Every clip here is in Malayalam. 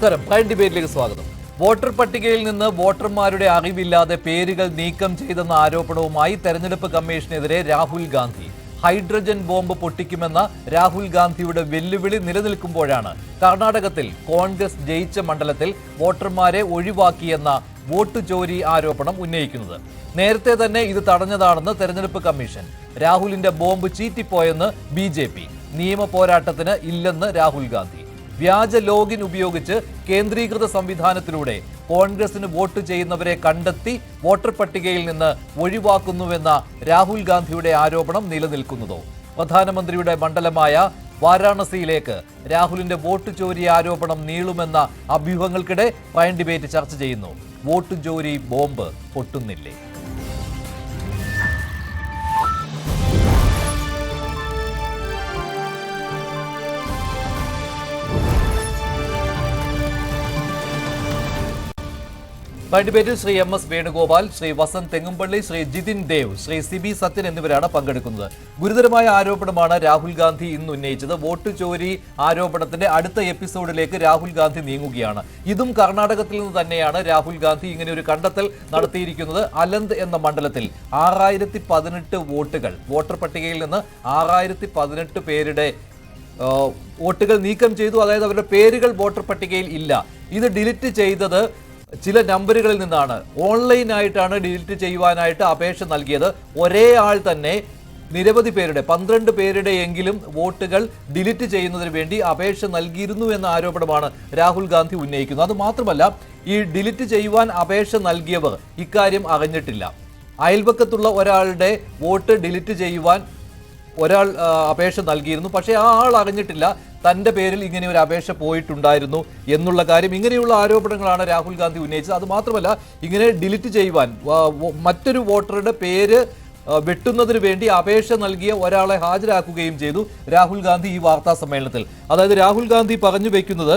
നമസ്കാരം. പ്രൈം ഡിബേറ്റിലേക്ക് സ്വാഗതം. വോട്ടർ പട്ടികയിൽ നിന്ന് വോട്ടർമാരുടെ അറിവില്ലാതെ പേരുകൾ നീക്കം ചെയ്തെന്ന ആരോപണവുമായി തെരഞ്ഞെടുപ്പ് കമ്മീഷനെതിരെ രാഹുൽ ഗാന്ധി. ഹൈഡ്രജൻ ബോംബ് പൊട്ടിക്കുമെന്ന രാഹുൽ ഗാന്ധിയുടെ വെല്ലുവിളി നിലനിൽക്കുമ്പോഴാണ് കർണാടകത്തിൽ കോൺഗ്രസ് ജയിച്ച മണ്ഡലത്തിൽ വോട്ടർമാരെ ഒഴിവാക്കിയെന്ന വോട്ട് ചോരി ആരോപണം ഉന്നയിക്കുന്നത്. നേരത്തെ തന്നെ ഇത് തടഞ്ഞതാണെന്ന് തെരഞ്ഞെടുപ്പ് കമ്മീഷൻ. രാഹുലിന്റെ ബോംബ് ചീറ്റിപ്പോയെന്ന് BJP. നിയമ പോരാട്ടത്തിന് ഇല്ലെന്ന് രാഹുൽ ഗാന്ധി. വ്യാജ ലോഗിൻ ഉപയോഗിച്ച് കേന്ദ്രീകൃത സംവിധാനത്തിലൂടെ കോൺഗ്രസിന് വോട്ട് ചെയ്യുന്നവരെ കണ്ടെത്തി വോട്ടർ പട്ടികയിൽ നിന്ന് ഒഴിവാക്കുന്നുവെന്ന രാഹുൽ ഗാന്ധിയുടെ ആരോപണം നിലനിൽക്കുന്നതോ? പ്രധാനമന്ത്രിയുടെ മണ്ഡലമായ വാരാണസിയിലേക്ക് രാഹുലിന്റെ വോട്ട് ചോരി ആരോപണം നീളുമെന്ന അഭ്യൂഹങ്ങൾക്കിടെ പ്രൈം ഡിബേറ്റ് ചർച്ച ചെയ്യുന്നു. വോട്ട് ചോരി ബോംബ് പൊട്ടുന്നില്ലേ? ഡിബേറ്റിൽ ശ്രീ MS വേണുഗോപാൽ, ശ്രീ വസന്ത് തെങ്ങുംപള്ളി, ശ്രീ ജിതിൻ ദേവ്, ശ്രീ CB സത്യൻ എന്നിവരാണ് പങ്കെടുക്കുന്നത്. ഗുരുതരമായ ആരോപണമാണ് രാഹുൽ ഗാന്ധി ഇന്ന് ഉന്നയിച്ചത്. വോട്ട് ചോരി ആരോപണത്തിന്റെ അടുത്ത എപ്പിസോഡിലേക്ക് രാഹുൽ ഗാന്ധി നീങ്ങുകയാണ്. ഇതും കർണാടകത്തിൽ നിന്ന് തന്നെയാണ് രാഹുൽ ഗാന്ധി ഇങ്ങനെ ഒരു കണ്ടെത്തൽ നടത്തിയിരിക്കുന്നത്. അലന്ത് എന്ന മണ്ഡലത്തിൽ 6018 വോട്ടുകൾ, വോട്ടർ പട്ടികയിൽ നിന്ന് 6018 പേരുടെ വോട്ടുകൾ നീക്കം ചെയ്തു. അതായത് അവരുടെ പേരുകൾ വോട്ടർ പട്ടികയിൽ ഇല്ല. ഇത് ഡിലിറ്റ് ചെയ്തത് ചില നമ്പറുകളിൽ നിന്നാണ്. ഓൺലൈനായിട്ടാണ് ഡിലീറ്റ് ചെയ്യുവാനായിട്ട് അപേക്ഷ നൽകിയത്. ഒരേ ആൾ തന്നെ നിരവധി പേരുടെ 12 പേരുടെ എങ്കിലും വോട്ടുകൾ ഡിലീറ്റ് ചെയ്യുന്നതിന് വേണ്ടി അപേക്ഷ നൽകിയിരുന്നു എന്ന ആരോപണമാണ് രാഹുൽ ഗാന്ധി ഉന്നയിക്കുന്നത്. അത് മാത്രമല്ല, ഈ ഡിലീറ്റ് ചെയ്യുവാൻ അപേക്ഷ നൽകിയവർ ഇക്കാര്യം അറിഞ്ഞിട്ടില്ല. അയൽപക്കത്തുള്ള ഒരാളുടെ വോട്ട് ഡിലീറ്റ് ചെയ്യുവാൻ ഒരാൾ അപേക്ഷ നൽകിയിരുന്നു. പക്ഷേ ആ ആൾ അറിഞ്ഞിട്ടില്ല തന്റെ പേരിൽ ഇങ്ങനെ ഒരു അപേക്ഷ പോയിട്ടുണ്ടായിരുന്നു എന്നുള്ള കാര്യം. ഇങ്ങനെയുള്ള ആരോപണങ്ങളാണ് രാഹുൽ ഗാന്ധി ഉന്നയിച്ചത്. അത് മാത്രമല്ല, ഇങ്ങനെ ഡിലീറ്റ് ചെയ്യുവാൻ മറ്റൊരു വോട്ടറുടെ പേര് വെട്ടുന്നതിന് വേണ്ടി അപേക്ഷ നൽകിയ ഒരാളെ ഹാജരാക്കുകയും ചെയ്തു രാഹുൽ ഗാന്ധി ഈ വാർത്താ സമ്മേളനത്തിൽ. അതായത് രാഹുൽ ഗാന്ധി പറഞ്ഞു വെക്കുന്നത്,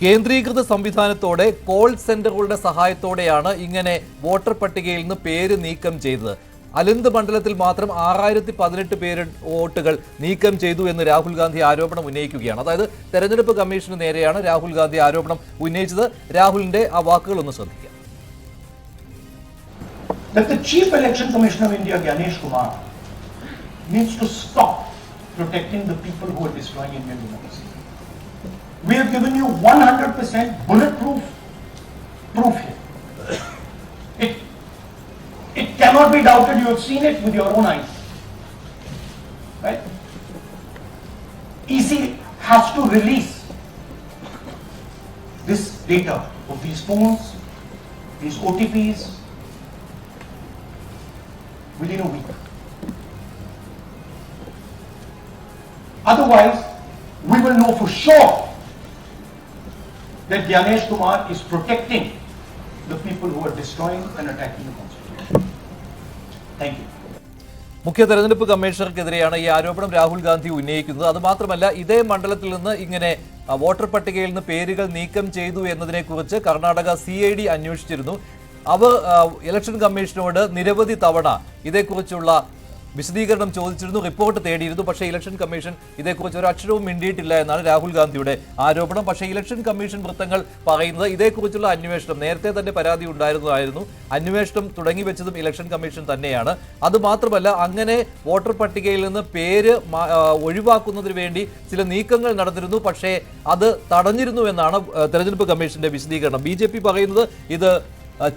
കേന്ദ്രീകൃത സംവിധാനത്തോടെ കോൾ സെന്ററുകളുടെ സഹായത്തോടെയാണ് ഇങ്ങനെ വോട്ടർ പട്ടികയിൽ നിന്ന് പേര് നീക്കം ചെയ്തത്. അലന്ത് മണ്ഡലത്തിൽ മാത്രം 6018 പേര് വോട്ടുകൾ നീക്കം ചെയ്തു എന്ന് രാഹുൽ ഗാന്ധി ആരോപണം ഉന്നയിക്കുകയാണ്. അതായത് തെരഞ്ഞെടുപ്പ് കമ്മീഷന് നേരെയാണ് രാഹുൽ ഗാന്ധി ആരോപണം ഉന്നയിച്ചത്. രാഹുലിന്റെ ആ വാക്കുകൾ ഒന്ന് ശ്രദ്ധിക്കാം. That the Chief Election Commissioner of India, Gyanesh Kumar, needs to stop protecting the people who are destroying Indian democracy. We have given you 100% bulletproof proof here. It cannot be doubted. You have seen it with your own eyes, right? EC has to release this data of these phones, these OTPs, within a week. Otherwise, we will know for sure that Gyanesh Kumar is protecting the people who are destroying and attacking the Constitution. Thank you. മുഖ്യ തെരഞ്ഞെടുപ്പ് കമ്മീഷണർക്കെതിരെയാണ് ഈ ആരോപണം രാഹുൽ ഗാന്ധി ഉന്നയിക്കുന്നത്. അത് മാത്രമല്ല, ഇതേ മണ്ഡലത്തിൽ നിന്ന് ഇങ്ങനെ വോട്ടർ പട്ടികയിൽ നിന്ന് പേരുകൾ നീക്കം ചെയ്തു എന്നതിനെ കുറിച്ച് കർണാടക CID അന്വേഷിച്ചിരുന്നു. അവർ ഇലക്ഷൻ കമ്മീഷനോട് നിരവധി തവണ ഇതേക്കുറിച്ചുള്ള വിശദീകരണം ചോദിച്ചിരുന്നു, റിപ്പോർട്ട് തേടിയിരുന്നു. പക്ഷേ ഇലക്ഷൻ കമ്മീഷൻ ഇതേക്കുറിച്ച് ഒരു അക്ഷരവും മിണ്ടിയിട്ടില്ല എന്നാണ് രാഹുൽ ഗാന്ധിയുടെ ആരോപണം. പക്ഷേ ഇലക്ഷൻ കമ്മീഷൻ വൃത്തങ്ങൾ പറയുന്നത് ഇതേക്കുറിച്ചുള്ള അന്വേഷണം നേരത്തെ തന്നെ പരാതി ഉണ്ടായിരുന്നതായിരുന്നു. അന്വേഷണം തുടങ്ങിവെച്ചതും ഇലക്ഷൻ കമ്മീഷൻ തന്നെയാണ്. അതുമാത്രമല്ല, അങ്ങനെ വോട്ടർ പട്ടികയിൽ നിന്ന് പേര് ഒഴിവാക്കുന്നതിന് വേണ്ടി ചില നീക്കങ്ങൾ നടന്നിരുന്നു. പക്ഷേ അത് തടഞ്ഞിരുന്നു എന്നാണ് തെരഞ്ഞെടുപ്പ് കമ്മീഷന്റെ വിശദീകരണം. BJP പറയുന്നത് ഇത്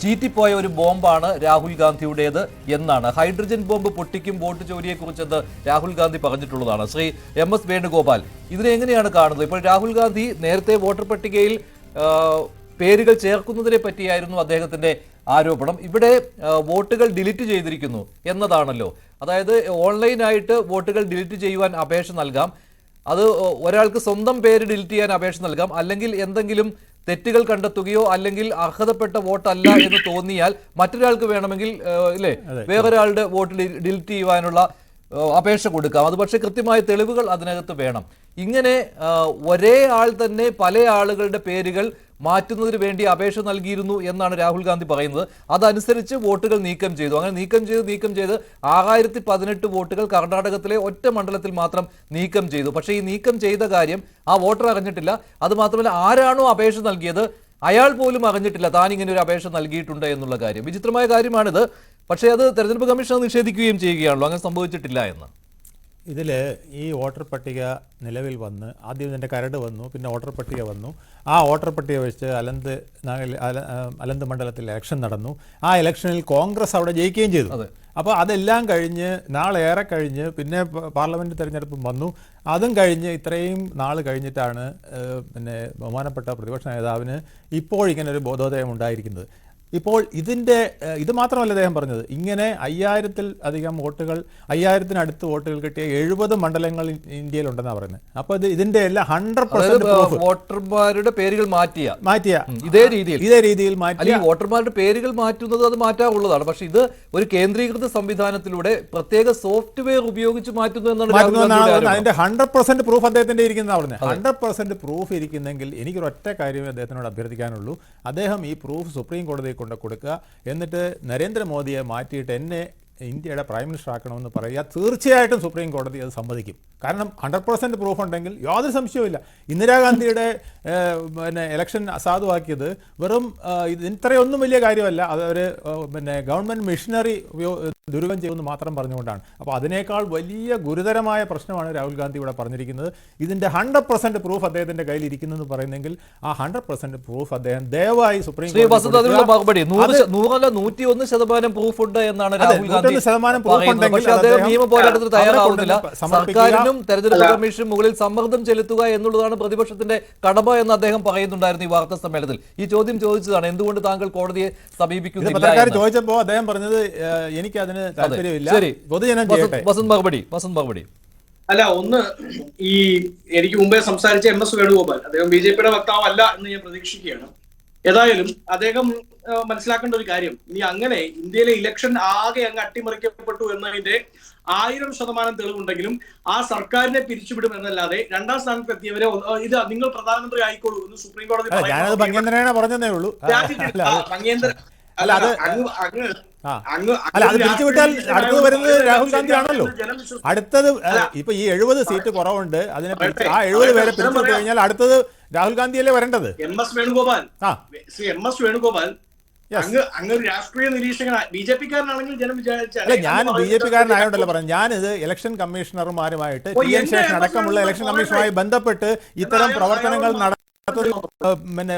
ചീറ്റിപ്പോയ ഒരു ബോംബാണ് രാഹുൽ ഗാന്ധിയുടേത് എന്നാണ്. ഹൈഡ്രജൻ ബോംബ് പൊട്ടിക്കും വോട്ട് ചോരിയെക്കുറിച്ചെന്ന് രാഹുൽ ഗാന്ധി പറഞ്ഞിട്ടുള്ളതാണ്. ശ്രീ MS വേണുഗോപാൽ, ഇതിനെ എങ്ങനെയാണ് കാണുന്നത്? ഇപ്പോൾ രാഹുൽ ഗാന്ധി നേരത്തെ വോട്ടർ പട്ടികയിൽ പേരുകൾ ചേർക്കുന്നതിനെ പറ്റിയായിരുന്നു അദ്ദേഹത്തിന്റെ ആരോപണം. ഇവിടെ വോട്ടുകൾ ഡിലീറ്റ് ചെയ്തിരിക്കുന്നു എന്നതാണല്ലോ. അതായത് ഓൺലൈനായിട്ട് വോട്ടുകൾ ഡിലീറ്റ് ചെയ്യുവാൻ അപേക്ഷ നൽകാം. അത് ഒരാൾക്ക് സ്വന്തം പേര് ഡിലീറ്റ് ചെയ്യാൻ അപേക്ഷ നൽകാം. അല്ലെങ്കിൽ എന്തെങ്കിലും തെറ്റുകൾ കണ്ടെത്തുകയോ അല്ലെങ്കിൽ അർഹതപ്പെട്ട വോട്ടല്ല എന്ന് തോന്നിയാൽ മറ്റൊരാൾക്ക് വേണമെങ്കിൽ വേറൊരാളുടെ വോട്ട് ഡിലീറ്റ് ചെയ്യുവാനുള്ള അപേക്ഷ കൊടുക്കാം. അത് പക്ഷേ കൃത്യമായ തെളിവുകൾ അതിനകത്ത് വേണം. ഇങ്ങനെ ഒരേ ആൾ തന്നെ പല ആളുകളുടെ പേരുകൾ മാറ്റുന്നതിന് വേണ്ടി അപേക്ഷ നൽകിയിരുന്നു എന്നാണ് രാഹുൽ ഗാന്ധി പറയുന്നത്. അതനുസരിച്ച് വോട്ടുകൾ നീക്കം ചെയ്തു. അങ്ങനെ നീക്കം ചെയ്ത് 6018 വോട്ടുകൾ കർണാടകത്തിലെ ഒറ്റ മണ്ഡലത്തിൽ മാത്രം നീക്കം ചെയ്തു. പക്ഷേ ഈ നീക്കം ചെയ്ത കാര്യം ആ വോട്ടർ അറിഞ്ഞിട്ടില്ല. അത് മാത്രമല്ല, ആരാണോ അപേക്ഷ നൽകിയത് അയാൾ പോലും അറിഞ്ഞിട്ടില്ല താൻ ഇങ്ങനെ ഒരു അപേക്ഷ നൽകിയിട്ടുണ്ട് എന്നുള്ള കാര്യം. വിചിത്രമായ കാര്യമാണിത്. പക്ഷേ അത് തെരഞ്ഞെടുപ്പ് കമ്മീഷൻ നിഷേധിക്കുകയും ചെയ്യുകയാണല്ലോ, അങ്ങനെ സംഭവിച്ചിട്ടില്ല എന്ന്. ഇതിൽ ഈ വോട്ടർ പട്ടിക നിലവിൽ വന്ന് ആദ്യം ഇതിൻ്റെ കരട് വന്നു, പിന്നെ വോട്ടർ പട്ടിക വന്നു. ആ വോട്ടർ പട്ടിക വെച്ച് അലന്ത് മണ്ഡലത്തിൽ ഇലക്ഷൻ നടന്നു. ആ ഇലക്ഷനിൽ കോൺഗ്രസ് അവിടെ ജയിക്കുകയും ചെയ്തു. അപ്പോൾ അതെല്ലാം കഴിഞ്ഞ് നാളേറെ കഴിഞ്ഞ് പിന്നെ പാർലമെൻറ്റ് തിരഞ്ഞെടുപ്പും വന്നു. അതും കഴിഞ്ഞ് ഇത്രയും നാൾ കഴിഞ്ഞിട്ടാണ് പിന്നെ ബഹുമാനപ്പെട്ട പ്രതിപക്ഷ നേതാവിന് ഇപ്പോൾ ഇങ്ങനെ ഒരു ബോധോദയം ഉണ്ടായിരിക്കുന്നത്. ഇപ്പോൾ ഇത് മാത്രമല്ല അദ്ദേഹം പറഞ്ഞത്, ഇങ്ങനെ 5000-ൽ അധികം വോട്ടുകൾ, 5000-നടുത്ത് വോട്ടുകൾ കിട്ടിയ 70 മണ്ഡലങ്ങൾ ഇന്ത്യയിലുണ്ടെന്നാണ് പറയുന്നത്. അപ്പോൾ ഇതിന്റെ എല്ലാം 100% വോട്ടർമാരുടെ പേരുകൾ മാറ്റിയ ഇതേ രീതിയിൽ മാറ്റിയ വോട്ടർമാരുടെ പേരുകൾ മാറ്റുന്നത് അത് മാറ്റാറുള്ളതാണ്. പക്ഷെ ഇത് ഒരു കേന്ദ്രീകൃത സംവിധാനത്തിലൂടെ പ്രത്യേക സോഫ്റ്റ്വെയർ ഉപയോഗിച്ച് മാറ്റുന്നു എന്നാണ് അതിന്റെ 100% പ്രൂഫ് അദ്ദേഹത്തിന്റെ ഇരിക്കുന്നതാണ് പറഞ്ഞത്. 100% പ്രൂഫ് ഇരിക്കുന്നെങ്കിൽ എനിക്കൊരൊറ്റ കാര്യമേ അദ്ദേഹത്തിനോട് അഭ്യർത്ഥിക്കാനുള്ളൂ. അദ്ദേഹം ഈ പ്രൂഫ് സുപ്രീം കോടതി കൊണ്ട് കൊടുക്കുക. എന്നിട്ട് നരേന്ദ്രമോദിയെ മാറ്റിയിട്ട് എന്നെ ഇന്ത്യയുടെ പ്രൈം മിനിസ്റ്റർ ആക്കണമെന്ന് പറയുക. തീർച്ചയായിട്ടും സുപ്രീം കോടതി അത് സമ്മതിക്കും. കാരണം 100% പ്രൂഫ് ഉണ്ടെങ്കിൽ യാതൊരു സംശയവുമില്ല. ഇന്ദിരാഗാന്ധിയുടെ പിന്നെ ഇലക്ഷൻ അസാധുവാക്കിയത് വെറും ഇത്രയൊന്നും വലിയ കാര്യമല്ല. അതൊരു പിന്നെ ഗവൺമെൻറ് മെഷീനറി ദുരുപയോഗം ചെയ്യുമെന്ന് മാത്രം പറഞ്ഞുകൊണ്ടാണ്. അപ്പോൾ അതിനേക്കാൾ വലിയ ഗുരുതരമായ പ്രശ്നമാണ് രാഹുൽ ഗാന്ധി ഇവിടെ പറഞ്ഞിരിക്കുന്നത്. ഇതിൻ്റെ 100% പ്രൂഫ് അദ്ദേഹത്തിൻ്റെ കയ്യിൽ ഇരിക്കുന്നെന്ന് പറയുന്നെങ്കിൽ ആ 100% പ്രൂഫ് അദ്ദേഹം ദയവായി സുപ്രീം കോടതി 101% പ്രൂഫ് ഉണ്ട് എന്നാണ് രാഹുൽ ഗാന്ധി സർക്കാരിനും തെരഞ്ഞെടുപ്പ് കമ്മീഷനും മുകളിൽ സമ്മർദ്ദം ചെലുത്തുക എന്നുള്ളതാണ് പ്രതിപക്ഷത്തിന്റെ കടമ എന്ന് അദ്ദേഹം പറയുന്നുണ്ടായിരുന്നു ഈ വാർത്താ സമ്മേളനത്തിൽ. ഈ ചോദ്യം ചോദിച്ചതാണ്, എന്തുകൊണ്ട് താങ്കൾ കോടതിയെ സമീപിക്കുന്നില്ല. ചോദിച്ചപ്പോ അദ്ദേഹം പറഞ്ഞത് എനിക്ക് അതിന് താല്പര്യമില്ല. വസന്ത് മറുപടി. അല്ല, ഒന്ന് ഈ എനിക്ക് മുമ്പേ സംസാരിച്ച MS വേണുഗോപാൽ, അദ്ദേഹം BJPയുടെ വക്താവല്ല എന്ന് ഞാൻ പ്രതീക്ഷിക്കുകയാണ്. ഏതായാലും അദ്ദേഹം മനസ്സിലാക്കേണ്ട ഒരു കാര്യം, ഇനി അങ്ങനെ ഇന്ത്യയിലെ ഇലക്ഷൻ ആകെ അങ്ങ് അട്ടിമറിക്കപ്പെട്ടു എന്നതിന്റെ 1000% തെളിവുണ്ടെങ്കിലും ആ സർക്കാരിനെ പിരിച്ചുവിടും എന്നല്ലാതെ രണ്ടാം സ്ഥാനത്ത് എത്തിയവരെ ഇത് നിങ്ങൾ പ്രധാനമന്ത്രി ആയിക്കോളൂ എന്ന് സുപ്രീം കോടതി പറഞ്ഞതേ ഉള്ളൂ. അടുത്തത് വരുന്നത് രാഹുൽ ഗാന്ധി ആണല്ലോ. അടുത്തത് ഇപ്പൊ ഈ 70 സീറ്റ് കുറവുണ്ട്, അതിനെ ആ 70 പേരെ പിരിച്ചുവിട്ട് കഴിഞ്ഞാൽ അടുത്തത് രാഹുൽ ഗാന്ധിയല്ലേ വരേണ്ടത്. MS വേണുഗോപാൽ അങ്ങ് രാഷ്ട്രീയ നിരീക്ഷകനാണ്. BJP-കാരനാണെങ്കിൽ ജനം വിചാരിച്ചാൽ ഞാൻ BJP-കാരനായോണ്ടല്ലോ പറഞ്ഞു. ഞാനിത് ഇലക്ഷൻ കമ്മീഷണർമാരുമായിട്ട് TN ശേഷൻ അടക്കമുള്ള ഇലക്ഷൻ കമ്മീഷനുമായി ബന്ധപ്പെട്ട് ഇത്തരം പ്രവർത്തനങ്ങൾ പിന്നെ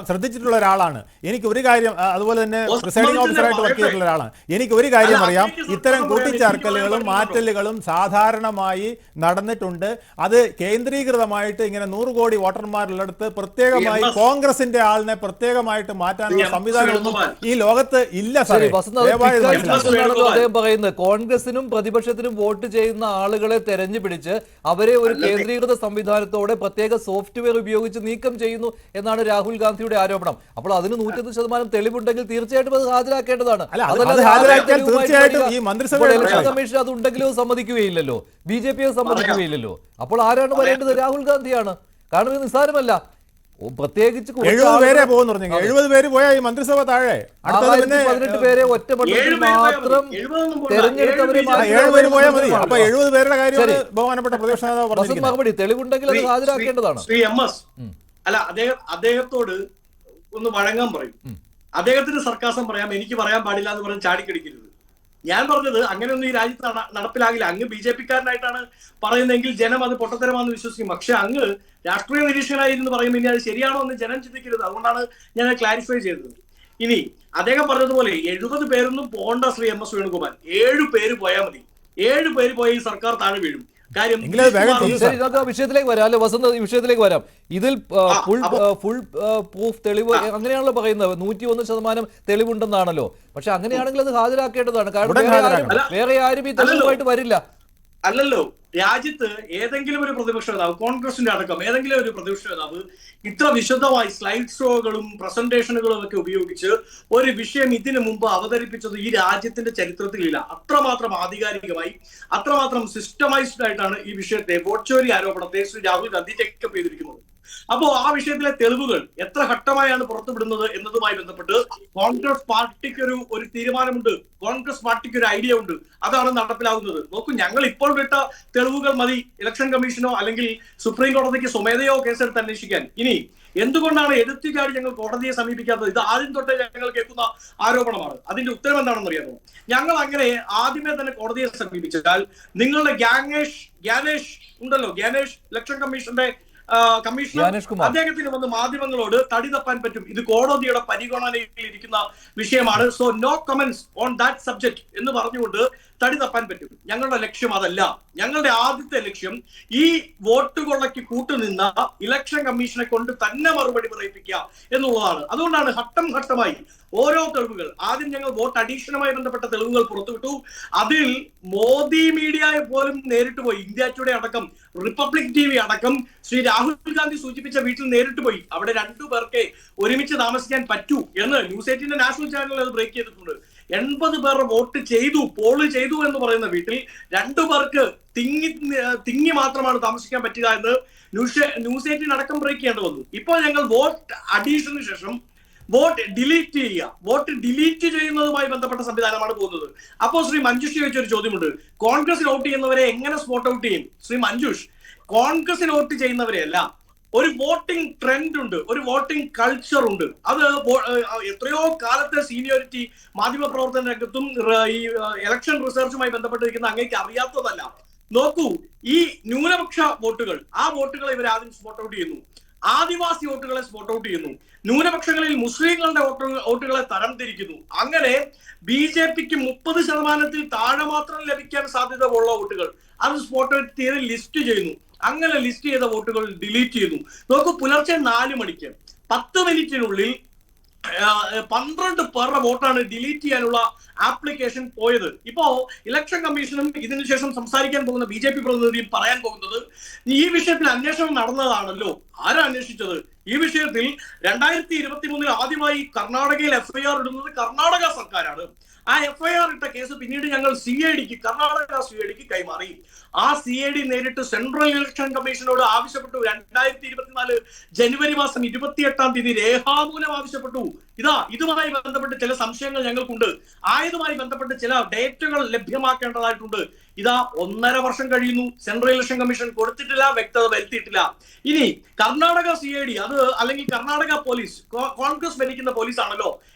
ശ്രദ്ധിച്ചിട്ടുള്ള ഒരാളാണ്. എനിക്ക് ഒരു കാര്യം, അതുപോലെ തന്നെ പ്രിസൈഡിംഗ് ഓഫീസറായിട്ട് വർക്ക് ചെയ്തിട്ടുള്ള ഒരാളാണ്. എനിക്ക് ഒരു കാര്യം അറിയാം, ഇത്തരം കൂട്ടിച്ചേർക്കലുകളും മാറ്റലുകളും സാധാരണമായി നടന്നിട്ടുണ്ട്. അത് കേന്ദ്രീകൃതമായിട്ട് ഇങ്ങനെ 100 കോടി വോട്ടർമാരുള്ളിടത്ത് പ്രത്യേകമായി കോൺഗ്രസിന്റെ ആളിനെ പ്രത്യേകമായിട്ട് മാറ്റാനുള്ള സംവിധാനമൊന്നും ഈ ലോകത്ത് ഇല്ല. അദ്ദേഹം പറയുന്നത് കോൺഗ്രസിനും പ്രതിപക്ഷത്തിനും വോട്ട് ചെയ്യുന്ന ആളുകളെ തെരഞ്ഞുപിടിച്ച് അവരെ ഒരു കേന്ദ്രീകൃത സംവിധാനത്തോടെ പ്രത്യേക സോഫ്റ്റ്വെയർ ഉപയോഗിച്ച് നീക്കം ചെയ്യുന്നു എന്നാണ് രാഹുൽ ഗാന്ധിയുടെ ആരോപണം. അപ്പോൾ അതിന് 101% തെളിവുണ്ടെങ്കിൽ തീർച്ചയായിട്ടും അത് ഹാജരാക്കേണ്ടതാണ്. ഇലക്ഷൻ കമ്മീഷൻ അത് ഉണ്ടെങ്കിലും സമ്മതിക്കുകയില്ലല്ലോ, BJP സമ്മതിക്കുകയില്ലല്ലോ. അപ്പോൾ ആരാണ് വരേണ്ടത്? രാഹുൽ ഗാന്ധിയാണ്. കാരണം ഇത് നിസ്സാരമല്ല. പ്രത്യേകിച്ച് 70 പേര് പോയാൽ ഈ മന്ത്രിസഭ താഴെ 18 പേരെ ഒറ്റ മണ്ഡലത്തിൽ മാത്രം തെരഞ്ഞെടുത്തവരെ അപ്പൊ 70 പേരുടെ കാര്യം ബഹുമാനപ്പെട്ട പ്രതിപക്ഷ നേതാവ് മറുപടി തെളിവുണ്ടെങ്കിൽ അത് ഹാജരാക്കേണ്ടതാണ്. അല്ല, അദ്ദേഹത്തോട് ഒന്ന് വഴങ്ങാൻ പറയും. അദ്ദേഹത്തിന് സർക്കാസം പറയാം, എനിക്ക് പറയാൻ പാടില്ല എന്ന് പറഞ്ഞ് ചാടിക്കടിക്കരുത്. ഞാൻ പറഞ്ഞത് അങ്ങനെയൊന്നും ഈ രാജ്യത്ത് നടപ്പിലാകില്ല. അങ്ങ് BJP-കാരനായിട്ടാണ് പറയുന്നതെങ്കിൽ ജനം അത് പൊട്ടത്തരമാണെന്ന് വിശ്വസിക്കും. പക്ഷെ അങ്ങ് രാഷ്ട്രീയ നിരീക്ഷകനായിരുന്നു പറയുമ്പോൾ ഇനി അത് ശരിയാണോ എന്ന് ജനം ചിന്തിക്കരുത്. അതുകൊണ്ടാണ് ഞാൻ ക്ലാരിഫൈ ചെയ്തത്. ഇനി അദ്ദേഹം പറഞ്ഞതുപോലെ 70 പേരൊന്നും പോകണ്ട ശ്രീ MS വേണുഗോപാൽ. 7 പേര് പോയാൽ മതി. 7 പേര് പോയ ഈ സർക്കാർ താഴെ വീഴും. വിഷയത്തിലേക്ക് വരാം. അല്ലെ വസന്ത്, വിഷയത്തിലേക്ക് വരാം. ഇതിൽ ഫുൾ പ്രൂഫ് തെളിവ് അങ്ങനെയാണല്ലോ പറയുന്നത്. 101% തെളിവുണ്ടെന്നാണല്ലോ. പക്ഷെ അങ്ങനെയാണെങ്കിൽ അത് ഹാജരാക്കേണ്ടതാണ്. കാരണം വേറെ ആരും ഈ തെളിവുമായിട്ട് വരില്ല. അല്ലല്ലോ, രാജ്യത്ത് ഏതെങ്കിലും ഒരു പ്രതിപക്ഷ നേതാവ്, കോൺഗ്രസിന്റെ അടക്കം ഏതെങ്കിലും ഒരു പ്രതിപക്ഷ നേതാവ് ഇത്ര വിശദമായി സ്ലൈഡ് ഷോകളും പ്രസന്റേഷനുകളും ഒക്കെ ഉപയോഗിച്ച് ഒരു വിഷയം ഇതിനു മുമ്പ് അവതരിപ്പിച്ചത് ഈ രാജ്യത്തിന്റെ ചരിത്രത്തിലില്ല. അത്രമാത്രം ആധികാരികമായി, അത്രമാത്രം സിസ്റ്റമൈസ്ഡ് ആയിട്ടാണ് ഈ വിഷയത്തെ, വോട്ട് ചോരി ആരോപണത്തെ ശ്രീ രാഹുൽ ഗാന്ധി ടേക്കപ്പ് ചെയ്തിരിക്കുന്നത്. അപ്പോ ആ വിഷയത്തിലെ തെളിവുകൾ എത്ര ഘട്ടമായാണ് പുറത്തുവിടുന്നത് എന്നതുമായി ബന്ധപ്പെട്ട് കോൺഗ്രസ് പാർട്ടിക്ക് ഒരു തീരുമാനമുണ്ട്. കോൺഗ്രസ് പാർട്ടിക്ക് ഒരു ഐഡിയ ഉണ്ട്. അതാണ് നടപ്പിലാവുന്നത്. നോക്കൂ, ഞങ്ങൾ ഇപ്പോൾ വിട്ട തെളിവുകൾ മതി ഇലക്ഷൻ കമ്മീഷനോ അല്ലെങ്കിൽ സുപ്രീം കോടതിക്ക് സ്വമേധയോ കേസെടുത്ത് അന്വേഷിക്കാൻ. ഇനി എന്തുകൊണ്ടാണ് എടുത്തുചാടി ഞങ്ങൾ കോടതിയെ സമീപിക്കാത്തത്? ഇത് ആദ്യം തൊട്ടേ ഞങ്ങൾ കേൾക്കുന്ന ആരോപണമാണ്. അതിന്റെ ഉത്തരം എന്താണെന്ന് അറിയാമോ? ഞങ്ങൾ അങ്ങനെ ആദ്യമേ തന്നെ കോടതിയെ സമീപിച്ചാൽ നിങ്ങളുടെ ഗ്യാനേഷ് ഉണ്ടല്ലോ, ഗ്യാനേഷ് ഇലക്ഷൻ കമ്മീഷന്റെ കമ്മീഷണർ, അദ്ദേഹത്തിന് വന്ന് മാധ്യമങ്ങളോട് തടി തപ്പാൻ പറ്റും. ഇത് കോടതിയുടെ പരിഗണനയിൽ ഇരിക്കുന്ന വിഷയമാണ്, so no comments on that subject എന്ന് പറഞ്ഞുകൊണ്ട് തടി തപ്പാൻ പറ്റും. ഞങ്ങളുടെ ലക്ഷ്യം അതല്ല. ഞങ്ങളുടെ ആദ്യത്തെ ലക്ഷ്യം ഈ വോട്ട് കൊള്ളയ്ക്ക് കൂട്ടുനിന്ന ഇലക്ഷൻ കമ്മീഷനെ കൊണ്ട് തന്നെ മറുപടി പറയിപ്പിക്കുക എന്നുള്ളതാണ്. അതുകൊണ്ടാണ് ഘട്ടം ഘട്ടമായി ഓരോ തെളിവുകൾ, ആദ്യം ഞങ്ങൾ വോട്ട് അഡീഷനുമായി ബന്ധപ്പെട്ട തെളിവുകൾ പുറത്തുവിട്ടു. അതിൽ മോദി മീഡിയയെ പോലും നേരിട്ട് പോയി, ഇന്ത്യ ടുഡേ അടക്കം റിപ്പബ്ലിക് TV അടക്കം ശ്രീ രാഹുൽ ഗാന്ധി സൂചിപ്പിച്ച വീട്ടിൽ നേരിട്ട് പോയി. അവിടെ 2 പേർക്ക് ഒരുമിച്ച് താമസിക്കാൻ പറ്റൂ എന്ന് ന്യൂസ് 18 നാഷണൽ ചാനൽ അത് ബ്രേക്ക് ചെയ്തിട്ടുണ്ട്. 80 പേർ വോട്ട് ചെയ്തു, പോള് ചെയ്തു എന്ന് പറയുന്ന വീട്ടിൽ 2 പേർക്ക് തിങ്ങി മാത്രമാണ് താമസിക്കാൻ പറ്റുക എന്ന് ന്യൂസ് 18 അടക്കം ബ്രേക്ക് ചെയ്യേണ്ടി വന്നു. ഇപ്പോൾ ഞങ്ങൾ വോട്ട് അഡീഷന് ശേഷം വോട്ട് ഡിലീറ്റ് ചെയ്യുക, വോട്ട് ഡിലീറ്റ് ചെയ്യുന്നതുമായി ബന്ധപ്പെട്ട സംവിധാനമാണ് പോകുന്നത്. അപ്പോൾ ശ്രീ മഞ്ജുഷ് ചോദിച്ചൊരു ചോദ്യമുണ്ട്, കോൺഗ്രസിൽ വോട്ട് ചെയ്യുന്നവരെ എങ്ങനെ സ്പോട്ട് ഔട്ട് ചെയ്യും? ശ്രീ മഞ്ജുഷ്, കോൺഗ്രസിൽ വോട്ട് ചെയ്യുന്നവരെയല്ല, ഒരു വോട്ടിംഗ് ട്രെൻഡ് ഉണ്ട്, ഒരു വോട്ടിംഗ് കൾച്ചർ ഉണ്ട്. അത് എത്രയോ കാലത്തെ സീനിയോറിറ്റി മാധ്യമ പ്രവർത്തന രംഗത്തും ഈ ഇലക്ഷൻ റിസർച്ചുമായി ബന്ധപ്പെട്ടിരിക്കുന്ന അങ്ങേക്ക് അറിയാത്തതല്ല. നോക്കൂ, ഈ ന്യൂനപക്ഷ വോട്ടുകൾ, ആ വോട്ടുകളെ ഇവർ ആദ്യം സ്പോട്ട് ഔട്ട് ചെയ്യുന്നു. ആദിവാസി വോട്ടുകളെ സ്പോട്ട് ഔട്ട് ചെയ്യുന്നു. ന്യൂനപക്ഷങ്ങളിൽ മുസ്ലിങ്ങളുടെ വോട്ടുകളെ തരംതിരിക്കുന്നു. അങ്ങനെ BJPക്ക് 30% താഴെ മാത്രം ലഭിക്കാൻ സാധ്യത ഉള്ള വോട്ടുകൾ അത് സ്പോട്ട് ഔട്ട് ചെയ്ത് ലിസ്റ്റ് ചെയ്യുന്നു. അങ്ങനെ ലിസ്റ്റ് ചെയ്ത വോട്ടുകൾ ഡിലീറ്റ് ചെയ്യുന്നു. നോക്കൂ, പുലർച്ചെ 4 മണിക്ക് 10 മിനിറ്റിനുള്ളിൽ 12 പേരുടെ വോട്ടാണ് ഡിലീറ്റ് ചെയ്യാനുള്ള ആപ്ലിക്കേഷൻ പോയത്. ഇപ്പോ ഇലക്ഷൻ കമ്മീഷനും ഇതിനുശേഷം സംസാരിക്കാൻ പോകുന്ന BJP പ്രതിനിധിയും പറയാൻ പോകുന്നത്, ഈ വിഷയത്തിൽ അന്വേഷണം നടന്നതാണല്ലോ. ആരാ അന്വേഷിച്ചത്? ഈ വിഷയത്തിൽ 2023 ആദ്യമായി കർണാടകയിൽ FIR ഇടുന്നത് കർണാടക സർക്കാരാണ്. ആ FIR ഇട്ട കേസ് പിന്നീട് ഞങ്ങൾ കർണാടക CID കൈമാറി. ആ CID നേരിട്ട് സെൻട്രൽ ഇലക്ഷൻ കമ്മീഷനോട് ആവശ്യപ്പെട്ടു. 2024 ജനുവരി മാസം 28-ാം തീയതി രേഖാമൂലം ആവശ്യപ്പെട്ടു. ഇതുമായി ബന്ധപ്പെട്ട് ചില സംശയങ്ങൾ ഞങ്ങൾക്കുണ്ട്, ആയതുമായി ബന്ധപ്പെട്ട് ചില ഡേറ്റുകൾ ലഭ്യമാക്കേണ്ടതായിട്ടുണ്ട്. 1.5 വർഷം കഴിയുന്നു, സെൻട്രൽ ഇലക്ഷൻ കമ്മീഷൻ കൊടുത്തിട്ടില്ല, വ്യക്തത വരുത്തിയിട്ടില്ല. ഇനി കർണാടക CID അത് അല്ലെങ്കിൽ കർണാടക പോലീസ്, കോൺഗ്രസ് ഭരിക്കുന്ന പോലീസാണല്ലോ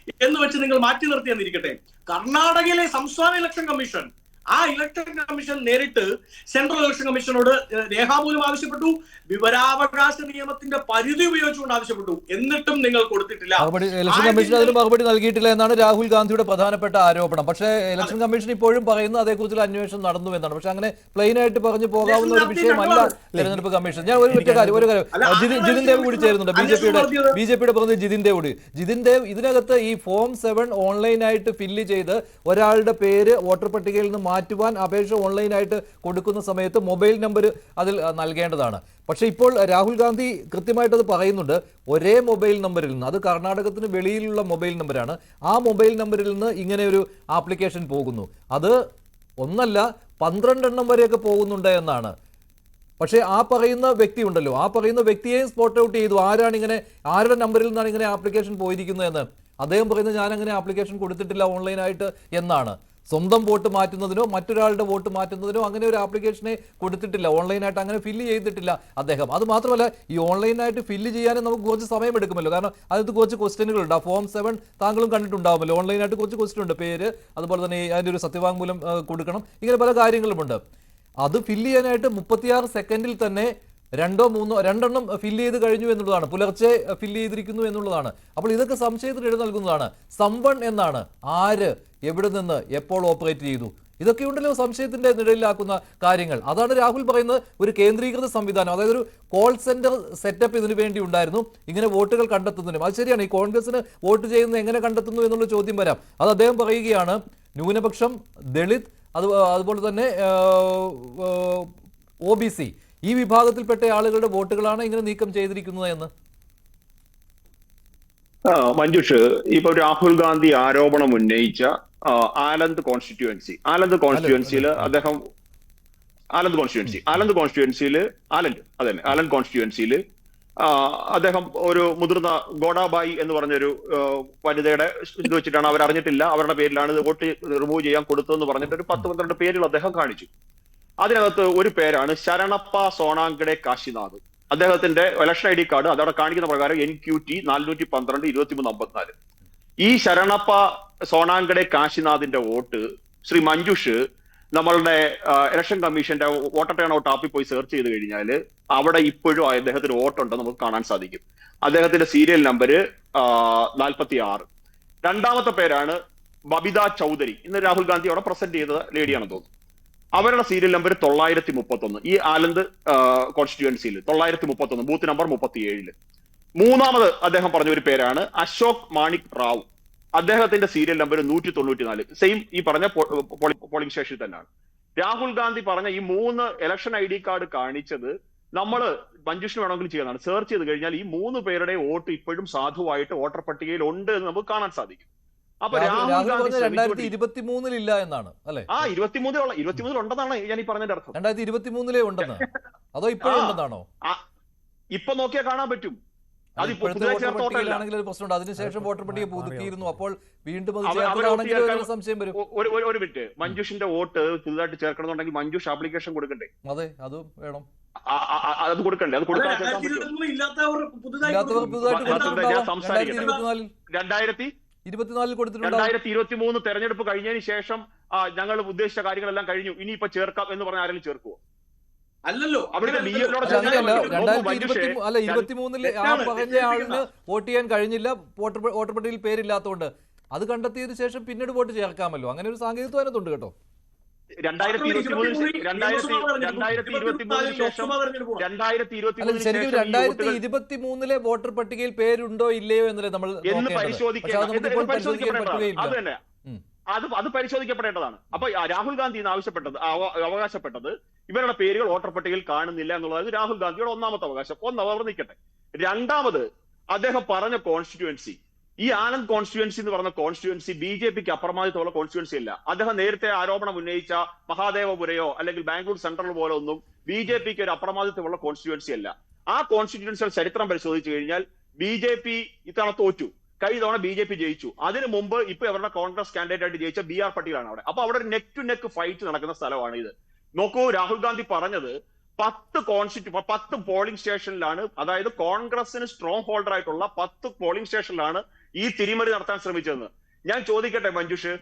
എന്ന് വെച്ച് നിങ്ങൾ മാറ്റി നിർത്തിയെന്നിരിക്കട്ടെ, കർണാടകയിലെ സംസ്ഥാന ഇലക്ഷൻ കമ്മീഷൻ, ആ ഇലക്ഷൻ കമ്മീഷൻ നേരിട്ട് സെൻട്രൽ ഇലക്ഷൻ കമ്മീഷനോട് രേഖാമൂലം ആവശ്യപ്പെട്ടു, വിവരാവകാശ നിയമത്തിന്റെ പരിധി ഉപയോഗിച്ചുകൊണ്ട് ആവശ്യപ്പെട്ടു. എന്നിട്ടും നിങ്ങൾ കൊടുത്തിട്ടില്ല. ഇലക്ഷൻ കമ്മീഷൻ അതിന് മറുപടി നൽകിയിട്ടില്ല എന്നാണ് രാഹുൽ ഗാന്ധിയുടെ പ്രധാനപ്പെട്ട ആരോപണം. പക്ഷേ ഇലക്ഷൻ കമ്മീഷൻ ഇപ്പോഴും പറയുന്നത് അതേക്കുറിച്ചുള്ള അന്വേഷണം നടന്നു എന്നാണ്. പക്ഷെ അങ്ങനെ പ്ലെയിൻ ആയിട്ട് പറഞ്ഞു പോകാവുന്ന ഒരു വിഷയമല്ല തെരഞ്ഞെടുപ്പ് കമ്മീഷൻ. ഞാൻ ഒരു കാര്യം ജിതിൻ ദേവ് കൂടി ചേരുന്നുണ്ട്, ബിജെപിയുടെ പ്രതിനിധി ജിതിൻ ദേവ്. ഇതിനകത്ത് ഈ ഫോം 7 ഓൺലൈനായിട്ട് ഫില്ല് ചെയ്ത് ഒരാളുടെ പേര് വോട്ടർ പട്ടികയിൽ നിന്ന് മാറ്റുവാൻ അപേക്ഷ ഓൺലൈനായിട്ട് കൊടുക്കുന്ന സമയത്ത് മൊബൈൽ നമ്പർ അതിൽ നൽകേണ്ടതാണ്. പക്ഷെ ഇപ്പോൾ രാഹുൽ ഗാന്ധി കൃത്യമായിട്ട് അത് പറയുന്നുണ്ട്, ഒരേ മൊബൈൽ നമ്പറിൽ നിന്ന്, അത് കർണാടകത്തിന് വെളിയിലുള്ള മൊബൈൽ നമ്പറാണ്, ആ മൊബൈൽ നമ്പറിൽ നിന്ന് ഇങ്ങനെ ഒരു ആപ്ലിക്കേഷൻ പോകുന്നു. അത് 1 12 വരെയൊക്കെ പോകുന്നുണ്ട് എന്നാണ്. പക്ഷേ ആ പറയുന്ന വ്യക്തി ഉണ്ടല്ലോ, ആ പറയുന്ന വ്യക്തിയെയും സ്പോട്ട് ഔട്ട് ചെയ്തു. ആരുടെ നമ്പറിൽ നിന്നാണ് ഇങ്ങനെ ആപ്ലിക്കേഷൻ പോയിരിക്കുന്നത് എന്ന് അദ്ദേഹം പറയുന്നത്, ഞാൻ അങ്ങനെ ആപ്ലിക്കേഷൻ കൊടുത്തിട്ടില്ല ഓൺലൈനായിട്ട് എന്നാണ്. സ്വന്തം വോട്ട് മാറ്റുന്നതിനോ മറ്റൊരാളുടെ വോട്ട് മാറ്റുന്നതിനോ അങ്ങനെ ഒരു ആപ്ലിക്കേഷനെ കൊടുത്തിട്ടില്ല, ഓൺലൈനായിട്ട് അങ്ങനെ ഫില്ല് ചെയ്തിട്ടില്ല അദ്ദേഹം. അത് മാത്രമല്ല, ഈ ഓൺലൈനായിട്ട് ഫില്ല് ചെയ്യാനും നമുക്ക് കുറച്ച് സമയം എടുക്കുമല്ലോ, കാരണം അതിനകത്ത് കുറച്ച് ക്വസ്റ്റ്യനുകളുണ്ട്. ആ ഫോം 7 താങ്കളും കണ്ടിട്ടുണ്ടാവുമല്ലോ, ഓൺലൈനായിട്ട് കുറച്ച് ക്വസ്റ്റ്യൻ ഉണ്ട്, പേര്, അതുപോലെ തന്നെ അതിൻ്റെ ഒരു സത്യവാങ്മൂലം കൊടുക്കണം, ഇങ്ങനെ പല കാര്യങ്ങളുമുണ്ട്. അത് ഫില്ല് ചെയ്യാനായിട്ട് 36 സെക്കൻഡിൽ തന്നെ 2-3 ഫില്ല് ചെയ്ത് കഴിഞ്ഞു എന്നുള്ളതാണ്, പുലർച്ചെ ഫില്ല് ചെയ്തിരിക്കുന്നു എന്നുള്ളതാണ്. അപ്പോൾ ഇതൊക്കെ സംശയത്തിന് ഇട നൽകുന്നതാണ്. സംവൺ എന്നാണ്, ആര്, എവിടെ നിന്ന്, എപ്പോൾ ഓപ്പറേറ്റ് ചെയ്തു, ഇതൊക്കെ ഉണ്ടല്ലോ സംശയത്തിന്റെ നിഴലിലാക്കുന്ന കാര്യങ്ങൾ. അതാണ് രാഹുൽ പറയുന്നത്, ഒരു കേന്ദ്രീകൃത സംവിധാനം, അതായത് ഒരു കോൾ സെന്റർ സെറ്റപ്പ് ഇതിനു വേണ്ടി ഉണ്ടായിരുന്നു, ഇങ്ങനെ വോട്ടുകൾ കണ്ടെത്തുന്നതിനും. അത് ശരിയാണ്, ഈ കോൺഗ്രസിന് വോട്ട് ചെയ്യുന്നത് എങ്ങനെ കണ്ടെത്തുന്നു എന്നുള്ള ചോദ്യം വരാം. അത് അദ്ദേഹം പറയുകയാണ്, ന്യൂനപക്ഷം, ദളിത്, അതുപോലെ തന്നെ OBC ഈ വിഭാഗത്തിൽപ്പെട്ട ആളുകളുടെ വോട്ടുകളാണ് ഇങ്ങനെ നീക്കം ചെയ്തിരിക്കുന്നത് എന്ന്. മഞ്ജുഷ്, ഇപ്പൊ രാഹുൽ ഗാന്ധി ആരോപണം ഉന്നയിച്ച ആലന്ദ് കോൺസ്റ്റിറ്റ്യുവൻസിയിൽ അദ്ദേഹം ആലന്ദ് കോൺസ്റ്റിറ്റ്യുവൻസിയിൽ അദ്ദേഹം ഒരു മുതിർന്ന ഗോഡാബായി എന്ന് പറഞ്ഞൊരു വനിതയുടെ ഇത് വെച്ചിട്ടാണ് അവർ അറിഞ്ഞിട്ടില്ല, അവരുടെ പേരിലാണ് ഇത് വോട്ട് റിമൂവ് ചെയ്യാൻ കൊടുത്തതെന്ന് പറഞ്ഞിട്ട് ഒരു 10-12 പേരുകൾ അദ്ദേഹം കാണിച്ചു. അതിനകത്ത് ഒരു പേരാണ് ശരണപ്പ സോണാങ്കടെ കാശിനാഥ്. അദ്ദേഹത്തിന്റെ ഇലക്ഷൻ ID കാർഡ് അതവിടെ കാണിക്കുന്ന പ്രകാരം NQT 412-2354. ഈ ശരണപ്പ സോണാങ്കടെ കാശിനാഥിന്റെ വോട്ട് ശ്രീ മഞ്ജുഷ് നമ്മളുടെ ഇലക്ഷൻ കമ്മീഷന്റെ വോട്ടർ ടേൺ ഔട്ട് ആപ്പിൽ പോയി സെർച്ച് ചെയ്ത് കഴിഞ്ഞാൽ അവിടെ ഇപ്പോഴും അദ്ദേഹത്തിന് വോട്ടുണ്ടെന്ന് നമുക്ക് കാണാൻ സാധിക്കും. അദ്ദേഹത്തിന്റെ സീരിയൽ നമ്പർ 46. രണ്ടാമത്തെ പേരാണ് ബബിത ചൗധരി. ഇന്ന് രാഹുൽ ഗാന്ധി അവിടെ പ്രസന്റ് ചെയ്ത ലേഡിയാണെന്ന് തോന്നുന്നു. അവരുടെ സീരിയൽ നമ്പർ 931. ഈ ആലന്ത് കോൺസ്റ്റിറ്റ്യുവൻസിയിൽ 931, ബൂത്ത് നമ്പർ 37. മൂന്നാമത് അദ്ദേഹം പറഞ്ഞ ഒരു പേരാണ് അശോക് മാണിക് റാവു. അദ്ദേഹത്തിന്റെ സീരിയൽ നമ്പർ 194. സെയിം ഈ പറഞ്ഞ പോളിംഗ് സ്റ്റേഷനിൽ തന്നെയാണ്. രാഹുൽ ഗാന്ധി പറഞ്ഞ ഈ 3 ഇലക്ഷൻ ID കാർഡ് കാണിച്ചത് നമ്മൾ മഞ്ജുഷിന് വേണമെങ്കിലും ചെയ്യുന്നതാണ്. സെർച്ച് ചെയ്ത് കഴിഞ്ഞാൽ ഈ 3 പേരുടെ വോട്ട് ഇപ്പോഴും സാധുവായിട്ട് വോട്ടർ പട്ടികയിൽ ഉണ്ട് എന്ന് നമുക്ക് കാണാൻ സാധിക്കും. അപ്പൊ രാഹുൽ ഗാന്ധി 2023 ഇല്ല എന്നാണ് അല്ലെ? 23 ഉണ്ടെന്നാണ് ഞാൻ ഈ പറഞ്ഞതിന്റെ അർത്ഥം. 2023 ഉണ്ടെന്ന്, അതോ ഇപ്പോഴും ഉണ്ടെന്നാണോ? ഇപ്പൊ നോക്കിയാൽ കാണാൻ പറ്റും. ആണെങ്കിൽ ഒരു പ്രശ്നമുണ്ട്. അതിനുശേഷം വോട്ടർ പട്ടിക പുതുക്കിയിരുന്നു. അപ്പോൾ വീണ്ടും അത് സംശയം വരും. ഒരു മിനിറ്റ്, മഞ്ജുഷിന്റെ വോട്ട് പുതുതായിട്ട് ചേർക്കണമെന്നുണ്ടെങ്കിൽ മഞ്ജുഷ് ആപ്ലിക്കേഷൻ കൊടുക്കണ്ടേ? അതെ, അതും വേണം. അത് കൊടുക്കണ്ടേ? അത് കൊടുക്കാൻ 2024 കൊടുത്തിട്ടുണ്ട്. 2023 തെരഞ്ഞെടുപ്പ് കഴിഞ്ഞതിന് ശേഷം ഞങ്ങൾ ഉദ്ദേശിച്ച കാര്യങ്ങളെല്ലാം കഴിഞ്ഞു, ഇനിയിപ്പോ ചേർക്കാം എന്ന് പറഞ്ഞ ആരെങ്കിലും ചേർക്കുവോ? അല്ലല്ലോ. അവിടെ 2023 ആ പറഞ്ഞ ആളിന് വോട്ട് ചെയ്യാൻ കഴിഞ്ഞില്ല, വോട്ടർ പട്ടികയിൽ പേരില്ലാത്തതുകൊണ്ട്. അത് കണ്ടെത്തിയതിനു ശേഷം പിന്നീട് വോട്ട് ചേർക്കാമല്ലോ. അങ്ങനെ ഒരു സാങ്കേതികത്വം അതിനകത്തുണ്ട് കേട്ടോ. 2023 വോട്ടർ പട്ടികയിൽ പേരുണ്ടോ ഇല്ലയോ എന്നല്ലേ നമ്മൾ അത് പരിശോധിക്കപ്പെടേണ്ടതാണ്. അപ്പൊ രാഹുൽ ഗാന്ധി അവകാശപ്പെട്ടത് ഇവരുടെ പേരുകൾ വോട്ടർ പട്ടികയിൽ കാണുന്നില്ല എന്നുള്ളത് രാഹുൽ ഗാന്ധിയുടെ ഒന്നാമത്തെ അവകാശം. അവർ നിൽക്കട്ടെ. രണ്ടാമത് അദ്ദേഹം പറഞ്ഞ കോൺസ്റ്റിറ്റ്യുവൻസി, ഈ ആനന്ദ് കോൺസ്റ്റിറ്റ്യുവൻസി എന്ന് പറഞ്ഞ കോൺസ്റ്റിറ്റ്യുവൻസി BJPക്ക് അപ്രമാദിത്തമുള്ള കോൺസ്റ്റിറ്റ്യുവൻസി അല്ല. അദ്ദേഹം നേരത്തെ ആരോപണം ഉന്നയിച്ച മഹാദേവപുരയോ അല്ലെങ്കിൽ ബാംഗ്ലൂർ സെൻട്രൽ പോലെ ഒന്നും BJPക്ക് ഒരു അപ്രമാദിത്തമുള്ള കോൺസ്റ്റിറ്റ്യുവൻസി അല്ല. ആ കോൺസ്റ്റിറ്റ്യുവൻസിയുടെ ചരിത്രം പരിശോധിച്ചു കഴിഞ്ഞാൽ BJP ഇത്തവണ തോറ്റു, കഴിഞ്ഞ തവണ BJP ജയിച്ചു. അതിനു മുമ്പ് ഇപ്പൊ അവരുടെ കോൺഗ്രസ് കാൻഡിഡേറ്റ് ആയിട്ട് ജയിച്ച BR പട്ടീലാണ് അവിടെ. അപ്പൊ അവിടെ ഒരു നെക്ക് ടു നെക്ക് ഫൈറ്റ് നടക്കുന്ന സ്ഥലമാണ് ഇത്. നോക്കൂ, രാഹുൽ ഗാന്ധി പറഞ്ഞത് 10 പോളിംഗ് സ്റ്റേഷനിലാണ്, അതായത് കോൺഗ്രസിന് സ്ട്രോങ് ഹോൾഡർ ആയിട്ടുള്ള 10 പോളിംഗ് സ്റ്റേഷനിലാണ് ഈ തിരിമറി നടത്താൻ ശ്രമിച്ചതെന്ന്. ഞാൻ ചോദിക്കട്ടെ മഞ്ജുഷ്,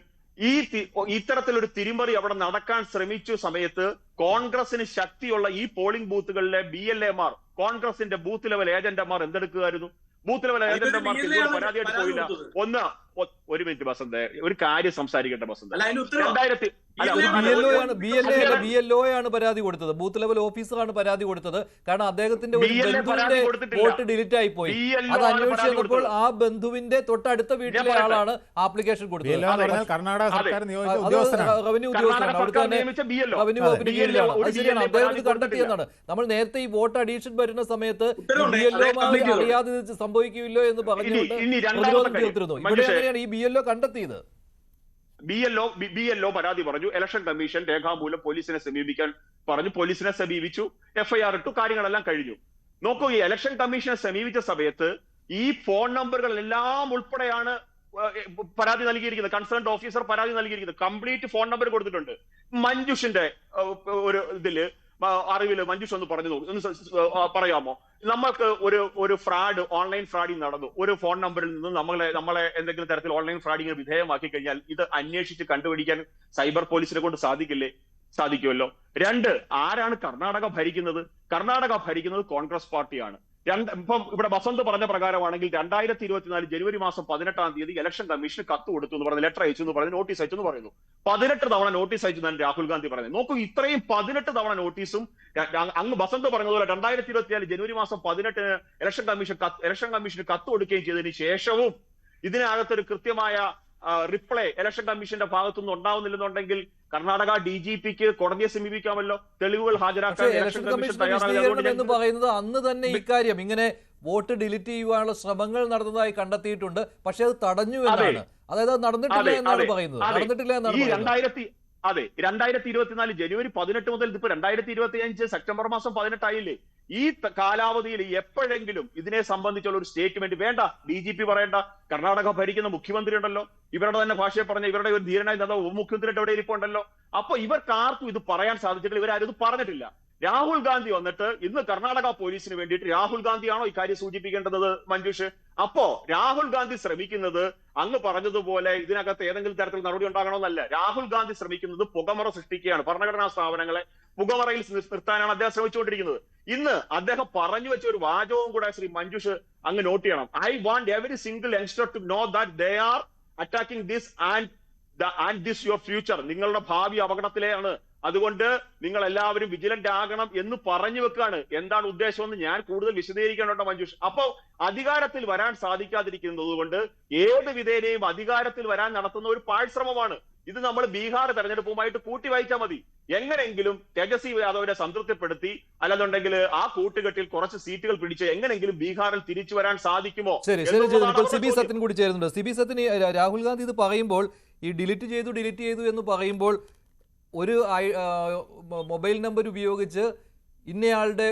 ഇത്തരത്തിലൊരു തിരിമറി അവിടെ നടക്കാൻ ശ്രമിച്ച സമയത്ത് കോൺഗ്രസിന് ശക്തിയുള്ള ഈ പോളിംഗ് ബൂത്തുകളിലെ BLA-മാർ, കോൺഗ്രസിന്റെ ബൂത്ത് ലെവൽ ഏജന്റുമാർ എന്തെടുക്കുമായിരുന്നു? ബൂത്ത് ലെവൽ ഏജന്റുമാർക്ക് പരാതിയായിട്ട് പോയില്ല. ഒരു മിനിറ്റ് ബസന്ത്, ഒരു കാര്യം സംസാരിക്കട്ടെ ബസന്ത്. BLO ആണ് പരാതി കൊടുത്തത്, ബൂത്ത് ലെവൽ ഓഫീസറാണ് പരാതി കൊടുത്തത്. കാരണം അദ്ദേഹത്തിന്റെ വോട്ട് ഡിലീറ്റ് ആയി പോയി. അത് അന്വേഷിച്ചപ്പോൾ ആ ബന്ധുവിന്റെ തൊട്ടടുത്ത വീട്ടിലെ ആളാണ് ആപ്ലിക്കേഷൻ കൊടുത്തത്. റവന്യൂ ഉദ്യോഗസ്ഥനാണ്, അവിടുത്തെ റവന്യൂ വകുപ്പിന്റെ കീഴിലാണ്. അത് ശരിയാണ്, അദ്ദേഹത്തിന് കണ്ടെത്തിയെന്നാണ്. നമ്മൾ നേരത്തെ ഈ വോട്ട് അഡീഷൻ വരുന്ന സമയത്ത് BLO-മാർ അറിയാതെ സംഭവിക്കില്ലോ എന്ന് പറഞ്ഞുകൊണ്ട് പ്രതിരോധം തീർത്തിരുന്നു. ഇവിടെ അങ്ങനെയാണ് ഈ BLO കണ്ടെത്തിയത്. BLO പരാതി പറഞ്ഞു, ഇലക്ഷൻ കമ്മീഷൻ രേഖാമൂലം പോലീസിനെ സമീപിക്കാൻ പറഞ്ഞു, പോലീസിനെ സമീപിച്ചു, FIR ഇട്ടു, കാര്യങ്ങളെല്ലാം കഴിഞ്ഞു. നോക്കൂ, ഈ ഇലക്ഷൻ കമ്മീഷനെ സമീപിച്ച സമയത്ത് ഈ ഫോൺ നമ്പറുകൾ എല്ലാം ഉൾപ്പെടെയാണ് പരാതി നൽകിയിരിക്കുന്നത്. കൺസേൺഡ് ഓഫീസർ പരാതി നൽകിയിരിക്കുന്നത് കംപ്ലീറ്റ് ഫോൺ നമ്പർ കൊടുത്തിട്ടുണ്ട്. മഞ്ജുഷിന്റെ ഒരു ഇതില് അറിവില് മഞ്ജുഷ് ഒന്ന് പറഞ്ഞു ഒന്ന് പറയാമോ? നമ്മൾക്ക് ഒരു ഫ്രോഡ്, ഓൺലൈൻ ഫ്രോഡിങ് നടന്നു. ഒരു ഫോൺ നമ്പറിൽ നിന്ന് നമ്മളെ എന്തെങ്കിലും തരത്തിൽ ഓൺലൈൻ ഫ്രോഡിങ്ങിന് വിധേയമാക്കി കഴിഞ്ഞാൽ ഇത് അന്വേഷിച്ച് കണ്ടുപിടിക്കാൻ സൈബർ പോലീസിനെ കൊണ്ട് സാധിക്കുമല്ലോ. 2, ആരാണ് കർണാടക ഭരിക്കുന്നത്? കർണാടക ഭരിക്കുന്നത് കോൺഗ്രസ് പാർട്ടിയാണ്. ഇപ്പം ഇവിടെ ബസന്ത് പറഞ്ഞ പ്രകാരമാണെങ്കിൽ 2024 ജനുവരി മാസം 18-ാം തീയതി ഇലക്ഷൻ കമ്മീഷന് കത്ത് കൊടുത്തു എന്ന് പറഞ്ഞ്, ലെറ്റർ അയച്ചു എന്ന് പറഞ്ഞ്, നോട്ടീസ് അയച്ചു എന്ന് പറയുന്നു. 18 തവണ നോട്ടീസ് അയച്ചു എന്നാണ് രാഹുൽ ഗാന്ധി പറയുന്നത്. നോക്കൂ, ഇത്രയും 18 തവണ നോട്ടീസും അങ്ങ് ബസന്ത് പറഞ്ഞതുപോലെ 2024 ജനുവരി മാസം 18-ന് ഇലക്ഷൻ കമ്മീഷന് കത്ത് കൊടുക്കുകയും ചെയ്തതിന് ശേഷവും ഇതിനകത്തൊരു കൃത്യമായ റിപ്ലൈ ഇലക്ഷൻ കമ്മീഷന്റെ ഭാഗത്തുനിന്ന് ഉണ്ടാവുന്നില്ലെന്നുണ്ടെങ്കിൽ കർണാടക DGPക്ക് കോടതിയെ സമീപിക്കാമല്ലോ, തെളിവുകൾ ഹാജരാക്കാൻ ഇലക്ഷൻ കമ്മീഷൻ എന്ന് പറയുന്നത്. അന്ന് തന്നെ ഇക്കാര്യം ഇങ്ങനെ വോട്ട് ഡിലീറ്റ് ചെയ്യുവാനുള്ള ശ്രമങ്ങൾ നടന്നതായി കണ്ടെത്തിയിട്ടുണ്ട്. പക്ഷെ അത് തടഞ്ഞു എന്നാണ്, അതായത് അത് നടന്നിട്ടില്ല എന്നാണ് പറയുന്നത്. നടന്നിട്ടില്ല എന്നാണ് 2024 ജനുവരി 18 മുതൽ ഇപ്പൊ 2025 സെപ്റ്റംബർ മാസം 18 ആയില്ലേ? ഈ കാലാവധിയിൽ എപ്പോഴെങ്കിലും ഇതിനെ സംബന്ധിച്ചുള്ള ഒരു സ്റ്റേറ്റ്മെന്റ് വേണ്ട, DGP പറയേണ്ട, കർണാടക ഭരിക്കുന്ന മുഖ്യമന്ത്രി ഉണ്ടല്ലോ, ഇവരുടെ തന്നെ ഭാഷയെ പറഞ്ഞ ഇവരുടെ ഒരു ധീരനായി നേതാവ് ഉപമുഖ്യമന്ത്രിയുടെ അവിടെ ഇരിപ്പുണ്ടല്ലോ. അപ്പൊ ഇവർക്ക് ആർക്കും ഇത് പറയാൻ സാധിച്ചിട്ടില്ല, ഇവരാരും ഇത് പറഞ്ഞിട്ടില്ല. രാഹുൽ ഗാന്ധി വന്നിട്ട് ഇന്ന് കർണാടക പോലീസിന് വേണ്ടിയിട്ട് രാഹുൽ ഗാന്ധിയാണോ ഇക്കാര്യം സൂചിപ്പിക്കേണ്ടത് മഞ്ജുഷ്? അപ്പോ രാഹുൽ ഗാന്ധി ശ്രമിക്കുന്നത് അങ്ങ് പറഞ്ഞതുപോലെ ഇതിനകത്ത് ഏതെങ്കിലും തരത്തിൽ നടപടി ഉണ്ടാകണമെന്നല്ല. രാഹുൽ ഗാന്ധി ശ്രമിക്കുന്നത് പുകമറ സൃഷ്ടിക്കുകയാണ്. ഭരണഘടനാ സ്ഥാപനങ്ങളെ പുകമറയിൽ നിർത്താനാണ് അദ്ദേഹം ശ്രമിച്ചുകൊണ്ടിരിക്കുന്നത്. ഇന്ന് അദ്ദേഹം പറഞ്ഞു വെച്ച ഒരു വാചകവും കൂടെ ശ്രീ മഞ്ജുഷ് അങ്ങ് നോട്ട് ചെയ്യണം. I want every single youngster to know that they are attacking this and this your future. നിങ്ങളുടെ ഭാവി അപകടത്തിലെയാണ്, അതുകൊണ്ട് നിങ്ങൾ എല്ലാവരും വിജിലന്റ് ആകണം എന്ന് പറഞ്ഞു വെക്കാണ്. എന്താണ് ഉദ്ദേശമെന്ന് ഞാൻ കൂടുതൽ വിശദീകരിക്കാനുണ്ടോ മഞ്ജുഷ്? അപ്പോ അധികാരത്തിൽ വരാൻ സാധിക്കാതിരിക്കുന്നത് കൊണ്ട് ഏത് വിധേനയും അധികാരത്തിൽ വരാൻ നടത്തുന്ന ഒരു പാഴ്ശ്രമമാണ് ഇത്. നമ്മൾ ബീഹാർ തെരഞ്ഞെടുപ്പുമായിട്ട് കൂട്ടി വായിച്ചാൽ മതി. എങ്ങനെങ്കിലും തേജസ്വി യാദവിനെ സംതൃപ്തിപ്പെടുത്തി, അല്ലെന്നുണ്ടെങ്കിൽ ആ കൂട്ടുകെട്ടിൽ കുറച്ച് സീറ്റുകൾ പിടിച്ച് എങ്ങനെങ്കിലും ബീഹാറിൽ തിരിച്ചു വരാൻ സാധിക്കുമോ? ശരി, സിബി സത്യൻ കൂടി ചേരുന്നുണ്ട്. സിബി സത്യൻ, രാഹുൽ ഗാന്ധി ഇത് പറയുമ്പോൾ, ഈ ഡിലീറ്റ് ചെയ്തു എന്ന് പറയുമ്പോൾ ഒരു മൊബൈൽ നമ്പർ ഉപയോഗിച്ച് ഇന്നയാളുടെ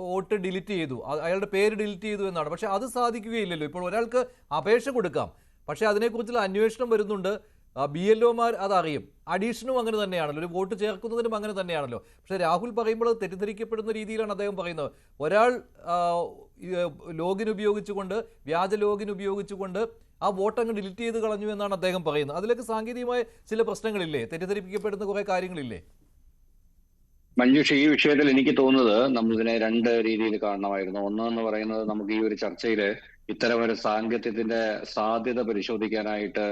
വോട്ട് ഡിലീറ്റ് ചെയ്തു, അയാളുടെ പേര് ഡിലീറ്റ് ചെയ്തു എന്നാണ്. പക്ഷെ അത് സാധിക്കുകയില്ലല്ലോ. ഇപ്പോൾ ഒരാൾക്ക് അപേക്ഷ കൊടുക്കാം, പക്ഷെ അതിനെക്കുറിച്ചുള്ള അന്വേഷണം വരുന്നുണ്ട്. BLOമാർ അതറിയും. അഡീഷനും അങ്ങനെ തന്നെയാണല്ലോ, ഒരു വോട്ട് ചേർക്കുന്നതിനും അങ്ങനെ തന്നെയാണല്ലോ. പക്ഷേ രാഹുൽ പറയുമ്പോൾ അത് തെറ്റിദ്ധരിക്കപ്പെടുന്ന രീതിയിലാണ് അദ്ദേഹം പറയുന്നത്. ഒരാൾ ലോഗിൻ ഉപയോഗിച്ചുകൊണ്ട്, വ്യാജ ലോഗിൻ ഉപയോഗിച്ചുകൊണ്ട് ആ വോട്ട് അങ്ങ് ഡിലീറ്റ് ചെയ്ത് കളഞ്ഞു എന്നാണ് അദ്ദേഹം പറയുന്നത്. അതിലേക്ക് സാങ്കേതികമായ ചില പ്രശ്നങ്ങളില്ലേ, തെറ്റിദ്ധരിപ്പിക്കപ്പെടുന്ന കുറെ കാര്യങ്ങളില്ലേ? മഞ്ജുഷ്, ഈ വിഷയത്തിൽ എനിക്ക് തോന്നുന്നത് നമ്മളിതിനെ രണ്ട് രീതിയിൽ കാണണമായിരുന്നു. ഒന്നെന്ന് പറയുന്നത്, നമുക്ക് ഈ ഒരു ചർച്ചയിൽ ഇത്തരം ഒരു സാങ്കത്യത്തിന്റെ സാധ്യത പരിശോധിക്കാനായിട്ട്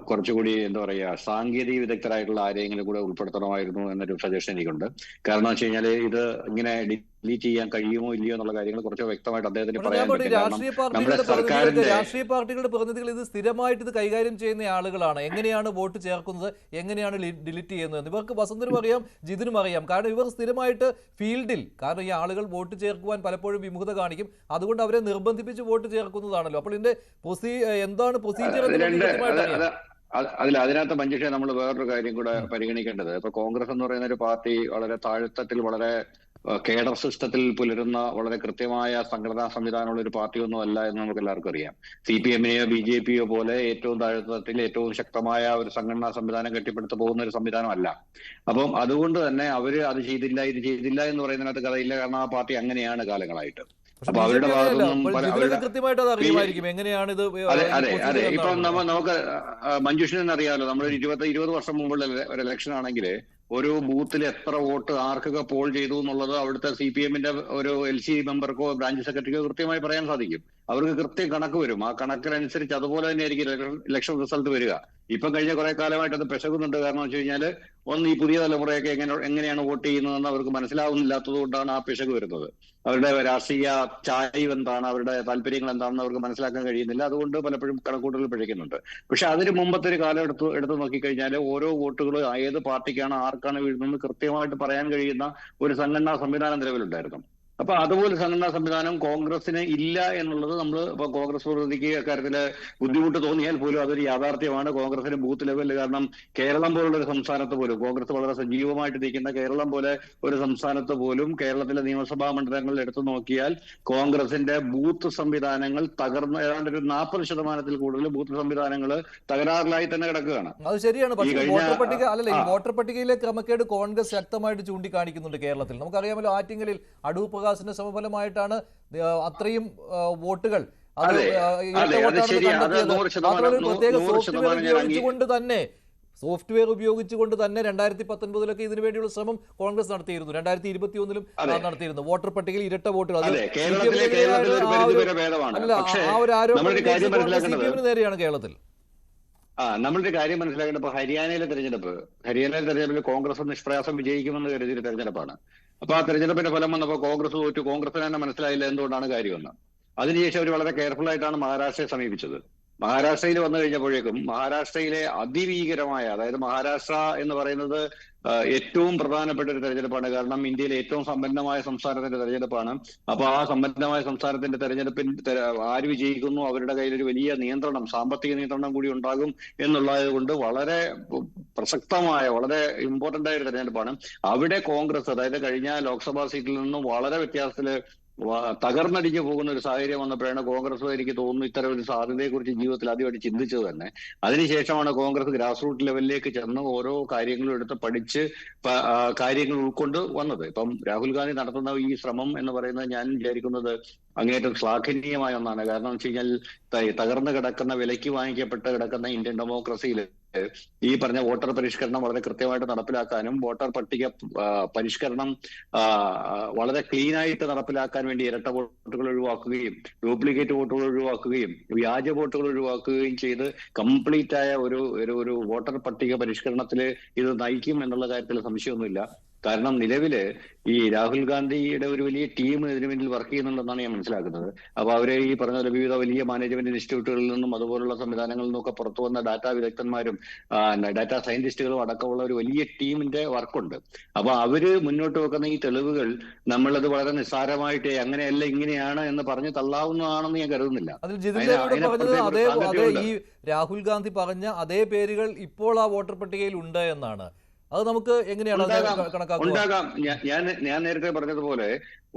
കുറച്ചുകൂടി എന്താ പറയുക, സാങ്കേതിക വിദഗ്ധരായിട്ടുള്ള ആരെയെങ്കിലും കൂടെ ഉൾപ്പെടുത്തണമായിരുന്നു എന്നൊരു സജഷൻ എനിക്കുണ്ട്. കാരണം എന്ന് വെച്ച് കഴിഞ്ഞാൽ ഇത് ഇങ്ങനെ ഡിലീറ്റ് ചെയ്യാൻ കഴിയുമോ ഇല്ലയോ എന്നുള്ള കാര്യങ്ങൾ കുറച്ച് വ്യക്തമായിട്ട് അദ്ദേഹത്തിന് പറയാൻ പറ്റും. രാഷ്ട്രീയ പാർട്ടികളുടെ പ്രതിനിധികൾ ഇത് സ്ഥിരമായിട്ട് ഇത് കൈകാര്യം ചെയ്യുന്ന ആളുകളാണ്. എങ്ങനെയാണ് വോട്ട് ചേർക്കുന്നത്, എങ്ങനെയാണ് ഡിലീറ്റ് ചെയ്യുന്നത് ഇവർക്ക് വസന്തനും അറിയാം, ജിതിനും അറിയാം. കാരണം ഇവർ സ്ഥിരമായിട്ട് ഫീൽഡിൽ, കാരണം ഈ ആളുകൾ വോട്ട് ചേർക്കുവാൻ പലപ്പോഴും വിമുഖത കാണിക്കും, അതുകൊണ്ട് അവരെ നിർബന്ധിപ്പിച്ച് വോട്ട് ചേർക്കുന്നതാണല്ലോ. അപ്പോൾ ഇതിന്റെ എന്താണ് പ്രൊസീജിയർ അതിനകത്ത് മഞ്ജുഷ നമ്മൾ വേറൊരു കാര്യം കൂടെ പരിഗണിക്കേണ്ടത്, ഇപ്പൊ കോൺഗ്രസ് എന്ന് പറയുന്ന ഒരു പാർട്ടി വളരെ താഴ്ത്തത്തിൽ, വളരെ കേഡർ സിസ്റ്റത്തിൽ പുലരുന്ന വളരെ കൃത്യമായ സംഘടനാ സംവിധാനമുള്ള ഒരു പാർട്ടിയൊന്നും അല്ല എന്ന് നമുക്ക് എല്ലാവർക്കും അറിയാം. CPM-നെയോ BJP-യോ പോലെ ഏറ്റവും താഴ്ത്തത്തിൽ ഏറ്റവും ശക്തമായ ഒരു സംഘടനാ സംവിധാനം കെട്ടിപ്പടുത്തു പോകുന്ന ഒരു സംവിധാനമല്ല. അപ്പം അതുകൊണ്ട് തന്നെ അവര് അത് ചെയ്തില്ല, ഇത് ചെയ്തില്ല എന്ന് പറയുന്നതിനകത്ത് കഥയില്ല. കാരണം ആ പാർട്ടി അങ്ങനെയാണ് കാലങ്ങളായിട്ട്. അപ്പൊ അവരുടെ കൃത്യമായിട്ട് അത് അറിയുമായിരിക്കും എങ്ങനെയാണ് ഇത്. അതെ ഇപ്പൊ നമുക്ക് മഞ്ജുഷിന് അറിയാമല്ലോ, നമ്മളൊരു 20 വർഷം മുമ്പുള്ള ഒരു ഇലക്ഷൻ ആണെങ്കിൽ ഒരു ബൂത്തിൽ എത്ര വോട്ട് ആർക്കൊക്കെ പോൾ ചെയ്തു എന്നുള്ളത് അവിടുത്തെ CPM-ന്റെ ഒരു LC മെമ്പർക്കോ ബ്രാഞ്ച് സെക്രട്ടറിക്കോ കൃത്യമായി പറയാൻ സാധിക്കും. അവർക്ക് കൃത്യം കണക്ക് വരും. ആ കണക്കിനനുസരിച്ച് അതുപോലെ തന്നെ ആയിരിക്കും ഇലക്ഷൻ റിസൾട്ട് വരിക. ഇപ്പം കഴിഞ്ഞ കുറെ കാലമായിട്ട് അത് പെശകുന്നുണ്ട്. കാരണം വെച്ച് കഴിഞ്ഞാൽ ഒന്ന് ഈ പുതിയ തലമുറയൊക്കെ എങ്ങനെയാണ് വോട്ട് ചെയ്യുന്നതെന്ന് അവർക്ക് മനസ്സിലാവുന്നില്ലാത്തത് കൊണ്ടാണ് ആ പെശക് വരുന്നത്. അവരുടെ രാഷ്ട്രീയ ചായ്വ് എന്താണ്, അവരുടെ താല്പര്യങ്ങൾ എന്താണെന്ന് അവർക്ക് മനസ്സിലാക്കാൻ കഴിയുന്നില്ല. അതുകൊണ്ട് പലപ്പോഴും കണക്കൂട്ടൽ പിഴയ്ക്കുന്നുണ്ട്. പക്ഷെ അതിന് മുമ്പത്തെ ഒരു കാലം എടുത്ത് നോക്കിക്കഴിഞ്ഞാൽ ഓരോ വോട്ടുകൾ ഏത് പാർട്ടിക്കാണ് ആർക്കാണ് വീഴുന്നത് കൃത്യമായിട്ട് പറയാൻ കഴിയുന്ന ഒരു സംഘടനാ സംവിധാനം നിലവിലുണ്ടായിരുന്നു. അപ്പൊ അതുപോലെ സംഘടനാ സംവിധാനം കോൺഗ്രസിന് ഇല്ല എന്നുള്ളത് നമ്മൾ ഇപ്പൊ കോൺഗ്രസ് പ്രതിനിധിക്ക് അക്കാര്യത്തില് ബുദ്ധിമുട്ട് തോന്നിയാൽ പോലും അതൊരു യാഥാർത്ഥ്യമാണ്. കോൺഗ്രസിന് ബൂത്ത് ലെവലിൽ, കാരണം കേരളം പോലുള്ള ഒരു സംസ്ഥാനത്ത് പോലും, കോൺഗ്രസ് വളരെ സജീവമായിട്ട് നിൽക്കുന്ന കേരളം പോലെ ഒരു സംസ്ഥാനത്ത് പോലും കേരളത്തിലെ നിയമസഭാ മണ്ഡലങ്ങളിൽ എടുത്തു നോക്കിയാൽ കോൺഗ്രസിന്റെ ബൂത്ത് സംവിധാനങ്ങൾ തകർന്ന് ഏതാണ്ട് ഒരു 40% കൂടുതൽ ബൂത്ത് സംവിധാനങ്ങൾ തകരാറിലായി തന്നെ കിടക്കുകയാണ്. അത് ശരിയാണ്. പക്ഷേ വോട്ടർ പട്ടികയിലെ ക്രമക്കേട് കോൺഗ്രസ് ശക്തമായിട്ട് ചൂണ്ടിക്കാണിക്കുന്നുണ്ട് കേരളത്തിൽ. നമുക്കറിയാമല്ലോ, ആറ്റിങ്ങലിൽ അടൂർ പ്രകാശിന്റെ സമഫലമായിട്ടാണ് അത്രയും വോട്ടുകൾ സോഫ്റ്റ്വെയർ ഉപയോഗിച്ചുകൊണ്ട് തന്നെ 2019 ഇതിനു വേണ്ടിയുള്ള ശ്രമം കോൺഗ്രസ് നടത്തിയിരുന്നു. 2021 നടത്തിയിരുന്നു. വോട്ടർ പട്ടികയിൽ ഇരട്ട വോട്ടുകൾ, ആ ഒരു ആരോപണം നേരെയാണ് കേരളത്തിൽ. നമ്മളൊരു കാര്യം മനസ്സിലാക്കേണ്ടത്, ഇപ്പൊ ഹരിയാനയിലെ തെരഞ്ഞെടുപ്പിൽ കോൺഗ്രസ് നിഷ്പ്രയാസം വിജയിക്കുമെന്ന് കരുതിയൊരു തെരഞ്ഞെടുപ്പാണ്. അപ്പൊ ആ തെരഞ്ഞെടുപ്പിന്റെ ഫലം വന്നപ്പോൾ കോൺഗ്രസ് തോറ്റു. കോൺഗ്രസിന് തന്നെ മനസ്സിലായില്ല എന്തുകൊണ്ടാണ് കാര്യമെന്ന്. അതിനുശേഷം അവർ വളരെ കെയർഫുൾ ആയിട്ടാണ് മഹാരാഷ്ട്രയെ സമീപിച്ചത്. മഹാരാഷ്ട്രയിൽ വന്നു കഴിഞ്ഞപ്പോഴേക്കും മഹാരാഷ്ട്രയിലെ അതിഭീകരമായ, അതായത് മഹാരാഷ്ട്ര എന്ന് പറയുന്നത് ഏറ്റവും പ്രധാനപ്പെട്ട ഒരു തെരഞ്ഞെടുപ്പാണ്. കാരണം ഇന്ത്യയിലെ ഏറ്റവും സമ്പന്നമായ സംസ്ഥാനത്തിന്റെ തെരഞ്ഞെടുപ്പാണ്. അപ്പൊ ആ സമ്പന്നമായ സംസ്ഥാനത്തിന്റെ തെരഞ്ഞെടുപ്പിൽ ആര് വിജയിക്കുന്നു അവരുടെ കയ്യിൽ ഒരു വലിയ നിയന്ത്രണം, സാമ്പത്തിക നിയന്ത്രണം കൂടി ഉണ്ടാകും എന്നുള്ളത് കൊണ്ട് വളരെ പ്രസക്തമായ, വളരെ ഇമ്പോർട്ടന്റ് ആയ ഒരു തെരഞ്ഞെടുപ്പാണ്. അവിടെ കോൺഗ്രസ്, അതായത് കഴിഞ്ഞ ലോക്സഭാ സീറ്റിൽ നിന്നും വളരെ വ്യത്യാസത്തില് തകർന്നടിഞ്ഞു പോകുന്ന ഒരു സാഹചര്യം വന്നപ്പോഴാണ് കോൺഗ്രസ്, എനിക്ക് തോന്നുന്നു, ഇത്തരം ഒരു സാധ്യതയെക്കുറിച്ച് ജീവിതത്തിൽ ആദ്യമായിട്ട് ചിന്തിച്ചത് തന്നെ. അതിനുശേഷമാണ് കോൺഗ്രസ് ഗ്രാസ് റൂട്ട് ലെവലിലേക്ക് ചെന്ന് ഓരോ കാര്യങ്ങളും എടുത്ത് പഠിച്ച് കാര്യങ്ങൾ ഉൾക്കൊണ്ട് വന്നത്. ഇപ്പം രാഹുൽ ഗാന്ധി നടത്തുന്ന ഈ ശ്രമം എന്ന് പറയുന്നത് ഞാൻ വിചാരിക്കുന്നത് അങ്ങേയറ്റം ശ്ലാഘനീയമായ ഒന്നാണ്. കാരണം എന്ന് വെച്ച് കഴിഞ്ഞാൽ തകർന്നു കിടക്കുന്ന, വിലയ്ക്ക് വാങ്ങിക്കപ്പെട്ട് കിടക്കുന്ന ഇന്ത്യൻ ഡെമോക്രസിയിൽ ഈ പറഞ്ഞ വോട്ടർ പരിഷ്കരണം വളരെ കൃത്യമായിട്ട് നടപ്പിലാക്കാനും വോട്ടർ പട്ടിക പരിഷ്കരണം വളരെ ക്ലീൻ ആയിട്ട് നടപ്പിലാക്കാൻ വേണ്ടി ഇരട്ട വോട്ടുകൾ ഒഴിവാക്കുകയും ഡ്യൂപ്ലിക്കേറ്റ് വോട്ടുകൾ ഒഴിവാക്കുകയും വ്യാജ വോട്ടുകൾ ഒഴിവാക്കുകയും ചെയ്ത് കംപ്ലീറ്റ് ആയ ഒരു വോട്ടർ പട്ടിക പരിഷ്കരണത്തിൽ ഇത് നയിക്കും എന്നുള്ള കാര്യത്തിൽ സംശയമൊന്നുമില്ല. കാരണം നിലവില് ഈ രാഹുൽ ഗാന്ധിയുടെ ഒരു വലിയ ടീം ഇതിനു വേണ്ടി വർക്ക് ചെയ്യുന്നുണ്ടെന്നാണ് ഞാൻ മനസ്സിലാക്കുന്നത്. അപ്പൊ അവരെ ഈ പറഞ്ഞ വിവിധ വലിയ മാനേജ്മെന്റ് ഇൻസ്റ്റിറ്റ്യൂട്ടുകളിൽ നിന്നും അതുപോലുള്ള സംവിധാനങ്ങളിൽ നിന്നൊക്കെ പുറത്തു വന്ന ഡാറ്റാ വിദഗ്ധന്മാരും ഡാറ്റാ സയന്റിസ്റ്റുകളും അടക്കമുള്ള ഒരു വലിയ ടീമിന്റെ വർക്കുണ്ട്. അപ്പൊ അവര് മുന്നോട്ട് വെക്കുന്ന ഈ തെളിവുകൾ നമ്മളത് വളരെ നിസ്സാരമായിട്ട് അങ്ങനെയല്ല ഇങ്ങനെയാണ് എന്ന് പറഞ്ഞ് തള്ളാവുന്നതാണെന്ന് ഞാൻ കരുതുന്നില്ല. അതിൽ ജിതിൻ ദേവ് പറഞ്ഞത് ഈ രാഹുൽ ഗാന്ധി പറഞ്ഞ അതേ പേരുകൾ ഇപ്പോൾ ആ വോട്ടർ പട്ടികയിൽ ഉണ്ട് എന്നാണ്. അത് നമുക്ക് എങ്ങനെയാണ് കണക്കാക്കുക? ഉണ്ടാകാം. ഞാൻ നേരത്തെ പറഞ്ഞതുപോലെ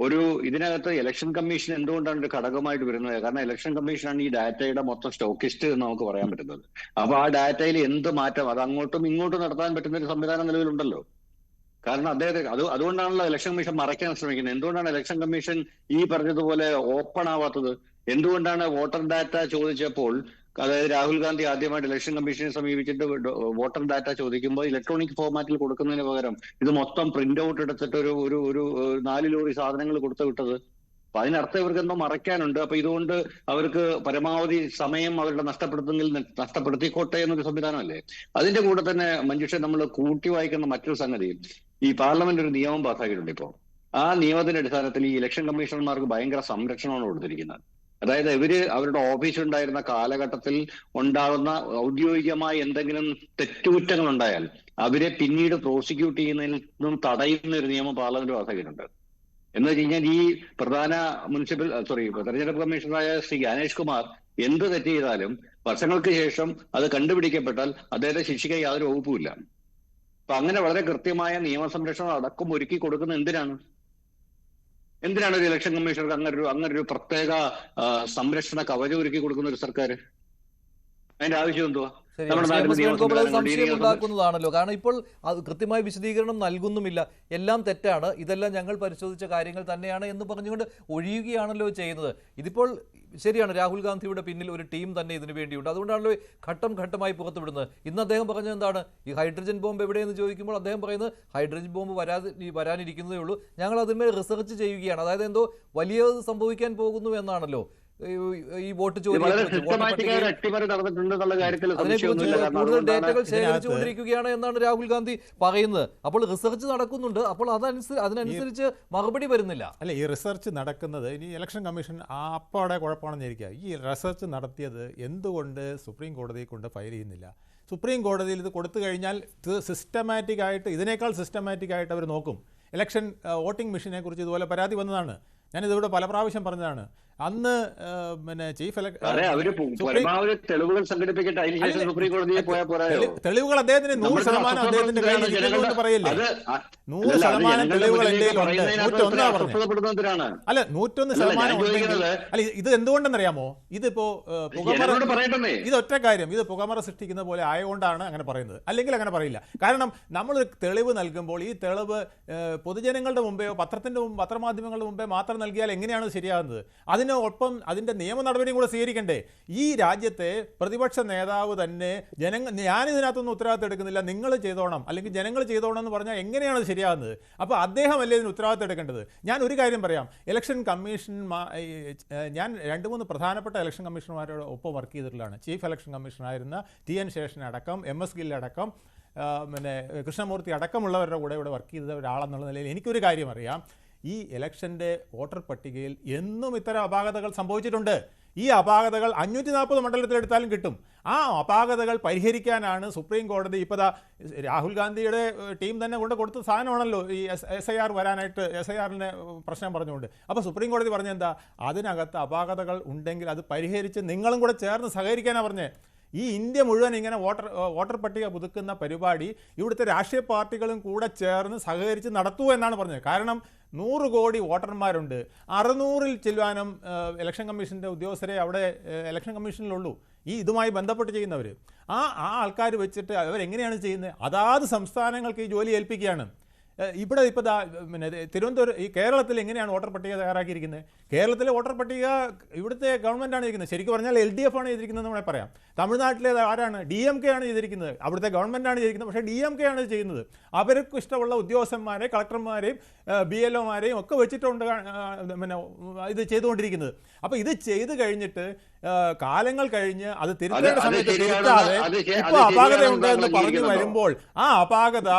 ഇതിനകത്ത് ഇലക്ഷൻ കമ്മീഷൻ എന്തുകൊണ്ടാണ് ഒരു ഘടകമായിട്ട് വരുന്നത്? കാരണം ഇലക്ഷൻ കമ്മീഷനാണ് ഈ ഡാറ്റയുടെ മൊത്തം സ്റ്റോക്കിസ്റ്റ് എന്ന് നമുക്ക് പറയാൻ പറ്റുന്നത്. അപ്പൊ ആ ഡാറ്റയിൽ എന്ത് മാറ്റം അത് അങ്ങോട്ടും ഇങ്ങോട്ടും നടത്താൻ പറ്റുന്ന ഒരു സംവിധാനം നിലവിലുണ്ടല്ലോ. കാരണം അതുകൊണ്ടാണല്ലോ ഇലക്ഷൻ കമ്മീഷൻ മറയ്ക്കാൻ ശ്രമിക്കുന്നത്. എന്തുകൊണ്ടാണ് ഇലക്ഷൻ കമ്മീഷൻ ഈ പറഞ്ഞതുപോലെ ഓപ്പൺ ആവാത്തത്? എന്തുകൊണ്ടാണ് വോട്ടർ ഡാറ്റ ചോദിച്ചപ്പോൾ, അതായത് രാഹുൽ ഗാന്ധി ആദ്യമായിട്ട് ഇലക്ഷൻ കമ്മീഷനെ സമീപിച്ചിട്ട് വോട്ടർ ഡാറ്റ ചോദിക്കുമ്പോൾ ഇലക്ട്രോണിക് ഫോർമാറ്റിൽ കൊടുക്കുന്നതിന് പകരം ഇത് മൊത്തം പ്രിന്റ് ഔട്ട് എടുത്തിട്ട് ഒരു 4 ലോറി സാധനങ്ങൾ കൊടുത്തു വിട്ടത്? അപ്പൊ അതിനർത്ഥം ഇവർക്ക് എന്തോ മറയ്ക്കാനുണ്ട്. അപ്പൊ ഇതുകൊണ്ട് അവർക്ക് പരമാവധി സമയം അവരുടെ നഷ്ടപ്പെടുത്തിക്കോട്ടെ എന്നൊരു സംവിധാനമല്ലേ. അതിന്റെ കൂടെ തന്നെ മഞ്ജുഷ, നമ്മൾ കൂട്ടി വായിക്കുന്ന മറ്റൊരു സംഗതി, ഈ പാർലമെന്റ് ഒരു നിയമം പാസ്സാക്കിയിട്ടുണ്ട്. ഇപ്പോൾ ആ നിയമത്തിന്റെ അടിസ്ഥാനത്തിൽ ഈ ഇലക്ഷൻ കമ്മീഷണർമാർക്ക് ഭയങ്കര സംരക്ഷണമാണ് കൊടുത്തിരിക്കുന്നത്. അതായത് അവരുടെ ഓഫീസിലുണ്ടായിരുന്ന കാലഘട്ടത്തിൽ ഉണ്ടാകുന്ന ഔദ്യോഗികമായി എന്തെങ്കിലും തെറ്റുകുറ്റങ്ങൾ ഉണ്ടായാൽ അവരെ പിന്നീട് പ്രോസിക്യൂട്ട് ചെയ്യുന്നതിൽ നിന്നും തടയുന്ന ഒരു നിയമം പാർലമെന്റ് പാസ്സാക്കിയിട്ടുണ്ട്. എന്ന് വെച്ച് കഴിഞ്ഞാൽ ഈ പ്രധാന തെരഞ്ഞെടുപ്പ് കമ്മീഷണറായ ശ്രീ ഗണേഷ് കുമാർ എന്ത് തെറ്റ് ചെയ്താലും വർഷങ്ങൾക്ക് ശേഷം അത് കണ്ടുപിടിക്കപ്പെട്ടാൽ അദ്ദേഹത്തെ ശിക്ഷിക്കാൻ യാതൊരു വകുപ്പുമില്ല. അപ്പൊ അങ്ങനെ വളരെ കൃത്യമായ നിയമസംരക്ഷണം അടക്കം ഒരുക്കി കൊടുക്കുന്ന എന്തിനാണ് ഒരു ഇലക്ഷൻ കമ്മീഷണർക്ക് അങ്ങനൊരു പ്രത്യേക സംരക്ഷണ കവചം ഒരുക്കി കൊടുക്കുന്ന ഒരു സർക്കാർ? അതിന്റെ ആവശ്യം എന്തുവാ? സംശയം ഉണ്ടാക്കുന്നതാണല്ലോ. കാരണം ഇപ്പോൾ അത് കൃത്യമായ വിശദീകരണം നൽകുന്നുമില്ല. എല്ലാം തെറ്റാണ്, ഇതെല്ലാം ഞങ്ങൾ പരിശോധിച്ച കാര്യങ്ങൾ തന്നെയാണ് എന്ന് പറഞ്ഞുകൊണ്ട് ഒഴിയുകയാണല്ലോ ചെയ്യുന്നത്. ഇതിപ്പോൾ ശരിയാണ്, രാഹുൽ ഗാന്ധിയുടെ പിന്നിൽ ഒരു ടീം തന്നെ ഇതിനു വേണ്ടിയുണ്ട്. അതുകൊണ്ടാണല്ലോ ഘട്ടം ഘട്ടമായി പുറത്തുവിടുന്നത്. ഇന്ന് അദ്ദേഹം പറഞ്ഞത് എന്താണ്? ഈ ഹൈഡ്രജൻ ബോംബ് എവിടെയെന്ന് ചോദിക്കുമ്പോൾ അദ്ദേഹം പറയുന്നത് ഹൈഡ്രജൻ ബോംബ് വരാനിരിക്കുന്നതേ ഉള്ളൂ, ഞങ്ങൾ അതിന്മേൽ റിസർച്ച് ചെയ്യുകയാണ്. അതായത് എന്തോ വലിയ സംഭവിക്കാൻ പോകുന്നു എന്നാണല്ലോ. ഈ വോട്ട് കൂടുതൽ ഡേറ്റകൾ ശേഖരിച്ചുകൊണ്ടിരിക്കുകയാണ് എന്നാണ് രാഹുൽ ഗാന്ധി പറയുന്നത്. അപ്പോൾ റിസർച്ച് നടക്കുന്നുണ്ട്. അപ്പോൾ അതിനനുസരിച്ച് മറുപടി വരുന്നില്ല. അല്ല, ഈ റിസർച്ച് നടക്കുന്നത് ഇനി ഇലക്ഷൻ കമ്മീഷൻ അപ്പോടെ കുഴപ്പമാണെന്നിരിക്കുക. ഈ റിസർച്ച് നടത്തിയത് എന്തുകൊണ്ട് സുപ്രീം കോടതിയെ കൊണ്ട് ഫയൽ ചെയ്യുന്നില്ല? സുപ്രീം കോടതിയിൽ ഇത് കൊടുത്തു കഴിഞ്ഞാൽ സിസ്റ്റമാറ്റിക് ആയിട്ട്, ഇതിനേക്കാൾ സിസ്റ്റമാറ്റിക് ആയിട്ട് അവർ നോക്കും. ഇലക്ഷൻ വോട്ടിംഗ് മെഷീനെ കുറിച്ച് ഇതുപോലെ പരാതി വന്നതാണ്. ഞാനിതിവിടെ പല പ്രാവശ്യം പറഞ്ഞതാണ്. അന്ന് പിന്നെ ചീഫ് തെളിവുകൾ അദ്ദേഹത്തിന് 100% അദ്ദേഹത്തിന്റെ കയ്യിൽ പറയില്ലേ? 100% തെളിവുകൾ എന്റെ കയ്യിലുണ്ട്. 101 അല്ല, 101%. അല്ല, ഇത് എന്തുകൊണ്ടെന്നറിയാമോ? ഇതിപ്പോ ഇതൊറ്റ കാര്യം, ഇത് പുകമറ സൃഷ്ടിക്കുന്ന പോലെ ആയതുകൊണ്ടാണ് അങ്ങനെ പറയുന്നത്. അല്ലെങ്കിൽ അങ്ങനെ പറയില്ല. കാരണം നമ്മളൊരു തെളിവ് നൽകുമ്പോൾ ഈ തെളിവ് പൊതുജനങ്ങളുടെ മുമ്പെയോ പത്രമാധ്യമങ്ങളുടെ മുമ്പേ മാത്രം നൽകിയാൽ എങ്ങനെയാണ് ശരിയാകുന്നത്? അതിനൊപ്പം അതിൻ്റെ നിയമ നടപടിയും കൂടെ സ്വീകരിക്കണ്ടേ? ഈ രാജ്യത്തെ പ്രതിപക്ഷ നേതാവ് തന്നെ ഞാനിതിനകത്തൊന്നും ഉത്തരവാദിത്തം എടുക്കുന്നില്ല, നിങ്ങൾ ചെയ്തോണം, അല്ലെങ്കിൽ ജനങ്ങൾ ചെയ്തോണം എന്ന് പറഞ്ഞാൽ എങ്ങനെയാണ് അത് ശരിയാകുന്നത്? അപ്പോൾ അദ്ദേഹമല്ലേ ഇതിന് ഉത്തരവാദിത്തം എടുക്കേണ്ടത്? ഞാൻ ഒരു കാര്യം പറയാം. ഇലക്ഷൻ കമ്മീഷൻ ഞാൻ 2-3 പ്രധാനപ്പെട്ട ഇലക്ഷൻ കമ്മീഷണർമാരോട് ഒപ്പം വർക്ക് ചെയ്തിട്ടുള്ളതാണ്. ചീഫ് ഇലക്ഷൻ കമ്മീഷണറായിരുന്ന TN ശേഷൻ അടക്കം, MS ഗിൽ അടക്കം, പിന്നെ കൃഷ്ണമൂർത്തി അടക്കമുള്ളവരുടെ കൂടെ ഇവിടെ വർക്ക് ചെയ്ത ഒരാളെന്നുള്ള നിലയിൽ എനിക്കൊരു കാര്യം അറിയാം. ഈ ഇലക്ഷൻ്റെ വോട്ടർ പട്ടികയിൽ എന്നും ഇത്തരം അപാകതകൾ സംഭവിച്ചിട്ടുണ്ട്. ഈ അപാകതകൾ 540 മണ്ഡലത്തിലെടുത്താലും കിട്ടും. ആ അപാകതകൾ പരിഹരിക്കാനാണ് സുപ്രീം കോടതി ഇപ്പോൾ രാഹുൽ ഗാന്ധിയുടെ ടീം തന്നെ കൊടുത്ത സാധനമാണല്ലോ ഈ SIR വരാനായിട്ട്, SIRനെ പ്രശ്നം പറഞ്ഞുകൊണ്ട്. അപ്പോൾ സുപ്രീം കോടതി പറഞ്ഞെന്താ, അതിനകത്ത് അപാകതകൾ ഉണ്ടെങ്കിൽ അത് പരിഹരിച്ച് നിങ്ങളും കൂടെ ചേർന്ന് സഹകരിക്കാനാണ് പറഞ്ഞത്. ഈ ഇന്ത്യ മുഴുവൻ ഇങ്ങനെ വോട്ടർ പട്ടിക പുതുക്കുന്ന പരിപാടി ഇവിടുത്തെ രാഷ്ട്രീയ പാർട്ടികളും കൂടെ ചേർന്ന് സഹകരിച്ച് നടത്തൂ എന്നാണ് പറഞ്ഞത്. കാരണം 100 കോടി വോട്ടർമാരുണ്ട്, 600-ൽ ചെല്ലുവാനും ഇലക്ഷൻ കമ്മീഷൻ്റെ ഉദ്യോഗസ്ഥരെ അവിടെ ഇലക്ഷൻ കമ്മീഷനിലുള്ളൂ ഈ ഇതുമായി ബന്ധപ്പെട്ട് ചെയ്യുന്നവർ. ആ ആൾക്കാർ വെച്ചിട്ട് അവരെങ്ങനെയാണ് ചെയ്യുന്നത്? അതാത് സംസ്ഥാനങ്ങൾക്ക് ഈ ജോലി ഏൽപ്പിക്കുകയാണ്. ഇവിടെ ഇപ്പോൾ പിന്നെ തിരുവനന്തപുരം ഈ കേരളത്തിൽ എങ്ങനെയാണ് വോട്ടർ പട്ടിക തയ്യാറാക്കിയിരിക്കുന്നത്? കേരളത്തിലെ വോട്ടർ പട്ടിക ഇവിടുത്തെ ഗവൺമെൻറ്റാണ് ചെയ്തിരിക്കുന്നത്. ശരിക്കും പറഞ്ഞാൽ LDF ആണ് ചെയ്തിരിക്കുന്നത് എന്ന് പറയാം. തമിഴ്നാട്ടിലെ ആരാണ്? DMK ആണ് ചെയ്തിരിക്കുന്നത്. അവിടുത്തെ ഗവൺമെൻറ്റാണ് ചെയ്തിരിക്കുന്നത്, പക്ഷേ DMK ആണ് ചെയ്യുന്നത്. അവർക്ക് ഇഷ്ടമുള്ള ഉദ്യോഗസ്ഥന്മാരെ, കളക്ടർമാരെയും BLOമാരെയും ഒക്കെ വെച്ചിട്ടുണ്ട് പിന്നെ ഇത് ചെയ്തുകൊണ്ടിരിക്കുന്നത്. അപ്പോൾ ഇത് ചെയ്ത് കഴിഞ്ഞിട്ട് കാലങ്ങൾ കഴിഞ്ഞ് അത് തിരുത്തേണ്ട സമയത്ത് തിരുത്താതെ ഇപ്പോൾ അപാകതയുണ്ട് എന്ന് പറഞ്ഞു വരുമ്പോൾ ആ അപാകത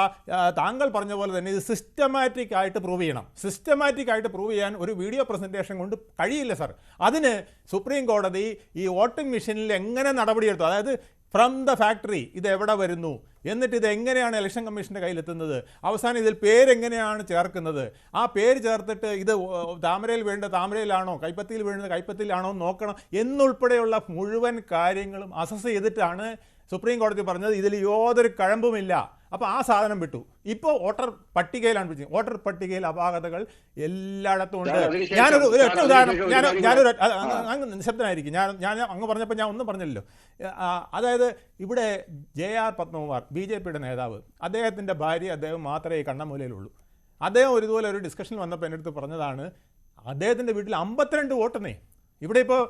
താങ്കൾ പറഞ്ഞ പോലെ തന്നെ ഇത് സിസ്റ്റമാറ്റിക് ആയിട്ട് പ്രൂവ് ചെയ്യണം. സിസ്റ്റമാറ്റിക് ആയിട്ട് പ്രൂവ് ചെയ്യാൻ ഒരു വീഡിയോ പ്രസന്റേഷൻ കൊണ്ട് കഴിയില്ല സർ. അതിന് സുപ്രീം കോടതി ഈ വോട്ടിംഗ് മെഷീനിൽ എങ്ങനെ നടപടിയെടുത്തു, അതായത് ഫ്രം ദ ഫാക്ടറി ഇത് എവിടെ വരുന്നു, എന്നിട്ട് ഇത് എങ്ങനെയാണ് ഇലക്ഷൻ കമ്മീഷൻ്റെ കയ്യിലെത്തുന്നത്, അവസാനം ഇതിൽ പേരെങ്ങനെയാണ് ചേർക്കുന്നത്, ആ പേര് ചേർത്തിട്ട് ഇത് താമരയിൽ വേണ്ട താമരയിലാണോ, കൈപ്പത്തിയിൽ വേണ്ടത് കൈപ്പത്തിയിലാണോ നോക്കണം എന്നുൾപ്പെടെയുള്ള മുഴുവൻ കാര്യങ്ങളും അസസ് ചെയ്തിട്ടാണ് സുപ്രീം കോടതി പറഞ്ഞത് ഇതിൽ യാതൊരു കഴമ്പുമില്ല. അപ്പോൾ ആ സാധനം വിട്ടു. ഇപ്പോൾ വോട്ടർ പട്ടികയിലാണ് വിളിച്ചത്. വോട്ടർ പട്ടികയിൽ അപാകതകൾ എല്ലായിടത്തും ഉണ്ട്. ഞാനൊരു ഒറ്റ ഉദാഹരണം, ഞാനൊരു നിശബ്ദനായിരിക്കും. ഞാൻ അങ്ങ് പറഞ്ഞപ്പോൾ ഞാൻ ഒന്നും പറഞ്ഞില്ലല്ലോ. അതായത് ഇവിടെ JR പത്മകുമാർ BJPയുടെ നേതാവ്, അദ്ദേഹത്തിൻ്റെ ഭാര്യ അദ്ദേഹം മാത്രമേ ഈ കണ്ണമൂലയിലുള്ളൂ. അദ്ദേഹം ഇതുപോലെ ഒരു ഡിസ്കഷനിൽ വന്നപ്പോൾ എൻ്റെ അടുത്ത് പറഞ്ഞതാണ് അദ്ദേഹത്തിൻ്റെ വീട്ടിൽ 52 വോട്ടെന്നേ. ഇവിടെ ഇപ്പോൾ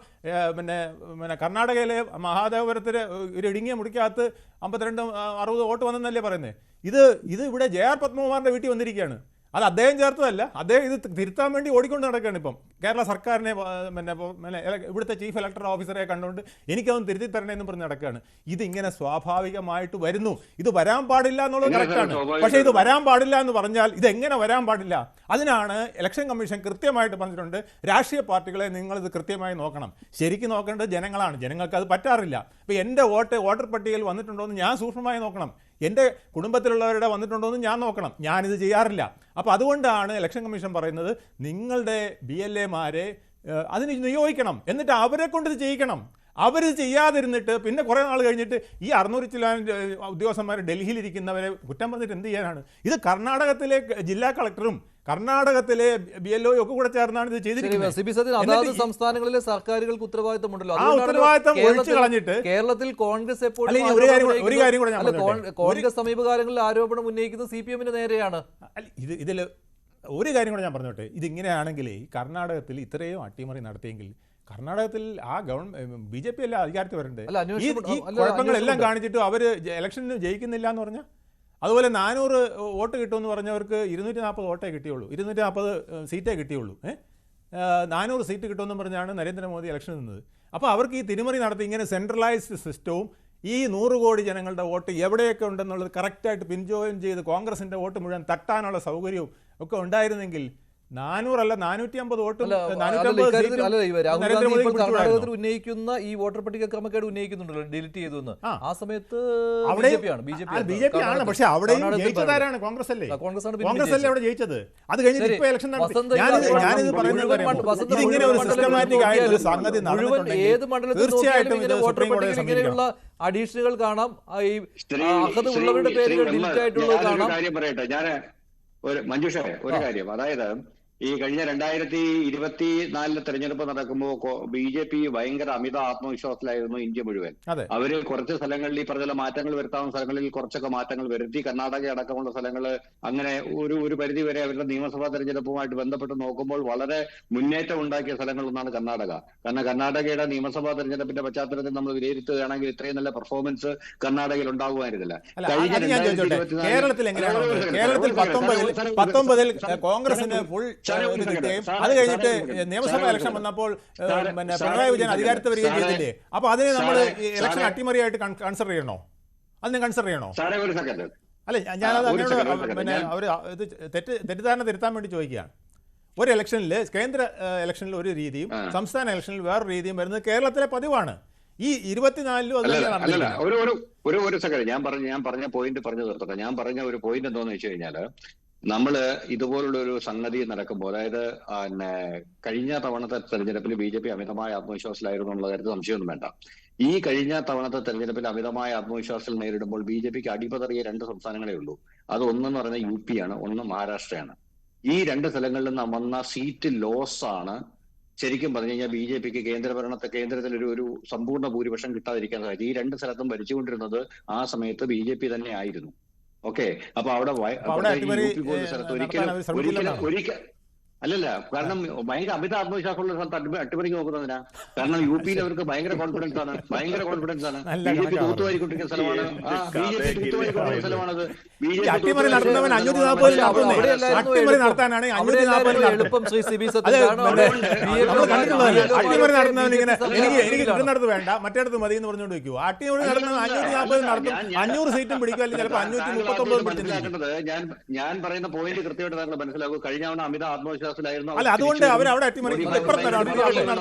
പിന്നെ കർണാടകയിലെ മഹാദേവപുരത്തിൽ ഒരു ഇടുങ്ങിയ മുടിക്കകത്ത് 52-60 വോട്ട് വന്നെന്നല്ലേ പറയുന്നത്. ഇത് ഇവിടെ JR പത്മകുമാറിൻ്റെ വീട്ടിൽ വന്നിരിക്കുകയാണ്. അത് അദ്ദേഹം ചേർത്തതല്ല, അദ്ദേഹം ഇത് തിരുത്താൻ വേണ്ടി ഓടിക്കൊണ്ട് നടക്കുകയാണ്. ഇപ്പം കേരള സർക്കാരിനെ പിന്നെ ഇവിടുത്തെ ചീഫ് ഇലക്ടറൽ ഓഫീസറെ കണ്ടുകൊണ്ട് എനിക്കതൊന്ന് തിരുത്തി തരണേന്ന് പറഞ്ഞ് നടക്കുകയാണ്. ഇതിങ്ങനെ സ്വാഭാവികമായിട്ട് വരുന്നു. ഇത് വരാൻ പാടില്ല എന്നുള്ളത് കറക്റ്റാണ്. പക്ഷേ ഇത് വരാൻ പാടില്ല എന്ന് പറഞ്ഞാൽ ഇതെങ്ങനെ വരാൻ പാടില്ല? അതിനാണ് ഇലക്ഷൻ കമ്മീഷൻ കൃത്യമായിട്ട് പറഞ്ഞിട്ടുണ്ട്, രാഷ്ട്രീയ പാർട്ടികളെ നിങ്ങളിത് കൃത്യമായി നോക്കണം. ശരിക്കും നോക്കേണ്ടത് ജനങ്ങളാണ്. ജനങ്ങൾക്ക് അത് പറ്റാറില്ല. ഇപ്പോൾ എൻ്റെ വോട്ടർ പട്ടികയിൽ വന്നിട്ടുണ്ടോ എന്ന് ഞാൻ സൂക്ഷ്മമായി നോക്കണം. എൻ്റെ കുടുംബത്തിലുള്ളവരുടെ വന്നിട്ടുണ്ടോ എന്ന് ഞാൻ നോക്കണം. ഞാനിത് ചെയ്യാറില്ല. അപ്പോൾ അതുകൊണ്ടാണ് ഇലക്ഷൻ കമ്മീഷൻ പറയുന്നത് നിങ്ങളുടെ BLAമാരെ അതിന് നിയോഗിക്കണം, എന്നിട്ട് അവരെ കൊണ്ട് ഇത് ചെയ്യിക്കണം. അവരിത് ചെയ്യാതിരുന്നിട്ട് പിന്നെ കുറേ നാൾ കഴിഞ്ഞിട്ട് ഈ 600 ചില്ലാൻ ഉദ്യോഗസ്ഥന്മാർ ഡൽഹിയിലിരിക്കുന്നവരെ കുറ്റം പറഞ്ഞിട്ട് എന്ത് ചെയ്യാനാണ്? ഇത് കർണാടകത്തിലെ ജില്ലാ കളക്ടറും കർണാടകത്തിലെ BLO ഒക്കെ കൂടെ ചേർന്നാണ് ഇത് ചെയ്തിരിക്കുന്നത്. സംസ്ഥാനങ്ങളിലെ സർക്കാരുകൾക്ക് ഉത്തരവാദിത്തമുണ്ടല്ലോ. ആ ഉത്തരവാദിത്തം ഒഴിച്ചു കളഞ്ഞിട്ട് കേരളത്തിൽ കോൺഗ്രസ് എപ്പോഴും ഒരു കാര്യം കൂടെ കോൺഗ്രസ് സമീപകാലങ്ങളിൽ ആരോപണം ഉന്നയിക്കുന്നത് CPM-ന് നേരെയാണ്. ഇതിൽ ഒരു കാര്യം കൂടെ ഞാൻ പറഞ്ഞോട്ടെ. ഇതിങ്ങനെയാണെങ്കിൽ ഈ കർണാടകത്തിൽ ഇത്രയും അട്ടിമറി നടത്തിയെങ്കിൽ കർണാടകത്തിൽ ആ BJP അല്ല അധികാരത്തിൽ വരണ്ടേ? ഈ കുഴപ്പങ്ങളെല്ലാം കാണിച്ചിട്ട് അവർ ഇലക്ഷനിൽ ജയിക്കുന്നില്ല എന്ന് പറഞ്ഞാൽ, അതുപോലെ 400 വോട്ട് കിട്ടുമെന്ന് പറഞ്ഞവർക്ക് 240 വോട്ടേ കിട്ടിയുള്ളൂ, 240 സീറ്റേ കിട്ടിയുള്ളൂ. 400 സീറ്റ് കിട്ടുമെന്ന് പറഞ്ഞാണ് നരേന്ദ്രമോദി ഇലക്ഷൻ നിന്നത്. അപ്പോൾ അവർക്ക് ഈ തിരിമറി നടത്തി ഇങ്ങനെ സെൻട്രലൈസ്ഡ് സിസ്റ്റവും ഈ 100 കോടി ജനങ്ങളുടെ വോട്ട് എവിടെയൊക്കെ ഉണ്ടെന്നുള്ളത് കറക്റ്റായിട്ട് പിൻജോയിൻ ചെയ്ത് കോൺഗ്രസിൻ്റെ വോട്ട് മുഴുവൻ തട്ടാനുള്ള സൗകര്യവും ഒക്കെ ഉണ്ടായിരുന്നെങ്കിൽ 400 അല്ല 450 വോട്ടും കർണാടകത്തിൽ ഉന്നയിക്കുന്ന ഈ വോട്ടർ പട്ടിക ക്രമക്കേട് ഉന്നയിക്കുന്നുണ്ടല്ലോ, ഡിലീറ്റ് ചെയ്തു എന്ന്. ആ സമയത്ത് BJP ആണ്. പക്ഷെ അവിടെയും ജയിച്ചതാരാണ്? കോൺഗ്രസ് അല്ലേ? കോൺഗ്രസ് അല്ലേ അവിടെ ജയിച്ചത്? അത് കഴിഞ്ഞിട്ട് ഇപ്പോൾ ഇലക്ഷൻ ഞാനിത് പറയുന്നത് ഇതിങ്ങനെ ഒരു സിസ്റ്റമാറ്റിക് ആയിട്ടുള്ള സംഗതി ഏത് മണ്ഡലത്തിൽ തീർച്ചയായിട്ടും വോട്ടർ പട്ടികയിൽ ഇങ്ങനെയുള്ള അഡീഷനുകൾ കാണാം. ഈ ഉള്ളവരുടെ പേരുകൾ ഡിലീറ്റ് ആയിട്ടുള്ളത് കാണാം. ഞാൻ മഞ്ജുഷ ഒരു കാര്യം, അതായത് ഈ കഴിഞ്ഞ 2024 തെരഞ്ഞെടുപ്പ് നടക്കുമ്പോൾ BJP ഭയങ്കര അമിത ആത്മവിശ്വാസത്തിലായിരുന്നു ഇന്ത്യ മുഴുവൻ. അവര് കുറച്ച് സ്ഥലങ്ങളിൽ ഈ പറഞ്ഞ മാറ്റങ്ങൾ വരുത്താവുന്ന സ്ഥലങ്ങളിൽ കുറച്ചൊക്കെ മാറ്റങ്ങൾ വരുത്തി. കർണാടക അടക്കമുള്ള സ്ഥലങ്ങൾ അങ്ങനെ ഒരു പരിധി വരെ അവരുടെ നിയമസഭാ തെരഞ്ഞെടുപ്പുമായിട്ട് ബന്ധപ്പെട്ട് നോക്കുമ്പോൾ വളരെ മുന്നേറ്റം ഉണ്ടാക്കിയ സ്ഥലങ്ങളൊന്നാണ് കർണാടക. കാരണം കർണാടകയുടെ നിയമസഭാ തെരഞ്ഞെടുപ്പിന്റെ പശ്ചാത്തലത്തിൽ നമ്മൾ വിലയിരുത്തുകയാണെങ്കിൽ ഇത്രയും നല്ല പെർഫോമൻസ് കർണാടകയിൽ ഉണ്ടാകുമായിരുന്നില്ല. കേരളത്തിൽ കേരളത്തിൽ 19 കോൺഗ്രസിന് ഫുൾ അത് കഴിഞ്ഞിട്ട് നിയമസഭാ ഇലക്ഷൻ വന്നപ്പോൾ പിണറായി വിജയൻ അധികാരത്തിൽ വരികയും ചെയ്തില്ലേ? അപ്പൊ അതിനെ നമ്മൾ ഇലക്ഷൻ അട്ടിമറിയായിട്ട് കൺസിഡർ ചെയ്യണോ? അതിനെ കൺസിഡർ ചെയ്യണോ? അല്ലെ, ഞാനത് അങ്ങനെയോട് പിന്നെ അവർ ഇത് തെറ്റിദ്ധാരണ തിരുത്താൻ വേണ്ടി ചോദിക്കുകയാണ്. ഒരു ഇലക്ഷനിൽ കേന്ദ്ര ഇലക്ഷനിൽ ഒരു രീതിയും സംസ്ഥാന ഇലക്ഷനിൽ വേറൊരു രീതിയും വരുന്നത് കേരളത്തിലെ പതിവാണ്. ഈ 24-ലും അത് അല്ലല്ല ഒരു സെക്കൻഡ് ഞാൻ പറഞ്ഞ പോയിന്റ് പറഞ്ഞു തീർത്തട്ടെ. ഞാൻ പറഞ്ഞ ഒരു പോയിന്റ് എന്താണെന്ന് വെച്ച് കഴിഞ്ഞാല്, നമ്മള് ഇതുപോലുള്ള ഒരു സംഗതി നടക്കുമ്പോൾ, അതായത് കഴിഞ്ഞ തവണത്തെ തെരഞ്ഞെടുപ്പിൽ BJP അമിതമായ ആത്മവിശ്വാസത്തിലായിരുന്നു എന്നുള്ള കാര്യത്തിൽ സംശയമൊന്നും വേണ്ട. ഈ കഴിഞ്ഞ തവണത്തെ തെരഞ്ഞെടുപ്പിൽ അമിതമായ ആത്മവിശ്വാസത്തിൽ നേരിടുമ്പോൾ BJPക്ക് അടിപതറിയ 2 സംസ്ഥാനങ്ങളേ ഉള്ളൂ. അത് ഒന്നെന്ന് പറയുന്നത് UP ആണ്, ഒന്ന് മഹാരാഷ്ട്രയാണ്. ഈ 2 സ്ഥലങ്ങളിൽ നിന്ന് വന്ന സീറ്റ് ലോസ് ആണ് ശരിക്കും പറഞ്ഞു കഴിഞ്ഞാൽ BJPക്ക് കേന്ദ്രത്തിൽ ഒരു സമ്പൂർണ്ണ ഭൂരിപക്ഷം കിട്ടാതിരിക്കാൻ സാധിച്ചു. ഈ 2 സ്ഥലത്തും ഭരിച്ചുകൊണ്ടിരുന്നത് ആ സമയത്ത് BJP തന്നെ ആയിരുന്നു. ഓക്കെ, അപ്പൊ അവിടെ UP പോലുള്ള സ്ഥലത്ത് ഒരിക്കലും അല്ലല്ല, കാരണം ഭയങ്കര അമിത ആത്മവിശ്വാസമുള്ള സ്ഥലത്ത് അട്ടിമറിക്ക് നോക്കുന്നതിനാ. കാരണം UPയിൽ അവർക്ക് ഭയങ്കര കോൺഫിഡൻസ് ആണ്. BJP തൂത്തുവാരിക്കൊണ്ടിരിക്കുന്ന സ്ഥലമാണ്. BJP തൂത്തുവാരിക്കൊണ്ടിരിക്കുന്ന സ്ഥലമാണത്. അട്ടിമറി നടത്തുന്നവൻ 540 നടത്താനാണ് 540 എളുപ്പം ശ്രീ സിബി അട്ടിമറി നടത്തുന്നവൻ ഇങ്ങനെ എനിക്ക് കിട്ടുന്നിടത്ത് വേണ്ട മറ്റേടത്ത് മതി എന്ന് പറഞ്ഞുകൊണ്ട് വെക്കുവോ? അട്ടിമറി നടത്തുന്നത് 540 നടത്തും, 500 സീറ്റും പിടിക്കും, അല്ലെങ്കിൽ ചിലപ്പോൾ 539 പിടിച്ചിരിക്കും. ഞാൻ പറയുന്ന പോയിന്റ് കൃത്യമായിട്ട് താങ്കൾ മനസ്സിലാക്കും. കഴിഞ്ഞ തവണ അമിത ആത്മവിശ്വാസത്തിലായിരുന്നു. അല്ല, അതുകൊണ്ട് അവരവിടെ അട്ടിമറി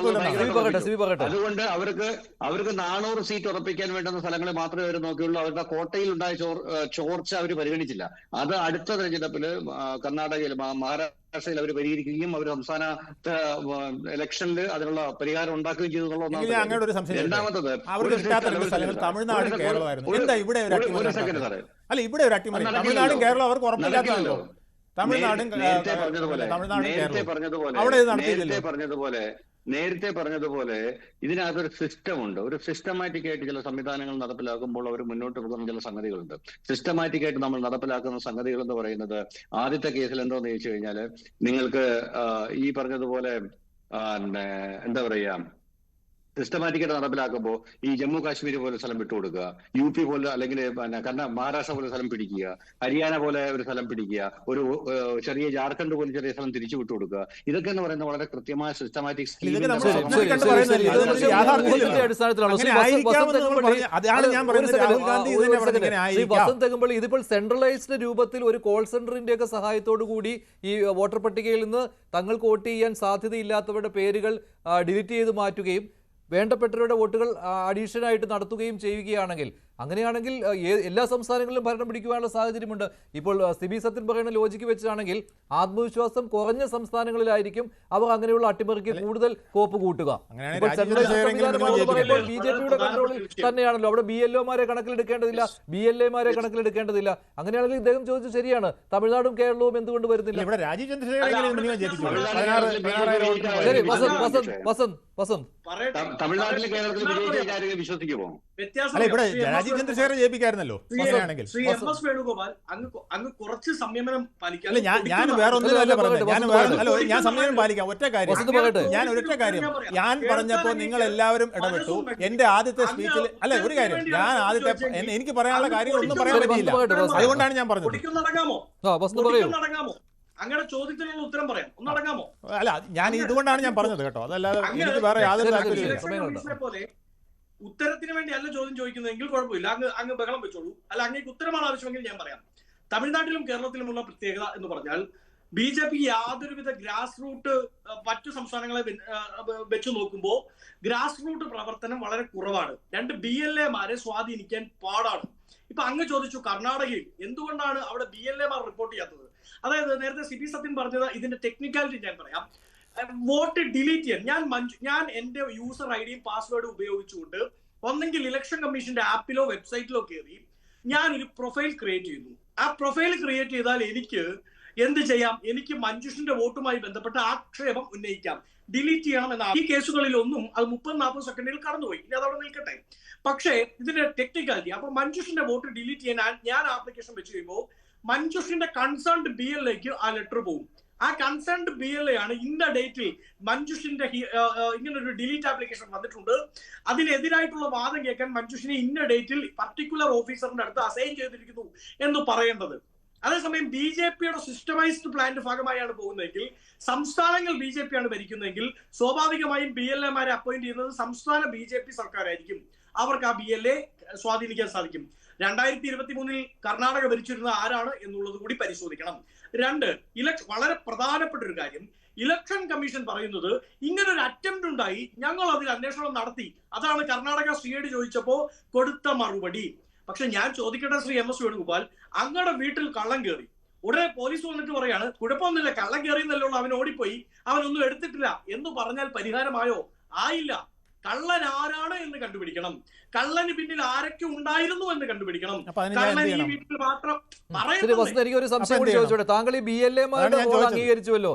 അതുകൊണ്ട് അവർക്ക് 400 സീറ്റ് ഉറപ്പിക്കാൻ വേണ്ടുന്ന സ്ഥലങ്ങളെ മാത്രമേ അവർ നോക്കിയുള്ളൂ. അവരുടെ കോട്ടയിൽ ഉണ്ടായ ചോർച്ച അവർ പരിഗണിച്ചില്ല. അത് അടുത്ത തെരഞ്ഞെടുപ്പില് കർണാടകയിൽ മഹാരാഷ്ട്രയിൽ അവർ പരിഹരിക്കുകയും അവർ സംസ്ഥാന ഇലക്ഷനിൽ അതിനുള്ള പരിഹാരം ഉണ്ടാക്കുകയും ചെയ്തു എന്നുള്ളത്. രണ്ടാമത്തത് തമിഴ്നാട് കേരളമായിരുന്നു. എന്താ ഇവിടെ ഒരു സെക്കൻഡ് സാറേ, അല്ല ഇവിടെ ഒരു അട്ടിമറി തമിഴ്നാടും കേരളം അവർക്ക് ഉറപ്പില്ലാത്തല്ലോ. നേരത്തെ പറഞ്ഞതുപോലെ ഇതിനകത്തൊരു സിസ്റ്റം ഉണ്ട്. ഒരു സിസ്റ്റമാറ്റിക് ആയിട്ട് ചില സംവിധാനങ്ങൾ നടപ്പിലാക്കുമ്പോൾ അവർ മുന്നോട്ട് പോകുന്ന ചില സംഗതികളുണ്ട്. സിസ്റ്റമാറ്റിക് ആയിട്ട് നമ്മൾ നടപ്പിലാക്കുന്ന സംഗതികൾ എന്ന് പറയുന്നത്, ആദ്യത്തെ കേസിൽ എന്താണെന്ന് ചോദിച്ചു കഴിഞ്ഞാൽ, നിങ്ങൾക്ക് ഈ പറഞ്ഞതുപോലെ എന്താ പറയാ, സിസ്റ്റമാറ്റിക്കായിട്ട് നടപ്പിലാക്കുമ്പോൾ ഈ ജമ്മു കാശ്മീർ പോലെ സ്ഥലം വിട്ടുകൊടുക്കുക, UP പോലെ അല്ലെങ്കിൽ മഹാരാഷ്ട്ര പോലെ സ്ഥലം പിടിക്കുക, ഹരിയാന പോലെ ഒരു സ്ഥലം പിടിക്കുക, ഒരു ചെറിയ ജാർഖണ്ഡ് പോലെ ചെറിയ സ്ഥലം തിരിച്ചു വിട്ടുകൊടുക്കുക, ഇതൊക്കെ എന്ന് പറയുന്നത് വളരെ കൃത്യമായ സിസ്റ്റമാറ്റിക് വസന്ത് തെങ്ങുംപള്ളി ഇതിപ്പോൾ സെൻട്രലൈസ്ഡ് രൂപത്തിൽ ഒരു കോൾ സെന്ററിന്റെ ഒക്കെ സഹായത്തോടു കൂടി ഈ വോട്ടർ പട്ടികയിൽ നിന്ന് തങ്ങൾക്ക് വോട്ട് ചെയ്യാൻ സാധ്യതയില്ലാത്തവരുടെ പേരുകൾ ഡിലീറ്റ് ചെയ്ത് മാറ്റുകയും വേണ്ടപ്പെട്ടവരുടെ വോട്ടുകൾ അഡീഷനായിട്ട് നടത്തുകയും ചെയ്യുകയാണെങ്കിൽ, അങ്ങനെയാണെങ്കിൽ എല്ലാ സംസ്ഥാനങ്ങളിലും ഭരണം പിടിക്കുവാനുള്ള സാഹചര്യമുണ്ട്. ഇപ്പോൾ സിബി സത്യൻ പറയുന്ന ലോജിക്ക് വെച്ചാണെങ്കിൽ ആത്മവിശ്വാസം കുറഞ്ഞ സംസ്ഥാനങ്ങളിലായിരിക്കും അവർ അങ്ങനെയുള്ള അട്ടിമറിക്ക് കൂടുതൽ കോപ്പ് കൂട്ടുക. ഇപ്പോൾ BJPയുടെ കൺട്രോളിൽ തന്നെയാണല്ലോ, അവിടെ BLOമാരെ കണക്കിലെടുക്കേണ്ടതില്ല, BLAമാരെ കണക്കിലെടുക്കേണ്ടതില്ല. അങ്ങനെയാണെങ്കിൽ ഇദ്ദേഹം ചോദിച്ചു ശരിയാണ്, തമിഴ്നാടും കേരളവും എന്തുകൊണ്ട് വരുന്നില്ല? ശരി വസന്ത് തമിഴ്നാട്ടിലെ കേരളത്തിൽ വിശ്വസിക്കുമോ? രാജീവ് ചന്ദ്രശേഖരൻ ജയിപ്പിക്കായിരുന്നല്ലോ. ശ്രീ MS വേണുഗോപാൽ അങ്ങ് കുറച്ച് സംയമനം പാലിക്കാം. ഞാൻ വേറെ ഒന്നുമല്ല പറഞ്ഞത്. ഞാൻ സംയമനം പാലിക്കാം. ഒറ്റ കാര്യം ഞാൻ പറഞ്ഞപ്പോ നിങ്ങൾ എല്ലാവരും ഇടപെട്ടു. എന്റെ ആദ്യത്തെ സ്പീച്ചിൽ ഒരു കാര്യം, ഞാൻ എനിക്ക് പറയാനുള്ള കാര്യങ്ങൾ ഒന്നും പറയാൻ പറ്റിയില്ല. അതുകൊണ്ടാണ് ഞാൻ പറഞ്ഞത്. അങ്ങനെ ചോദ്യത്തിനുള്ള ഉത്തരം പറയാം, ഒന്നടങ്ങാമോ? അല്ല, ഞാൻ ഇതുകൊണ്ടാണ് ഞാൻ പറഞ്ഞത് കേട്ടോ, അതല്ലാതെ എനിക്ക് വേറെ യാതൊരു താല്പര്യമില്ല. പോലെ ഉത്തരത്തിന് വേണ്ടി അല്ല ചോദ്യം ചോദിക്കുന്നതെങ്കിൽ കുഴപ്പമില്ല, അങ്ങ് ബഹളം വെച്ചോളൂ. അല്ല, അങ്ങേക്ക് ഉത്തരമാണ് ആവശ്യമെങ്കിൽ ഞാൻ പറയാം. തമിഴ്നാട്ടിലും കേരളത്തിലുമുള്ള പ്രത്യേകത എന്ന് പറഞ്ഞാൽ BJP യാതൊരുവിധ ഗ്രാസ് റൂട്ട് മറ്റു സംസ്ഥാനങ്ങളെ വെച്ച് നോക്കുമ്പോൾ ഗ്രാസ് റൂട്ട് പ്രവർത്തനം വളരെ കുറവാണ്. 2 BLAമാരെ സ്വാധീനിക്കാൻ പാടാണ്. ഇപ്പൊ അങ്ങ് ചോദിച്ചു കർണാടകയിൽ എന്തുകൊണ്ടാണ് അവിടെ BLAമാർ റിപ്പോർട്ട് ചെയ്യാത്തത്. അതായത് നേരത്തെ സിബി സത്യൻ പറഞ്ഞത് ഇതിന്റെ ടെക്നിക്കാലിറ്റി ഞാൻ പറയാം. വോട്ട് ഡിലീറ്റ് ചെയ്യാൻ ഞാൻ എന്റെ യൂസർ ഐഡിയും പാസ്വേഡും ഉപയോഗിച്ചുകൊണ്ട് ഒന്നെങ്കിൽ ഇലക്ഷൻ കമ്മീഷന്റെ ആപ്പിലോ വെബ്സൈറ്റിലോ കയറി ഞാനൊരു പ്രൊഫൈൽ ക്രിയേറ്റ് ചെയ്യുന്നു. ആ പ്രൊഫൈൽ ക്രിയേറ്റ് ചെയ്താൽ എനിക്ക് എന്ത് ചെയ്യാം? എനിക്ക് മഞ്ജുഷിന്റെ വോട്ടുമായി ബന്ധപ്പെട്ട ആക്ഷേപം ഉന്നയിക്കാം, ഡിലീറ്റ് ചെയ്യണം എന്ന. ഈ കേസുകളിലൊന്നും അത് 30-40 സെക്കൻഡിൽ കടന്നുപോയി, ഇനി അതവിടെ നിൽക്കട്ടെ. പക്ഷേ ഇതിന്റെ ടെക്നിക്കാലിറ്റി, അപ്പൊ മഞ്ജുഷിന്റെ വോട്ട് ഡിലീറ്റ് ചെയ്യാൻ ഞാൻ ആപ്ലിക്കേഷൻ വെച്ച് കഴിയുമ്പോൾ മഞ്ജുഷിന്റെ കൺസേൺഡ് BLAക്ക് ആ ലെറ്റർ പോകും. ആ കൺസേൺഡ് BLA ആണ് ഇന്ന ഡേറ്റിൽ മഞ്ജുഷിന്റെ ഇങ്ങനൊരു ഡിലീറ്റ് ആപ്ലിക്കേഷൻ വന്നിട്ടുണ്ട്, അതിനെതിരായിട്ടുള്ള വാദം കേൾക്കാൻ മഞ്ജുഷിനെ ഇന്ന ഡേറ്റിൽ പർട്ടിക്കുലർ ഓഫീസറിന്റെ അടുത്ത് അസൈൻ ചെയ്തിരിക്കുന്നു എന്ന് പറയേണ്ടത്. അതേസമയം BJPയുടെ സിസ്റ്റമൈസ്ഡ് പ്ലാന്റെ ഭാഗമായാണ് പോകുന്നതെങ്കിൽ, സംസ്ഥാനങ്ങൾ BJP ആണ് ഭരിക്കുന്നതെങ്കിൽ സ്വാഭാവികമായും BLAമാരെ അപ്പോയിന്റ് ചെയ്യുന്നത് സംസ്ഥാന BJP സർക്കാരായിരിക്കും. അവർക്ക് ആ BLA സ്വാധീനിക്കാൻ സാധിക്കും. 2023 കർണാടക ഭരിച്ചിരുന്ന ആരാണ് എന്നുള്ളത് കൂടി പരിശോധിക്കണം. 2, വളരെ പ്രധാനപ്പെട്ട ഒരു കാര്യം, ഇലക്ഷൻ കമ്മീഷൻ പറയുന്നത് ഇങ്ങനെ ഒരു അറ്റംപ്റ്റ് ഉണ്ടായി, ഞങ്ങൾ അതിൽ അന്വേഷണം നടത്തി. അതാണ് കർണാടക CID ചോദിച്ചപ്പോ കൊടുത്ത മറുപടി. പക്ഷെ ഞാൻ ചോദിക്കട്ടെ ശ്രീ MS വേണുഗോപാൽ, അങ്ങയുടെ വീട്ടിൽ കള്ളം കയറി, ഉടനെ പോലീസ് വന്നിട്ട് പറയാണ് കുഴപ്പമൊന്നുമില്ല, കള്ളം കയറിയെന്നല്ലോ, അവൻ ഓടിപ്പോയി, അവനൊന്നും എടുത്തിട്ടില്ല എന്ന് പറഞ്ഞാൽ പരിഹാരമായോ? ആയില്ല. കള്ളൻ ആരാണ് എന്ന് കണ്ടുപിടിക്കണം, കള്ളന് പിന്നിൽ ആരൊക്കെ ഉണ്ടായിരുന്നു എന്ന് കണ്ടുപിടിക്കണം. കള്ളൻ ഈ വീട്ടിൽ മാത്രം എനിക്ക് ഒരു സംശയം കൂടി ചോദിച്ചോട്ടെ. താങ്കൾ ഈ BLA-മാരുടെ റോൾ അംഗീകരിച്ചുവല്ലോ,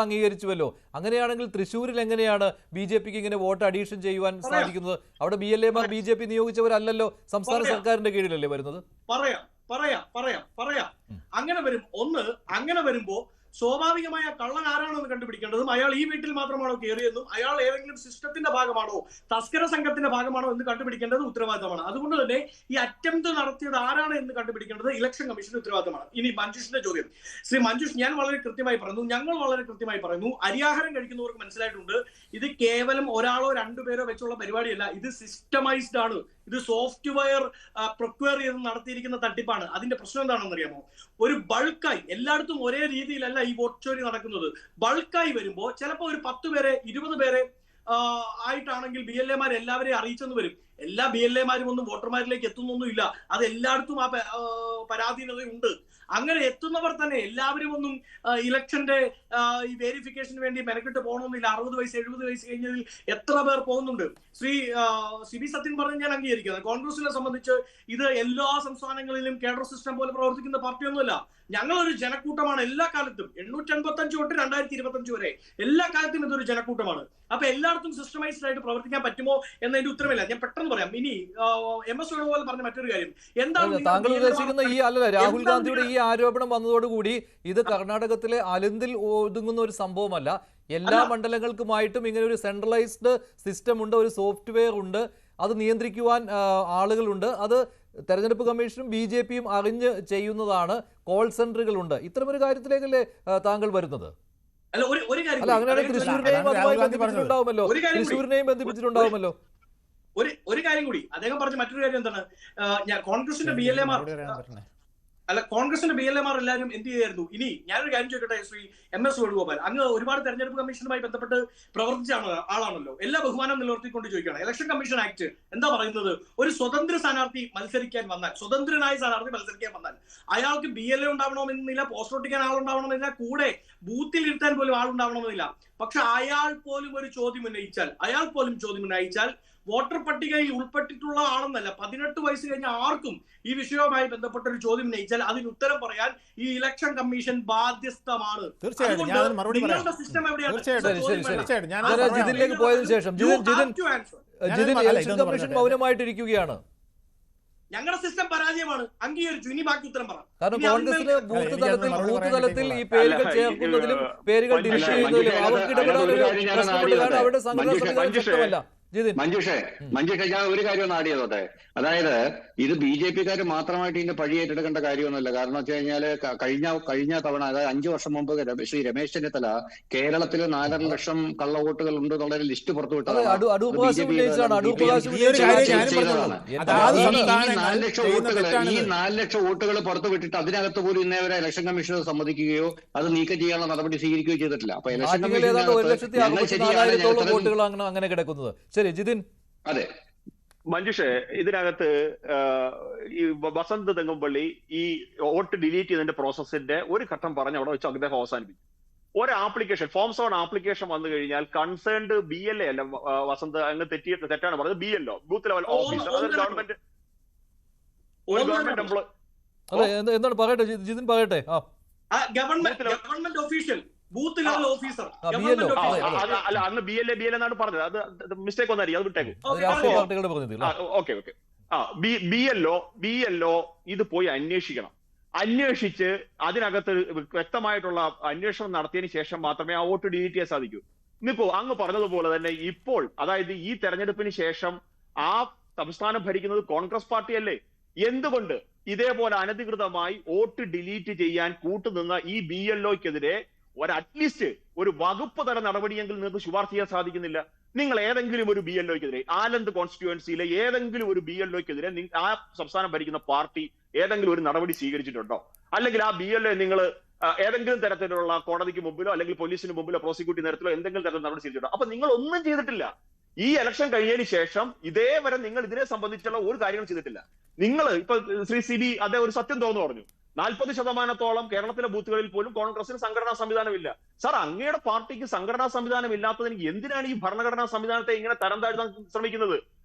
അംഗീകരിച്ചുവല്ലോ. അങ്ങനെയാണെങ്കിൽ തൃശ്ശൂരിൽ എങ്ങനെയാണ് BJPക്ക് ഇങ്ങനെ വോട്ട് അഡീഷൻ ചെയ്യുവാൻ സാധിക്കുന്നത്? അവിടെ BLA-മാർ BJP നിയോഗിച്ചവരല്ലല്ലോ, സംസ്ഥാന സർക്കാരിന്റെ കീഴിലല്ലേ വരുന്നത്. പറയാം അങ്ങനെ വരുമ്പോ സ്വാഭാവികമായ കള്ളൻ ആരാണെന്ന് കണ്ടുപിടിക്കേണ്ടതും അയാൾ ഈ വീട്ടിൽ മാത്രമാണോ കയറിയെന്നും അയാൾ ഏതെങ്കിലും സിസ്റ്റത്തിന്റെ ഭാഗമാണോ, തസ്കര സംഘത്തിന്റെ ഭാഗമാണോ എന്ന് കണ്ടുപിടിക്കേണ്ടത് ഉത്തരവാദിത്തമാണ്. അതുകൊണ്ട് തന്നെ ഈ അറ്റംപ്റ്റ് നടത്തിയത് ആരാണ് എന്ന് കണ്ടുപിടിക്കേണ്ടത് ഇലക്ഷൻ കമ്മീഷന്റെ ഉത്തരവാദിത്തമാണ്. ഇനി മഞ്ജുഷിന്റെ ചോദ്യം. ശ്രീ മഞ്ജുഷ്, ഞങ്ങൾ വളരെ കൃത്യമായി പറയുന്നു, അരിയാഹാരം കഴിക്കുന്നവർക്ക് മനസ്സിലായിട്ടുണ്ട്, ഇത് കേവലം ഒരാളോ രണ്ടുപേരോ വെച്ചുള്ള പരിപാടിയല്ല, ഇത് സിസ്റ്റമൈസ്ഡ് ആണ്. ഇത് സോഫ്റ്റ്വെയർ പ്രൊക്വയർ ചെയ്ത് നടത്തിയിരിക്കുന്ന തട്ടിപ്പാണ്. അതിന്റെ പ്രശ്നം എന്താണെന്ന് അറിയാമോ? ഒരു ബൾക്കായി എല്ലായിടത്തും ഒരേ രീതിയിലല്ല ഈ വോട്ട് ചോരി നടക്കുന്നത്. ബൾക്കായി വരുമ്പോൾ ചിലപ്പോൾ ഒരു 10 പേരെ 20 പേരെ ആയിട്ടാണെങ്കിൽ BLA-മാർ എല്ലാവരെയും അറിയിച്ചെന്ന് വരും. എല്ലാ BLA-മാരും ഒന്നും വോട്ടർമാരിലേക്ക് എത്തുന്നൊന്നുമില്ല. അത് എല്ലായിടത്തും ആ പരാധീനതയുണ്ട്. അങ്ങനെ എത്തുന്നവർ തന്നെ എല്ലാവരും ഒന്നും ഇലക്ഷന്റെ ഈ വെരിഫിക്കേഷന് വേണ്ടി മെനക്കെട്ട് പോകണമെന്നില്ല. 60 വയസ്സ് 70 വയസ്സ് കഴിഞ്ഞതിൽ എത്ര പേർ പോകുന്നുണ്ട്? ശ്രീ CB സത്യൻ പറഞ്ഞ് ഞാൻ അംഗീകരിക്കുന്നത്. കോൺഗ്രസിനെ സംബന്ധിച്ച് ഇത് എല്ലാ സംസ്ഥാനങ്ങളിലും കേഡർ സിസ്റ്റം പോലെ പ്രവർത്തിക്കുന്ന പാർട്ടിയൊന്നുമല്ല. ഞങ്ങളൊരു ജനക്കൂട്ടമാണ് എല്ലാ കാലത്തും. 855 തൊട്ട് 2025 വരെ എല്ലാ കാലത്തും ഇതൊരു ജനക്കൂട്ടമാണ്. അപ്പൊ എല്ലായിടത്തും സിസ്റ്റമൈസ്ഡ് ആയിട്ട് പ്രവർത്തിക്കാൻ പറ്റുമോ എന്നതിന്റെ ഉത്തരമില്ല. ഞാൻ പെട്ടെന്ന് പറയാം. ഇനി MS വേണുഗോപാൽ പറഞ്ഞ മറ്റൊരു കാര്യം എന്താണ് താങ്കൾ ഉദ്ദേശിക്കുന്ന രാഹുൽ ഗാന്ധിയുടെ ഈ ആരോപണം വന്നതോടുകൂടി ഇത് കർണാടകത്തിലെ അലന്തിൽ ഒതുങ്ങുന്ന ഒരു സംഭവമല്ല. എല്ലാ മണ്ഡലങ്ങൾക്കുമായിട്ടും ഇങ്ങനെ ഒരു സെൻട്രലൈസ്ഡ് സിസ്റ്റം ഉണ്ട്, ഒരു സോഫ്റ്റ്വെയർ ഉണ്ട്, അത് നിയന്ത്രിക്കുവാൻ ആളുകളുണ്ട്. അത് തെരഞ്ഞെടുപ്പ് കമ്മീഷനും BJPയും അറിഞ്ഞ് ചെയ്യുന്നതാണ്. കോൾ സെന്ററുകളുണ്ട്. ഇത്തരമൊരു കാര്യത്തിലേക്കല്ലേ താങ്കൾ വരുന്നത്? അല്ല, അങ്ങനെയാണെങ്കിൽ തൃശ്ശൂരിനെയും അതുമായി ബന്ധിപ്പിച്ചിട്ടുണ്ടാവുമല്ലോ. ഒരു കാര്യം കൂടി അദ്ദേഹം പറഞ്ഞ മറ്റൊരു കാര്യം എന്താണ്? കോൺഗ്രസിന്റെ BLA-മാർ എല്ലാവരും എന്ത് ചെയ്യായിരുന്നു? ഇനി ഞാനൊരു കാര്യം ചോദിക്കട്ടെ ശ്രീ MS വേണുഗോപാൽ, അങ്ങ് ഒരുപാട് തെരഞ്ഞെടുപ്പ് കമ്മീഷനുമായി ബന്ധപ്പെട്ട് പ്രവർത്തിച്ച ആളാണല്ലോ. എല്ലാ ബഹുമാനം നിലനിർത്തിക്കൊണ്ട് ചോദിക്കുകയാണ്, ഇലക്ഷൻ കമ്മീഷൻ ആക്ട് എന്താ പറയുന്നത്? ഒരു സ്വതന്ത്രനായ സ്ഥാനാർത്ഥി മത്സരിക്കാൻ വന്നാൽ അയാൾക്ക് BLA ഉണ്ടാവണമെന്നില്ല, പോസ്റ്റർ ഒട്ടിക്കാൻ ആളുണ്ടാവണമെന്നില്ല, കൂടെ ബൂത്തിൽ ഇരുത്താൻ പോലും ആളുണ്ടാവണമെന്നില്ല. പക്ഷെ അയാൾ പോലും ചോദ്യം ഉന്നയിച്ചാൽ വോട്ടർ പട്ടികയിൽ ഉൾപ്പെട്ടിട്ടുള്ള ആളെന്നല്ല, 18 വയസ്സ് കഴിഞ്ഞ ആർക്കും ഈ വിഷയവുമായി ബന്ധപ്പെട്ട ഒരു ചോദ്യം ഉന്നയിച്ചാൽ അതിന് ഉത്തരം പറയാൻ ഈ ഇലക്ഷൻ കമ്മീഷൻ ബാധ്യസ്ഥമാണ്. നിങ്ങളുടെ സിസ്റ്റം എവിടെയാണ്? ജിതിനിലേക്ക് പോയതിനു ശേഷം ഇലക്ഷൻ കമ്മീഷൻ മൗനമായിട്ടിരിക്കുകയാണ്. ഞങ്ങളുടെ സിസ്റ്റം പരാജയമാണ്, അംഗീകരിച്ചു. ഇനി ബാക്കി ഉത്തരം പറ. കാരണം കോൺഗ്രസിന് ബൂത്ത് തലത്തിൽ ഈ പേരുകൾ ചേർക്കുന്നതിലും പേരുകൾ ഡിലീറ്റ് ചെയ്യുന്നതിലും അവർക്ക് ഇടപെടാൻ അവരുടെ സംഘടനാ സംവിധാനം ശക്തമല്ല. മഞ്ജുഷേ ഞാൻ ഒരു കാര്യം ഒന്ന് ആഡ് ചെയ്തോട്ടെ. അതായത് ഇത് BJPക്കാർ മാത്രമായിട്ട് ഇതിന്റെ പഴി ഏറ്റെടുക്കേണ്ട കാര്യമൊന്നുമില്ല. കാരണം വെച്ച് കഴിഞ്ഞാല് കഴിഞ്ഞ തവണ, അതായത് 5 വർഷം മുമ്പ് ശ്രീ രമേശ് ചെന്നിത്തല കേരളത്തിൽ 4.5 ലക്ഷം കള്ളവോട്ടുകൾ ഉണ്ട് എന്നുള്ളൊരു ലിസ്റ്റ് പുറത്തുവിട്ടതാണ്. ഈ 4 ലക്ഷം വോട്ടുകൾ പുറത്തുവിട്ടിട്ട് അതിനകത്ത് പോലും ഇന്നേവരെ ഇലക്ഷൻ കമ്മീഷൻ സമ്മതിക്കുകയോ അത് നീക്കം ചെയ്യാനുള്ള നടപടി സ്വീകരിക്കുകയോ ചെയ്തിട്ടില്ല. അപ്പൊ ഇലക്ഷൻ കമ്മീഷൻ അതെ. മഞ്ജുഷേ, ഇതിനകത്ത് ഈ വസന്ത് തെങ്ങുംപള്ളി ഈ വോട്ട് ഡിലീറ്റ് ചെയ്തതിന്റെ പ്രോസസ്സിന്റെ ഒരു ഘട്ടം പറഞ്ഞ് അവിടെ വെച്ച് അദ്ദേഹം അവസാനിപ്പിച്ചു. ഒരു ആപ്ലിക്കേഷൻ, ഫോം 7 ആപ്ലിക്കേഷൻ വന്നു കഴിഞ്ഞാൽ കൺസേൺഡ് BLA അല്ല വസന്ത്, അങ്ങ് തെറ്റാണ് പറഞ്ഞത്, BLO ബൂത്ത് ലെവൽ ഓഫീസർ, അതൊരു ഗവൺമെന്റ് എംപ്ലോയി. എന്താണ് പറയട്ടെ ജിതിൻ, പറയട്ടെ. Government official booth level officer അല്ല, അന്ന് BLA എന്നാണ് പറഞ്ഞത്. അത് മിസ്റ്റേക്ക് ഒന്നായിരിക്കും, അത് വിട്ടേക്കും. ഓക്കെ. BLO ഇത് പോയി അന്വേഷിച്ച് അതിനകത്ത് വ്യക്തമായിട്ടുള്ള അന്വേഷണം നടത്തിയതിനു ശേഷം മാത്രമേ ആ വോട്ട് ഡിലീറ്റ് ചെയ്യാൻ സാധിക്കൂ. ഇന്നിപ്പോ അങ്ങ് പറഞ്ഞതുപോലെ തന്നെ ഇപ്പോൾ, അതായത് ഈ തെരഞ്ഞെടുപ്പിന് ശേഷം ആ സംസ്ഥാനം ഭരിക്കുന്നത് കോൺഗ്രസ് പാർട്ടിയല്ലേ? എന്തുകൊണ്ട് ഇതേപോലെ അനധികൃതമായി വോട്ട് ഡിലീറ്റ് ചെയ്യാൻ കൂട്ടുനിന്ന ഈ BLOക്കെതിരെ അറ്റ്ലീസ്റ്റ് ഒരു വകുപ്പ് തല നടപടിയെങ്കിലും നിങ്ങൾക്ക് ശുപാർശ ചെയ്യാൻ സാധിക്കുന്നില്ല? നിങ്ങൾ ഏതെങ്കിലും ഒരു BLOക്കെതിരെ, ആലന്ത് കോൺസ്റ്റിറ്റ്യുവൻസിയിലെ ഏതെങ്കിലും ഒരു BLOക്കെതിരെ ആ സംസ്ഥാനം ഭരിക്കുന്ന പാർട്ടി ഏതെങ്കിലും ഒരു നടപടി സ്വീകരിച്ചിട്ടുണ്ടോ? അല്ലെങ്കിൽ ആ BLO നിങ്ങൾ ഏതെങ്കിലും തരത്തിലുള്ള കോടതിക്ക് മുമ്പിലോ അല്ലെങ്കിൽ പോലീസിന് മുമ്പിലോ പ്രോസിക്യൂട്ടീവ് തരത്തിലോ എന്തെങ്കിലും തരത്തിൽ നടപടി സ്വീകരിച്ചിട്ടുണ്ടോ? അപ്പൊ നിങ്ങൾ ഒന്നും ചെയ്തിട്ടില്ല. ഈ ഇലക്ഷൻ കഴിഞ്ഞതിന് ശേഷം ഇതേവരെ നിങ്ങൾ ഇതിനെ സംബന്ധിച്ചുള്ള ഒരു കാര്യങ്ങളും ചെയ്തിട്ടില്ല. നിങ്ങൾ ഇപ്പൊ ശ്രീ സിബി അദ്ദേഹം ഒരു സത്യം തുറന്നു പറഞ്ഞു, 40% കേരളത്തിലെ ബൂത്തുകളിൽ പോലും കോൺഗ്രസിന് സംഘടനാ സംവിധാനമില്ല. സാർ, അങ്ങയുടെ പാർട്ടിക്ക് സംഘടനാ സംവിധാനം ഇല്ലാത്തതിന് എന്തിനാണ് ഈ ഭരണഘടനാ സംവിധാനത്തെ ഇങ്ങനെ തരം താഴ്ത്താൻ ശ്രമിക്കുന്നത്?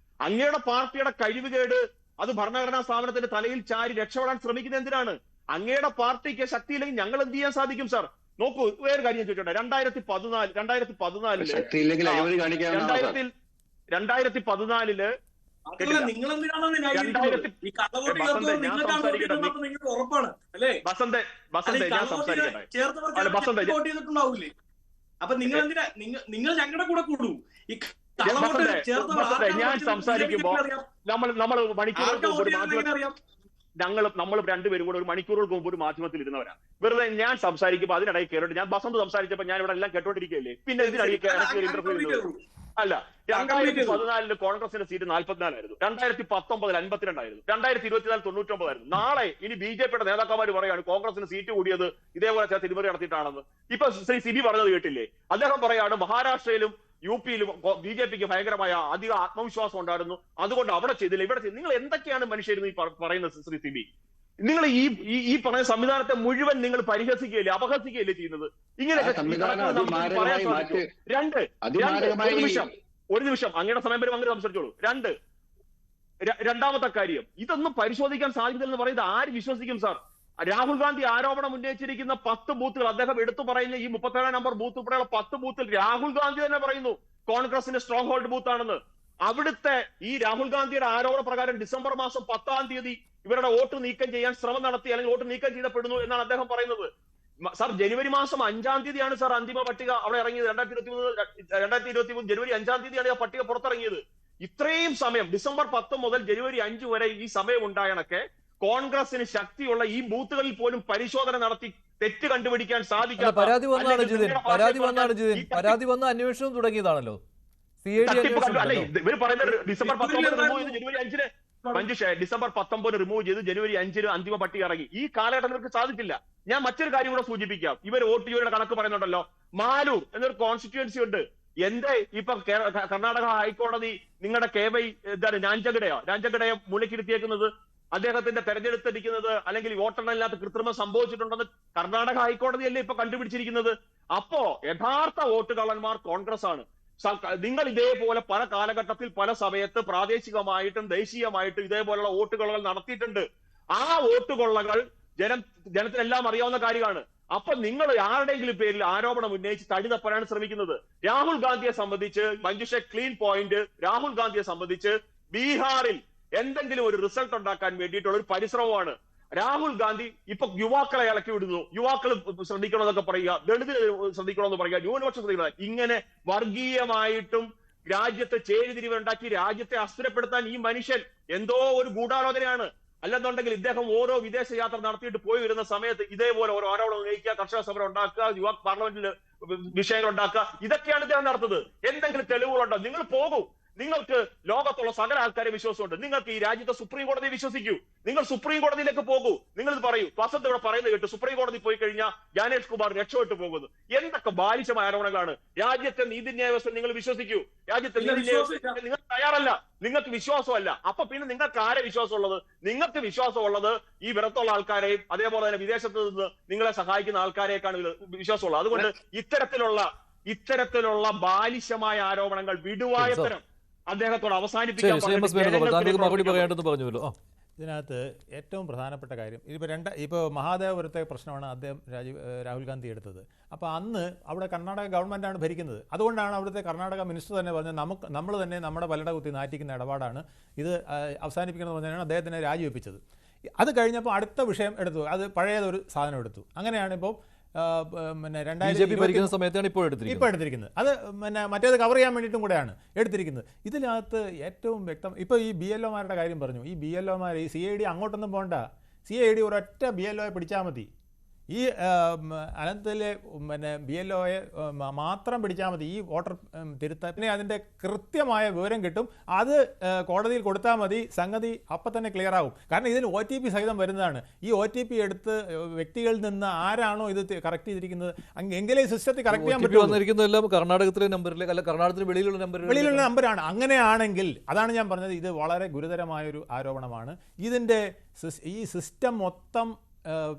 അങ്ങയുടെ പാർട്ടിയുടെ കഴിവുകേട് അത് ഭരണഘടനാ സ്ഥാപനത്തിന്റെ തലയിൽ ചാരി രക്ഷപ്പെടാൻ ശ്രമിക്കുന്നത് എന്തിനാണ്? അങ്ങയുടെ പാർട്ടിക്ക് ശക്തിയില്ലെങ്കിൽ ഞങ്ങൾ എന്ത് ചെയ്യാൻ സാധിക്കും സാർ? നോക്കൂ, വേറെ കാര്യം ചോദിച്ചോട്ടെ. 2014 നിങ്ങൾ എന്തിനാണ് ഉറപ്പാണ് അല്ലേ? ബസന്തെ ഞാൻ സംസാരിക്കട്ടെ. ചെയ്തിട്ടുണ്ടാവൂലേ? അപ്പൊ നിങ്ങൾ എന്തിനാ നിങ്ങൾ ഞങ്ങളുടെ കൂടെ കൂടൂ. ഈ ഞാൻ സംസാരിക്കുമ്പോ നമ്മൾ രണ്ടുപേരും കൂടെ ഒരു മണിക്കൂറുകൾക്ക് മുമ്പ് ഒരു മാധ്യമത്തിൽ ഇരുന്നവരാണ്. വെറുതെ ഞാൻ സംസാരിക്കുമ്പോൾ അതിനിടയിൽ കയറിയിട്ട് ഞാൻ ബസന്ത് സംസാരിച്ചപ്പോൾ ഞാൻ ഇവിടെ എല്ലാം കേട്ടോണ്ടിരിക്കുകയല്ലേ, പിന്നെ ഇതിനിടയിൽ ഇന്റർവ്യൂ ചെയ്യുന്നത് അല്ല. 2014 കോൺഗ്രസിന്റെ സീറ്റ് 44 2019 52 2024 99 നാളെ ഇനി BJPയുടെ നേതാക്കന്മാർ പറയാണ് കോൺഗ്രസിന് സീറ്റ് കൂടിയത് ഇതേപോലെ ചില തിരിമറി നടത്തിയിട്ടാണെന്ന്. ഇപ്പൊ ശ്രീ സിബി പറഞ്ഞത് കേട്ടില്ലേ? അദ്ദേഹം പറയാണ് മഹാരാഷ്ട്രയിലും UP-യിലും BJPക്ക് ഭയങ്കരമായ അധിക ആത്മവിശ്വാസം ഉണ്ടായിരുന്നു, അതുകൊണ്ട് അവിടെ ചെയ്തില്ല ഇവിടെ ചെയ്തു. നിങ്ങൾ എന്തൊക്കെയാണ് മനുഷ്യരുന്ന് ഈ പറയുന്നത് ശ്രീ സിബി? നിങ്ങൾ ഈ പറഞ്ഞ സംവിധാനത്തെ മുഴുവൻ നിങ്ങൾ പരിഹസിക്കുകയല്ലേ, അപഹസിക്കുകയല്ലേ ചെയ്യുന്നത്? ഇങ്ങനെയൊക്കെ ഒരു നിമിഷം അങ്ങയുടെ സമയം വരും, അങ്ങനെ സംസാരിച്ചോളൂ. രണ്ടാമത്തെ കാര്യം, ഇതൊന്നും പരിശോധിക്കാൻ സാധിക്കില്ലെന്ന് പറയുന്നത് ആര് വിശ്വസിക്കും സാർ? രാഹുൽ ഗാന്ധി ആരോപണം ഉന്നയിച്ചിരിക്കുന്ന 10 ബൂത്തുകൾ അദ്ദേഹം എടുത്തു പറയുന്ന ഈ 37 നമ്പർ ബൂത്ത് ഉൾപ്പെടെയുള്ള 10 ബൂത്തിൽ രാഹുൽ ഗാന്ധി തന്നെ പറയുന്നു കോൺഗ്രസിന്റെ സ്ട്രോങ് ഹോൾഡ് ബൂത്ത് ആണെന്ന്. അവിടുത്തെ ഈ രാഹുൽ ഗാന്ധിയുടെ ആരോപണ പ്രകാരം ഡിസംബർ മാസം 10 ഇവരുടെ വോട്ട് നീക്കം ചെയ്യാൻ ശ്രമം നടത്തി അല്ലെങ്കിൽ വോട്ട് നീക്കം ചെയ്യപ്പെടുന്നു എന്നാണ് അദ്ദേഹം പറയുന്നത്. സാർ, ജനുവരി മാസം 5 സാർ അന്തിമ പട്ടിക അവിടെ ഇറങ്ങിയത്. 2023 ജനുവരി 5 ആ പട്ടിക പുറത്തിറങ്ങിയത്. ഇത്രയും സമയം ഡിസംബർ 10 മുതൽ ജനുവരി 5 വരെ ഈ സമയം ഉണ്ടായണക്കെ കോൺഗ്രസിന് ശക്തിയുള്ള ഈ ബൂത്തുകളിൽ പോലും പരിശോധന നടത്തി തെറ്റ് കണ്ടുപിടിക്കാൻ സാധിക്കും. പരാതി വന്ന അന്വേഷണം തുടങ്ങിയതാണല്ലോ. ഇവർ പറയുന്നത് ഡിസംബർ 19 റിമൂവ് ചെയ്ത് ജനുവരി 5 ഡിസംബർ 19 റിമൂവ് ചെയ്ത് ജനുവരി 5 അന്തിമ പട്ടിക ഇറങ്ങി. ഈ കാലഘട്ടം നിങ്ങൾക്ക് സാധിച്ചില്ല. ഞാൻ മറ്റൊരു കാര്യം കൂടെ സൂചിപ്പിക്കാം. ഇവർ വോട്ട് ചെയ്തവരുടെ കണക്ക് പറയുന്നുണ്ടല്ലോ. മാലൂർ എന്നൊരു കോൺസ്റ്റിറ്റ്യുവൻസി ഉണ്ട്. എന്റെ ഇപ്പൊ കർണാടക ഹൈക്കോടതി നിങ്ങളുടെ KY രാഞ്ചഗഡയെ മുലക്കിരുത്തിയേക്കുന്നത് അദ്ദേഹത്തിന്റെ തെരഞ്ഞെടുത്തിരിക്കുന്നത് അല്ലെങ്കിൽ വോട്ടെണ്ണലിനകത്ത് കൃത്രിമം സംഭവിച്ചിട്ടുണ്ടെന്ന് കർണാടക ഹൈക്കോടതിയല്ലേ ഇപ്പൊ കണ്ടുപിടിച്ചിരിക്കുന്നത്. അപ്പോ യഥാർത്ഥ വോട്ട് കള്ളന്മാർ കോൺഗ്രസ് ആണ്. നിങ്ങൾ ഇതേപോലെ പല കാലഘട്ടത്തിൽ പല സമയത്ത് പ്രാദേശികമായിട്ടും ദേശീയമായിട്ടും ഇതേപോലുള്ള വോട്ടുകൊള്ളകൾ നടത്തിയിട്ടുണ്ട്. ആ വോട്ടുകൊള്ളകൾ ജനത്തിനെല്ലാം അറിയാവുന്ന കാര്യമാണ്. അപ്പൊ നിങ്ങൾ ആരുടെയെങ്കിലും പേരിൽ ആരോപണം ഉന്നയിച്ച് തടി തപ്പാനാണ് ശ്രമിക്കുന്നത്. രാഹുൽ ഗാന്ധിയെ സംബന്ധിച്ച് മഞ്ജുഷ ക്ലീൻ പോയിന്റ്, രാഹുൽ ഗാന്ധിയെ സംബന്ധിച്ച് ബീഹാറിൽ എന്തെങ്കിലും ഒരു റിസൾട്ട് ഉണ്ടാക്കാൻ വേണ്ടിയിട്ടുള്ള ഒരു പരിശ്രമമാണ്. രാഹുൽ ഗാന്ധി ഇപ്പൊ യുവാക്കളെ ഇളക്കി വിടുന്നു, യുവാക്കൾ ശ്രദ്ധിക്കണമെന്നൊക്കെ പറയുക, ദളിത് ശ്രദ്ധിക്കണമെന്ന് പറയുക, ന്യൂനപക്ഷം ശ്രദ്ധിക്കണം. ഇങ്ങനെ വർഗീയമായിട്ടും രാജ്യത്തെ ചേരിതിരിവുണ്ടാക്കി രാജ്യത്തെ അസ്ഥിരപ്പെടുത്താൻ ഈ മനുഷ്യൻ എന്തോ ഒരു ഗൂഢാലോചനയാണ്. അല്ലെന്നുണ്ടെങ്കിൽ ഇദ്ദേഹം ഓരോ വിദേശ യാത്ര നടത്തിയിട്ട് പോയി വരുന്ന സമയത്ത് ഇതേപോലെ ഓരോ ആരോപണം ഉന്നയിക്കുക, കർഷക സമരം ഉണ്ടാക്കുക, യുവ പാർലമെന്റിൽ വിഷയങ്ങൾ ഉണ്ടാക്കുക, ഇതൊക്കെയാണ് ഇദ്ദേഹം നടത്തുന്നത്. എന്തെങ്കിലും തെളിവുകളുണ്ടോ? നിങ്ങൾ പോകൂ. നിങ്ങൾക്ക് ലോകത്തുള്ള സകല ആൾക്കാരെ വിശ്വാസമുണ്ട്. നിങ്ങൾക്ക് ഈ രാജ്യത്തെ സുപ്രീം കോടതിയെ വിശ്വസിക്കൂ. നിങ്ങൾ സുപ്രീം കോടതിയിലേക്ക് പോകൂ. നിങ്ങൾ ഇത് പറയൂ. വസന്ത് ഇവിടെ പറയുന്നത് കേട്ടു, സുപ്രീം കോടതി പോയി കഴിഞ്ഞാൽ ജ്ഞാനേഷ് കുമാർ രക്ഷപ്പെട്ടു പോകുന്നു. എന്തൊക്കെ ബാലിശമായ ആരോപണങ്ങളാണ്. രാജ്യത്തെ നീതിന്യായ വ്യവസ്ഥ നിങ്ങൾ വിശ്വസിക്കൂ. രാജ്യത്തെ നീതിന്യായ വ്യവസ്ഥ നിങ്ങൾ തയ്യാറല്ല, നിങ്ങൾക്ക് വിശ്വാസമല്ല. അപ്പൊ പിന്നെ നിങ്ങൾക്ക് ആരെ വിശ്വാസമുള്ളത്? നിങ്ങൾക്ക് വിശ്വാസമുള്ളത് ഈ വിറത്തുള്ള ആൾക്കാരെയും അതേപോലെ തന്നെ വിദേശത്ത് നിന്ന് നിങ്ങളെ സഹായിക്കുന്ന ആൾക്കാരെയൊക്കെയാണ് വിശ്വാസമുള്ളത്. അതുകൊണ്ട് ഇത്തരത്തിലുള്ള ബാലിശമായ ആരോപണങ്ങൾ വിടുവായത്തരം അദ്ദേഹത്തോട് അവസാനിപ്പിക്കാൻ. ഇതിനകത്ത് ഏറ്റവും പ്രധാനപ്പെട്ട കാര്യം ഇപ്പോൾ മഹാദേവപുരത്തെ പ്രശ്നമാണ് രാഹുൽ ഗാന്ധി എടുത്തത്. അപ്പോൾ അന്ന് അവിടെ കർണാടക ഗവൺമെൻറ്റാണ് ഭരിക്കുന്നത്. അതുകൊണ്ടാണ് അവിടുത്തെ കർണാടക മിനിസ്റ്റർ തന്നെ പറഞ്ഞത് നമ്മൾ തന്നെ നമ്മുടെ പലട കുത്തി നാറ്റിക്കുന്ന ഇടപാടാണ്, ഇത് അവസാനിപ്പിക്കണമെന്ന് പറഞ്ഞാണ് അദ്ദേഹത്തിനെ രാജിവെപ്പിച്ചത്. അത് കഴിഞ്ഞപ്പോൾ അടുത്ത വിഷയം എടുത്തു, അത് പഴയതൊരു സാധനം എടുത്തു. അങ്ങനെയാണ് ഇപ്പോൾ പിന്നെ 2020 സമയത്താണ് ഇപ്പോൾ എടുത്തിരിക്കുന്നത്. അത് പിന്നെ മറ്റേത് കവർ ചെയ്യാൻ വേണ്ടിയിട്ടും കൂടെയാണ് എടുത്തിരിക്കുന്നത്. ഇതിനകത്ത് ഏറ്റവും വ്യക്തം ഇപ്പോൾ ഈ BLOമാരുടെ കാര്യം പറഞ്ഞു. ഈ BLOമാർ ഈ CID അങ്ങോട്ടൊന്നും പോകണ്ട. CID ഒരൊറ്റ BLOയെ പിടിച്ചാൽ മതി. ഈ അനന്തത്തിലെ BLOയെ മാത്രം പിടിച്ചാൽ മതി. ഈ വോട്ടർ തിരുത്താൻ പിന്നെ അതിൻ്റെ കൃത്യമായ വിവരം കിട്ടും. അത് കോടതിയിൽ കൊടുത്താൽ മതി, സംഗതി അപ്പം തന്നെ ക്ലിയർ ആകും. കാരണം ഇതിന് OTP സഹിതം വരുന്നതാണ്. ഈ OTP എടുത്ത് വ്യക്തികളിൽ നിന്ന് ആരാണോ ഇത് കറക്റ്റ് ചെയ്തിരിക്കുന്നത് എങ്കിലേ സിസ്റ്റത്തിൽ കറക്റ്റ് ചെയ്യാൻ പറ്റും. വന്നിരിക്കുന്നതെല്ലാം കർണാടകത്തിലെ നമ്പറിലേക്ക്, അല്ല കർണാടകത്തിന് വെളിയിലുള്ള നമ്പറാണ്. അങ്ങനെയാണെങ്കിൽ അതാണ് ഞാൻ പറഞ്ഞത്, ഇത് വളരെ ഗുരുതരമായൊരു ആരോപണമാണ്. ഇതിൻ്റെ ഈ സിസ്റ്റം മൊത്തം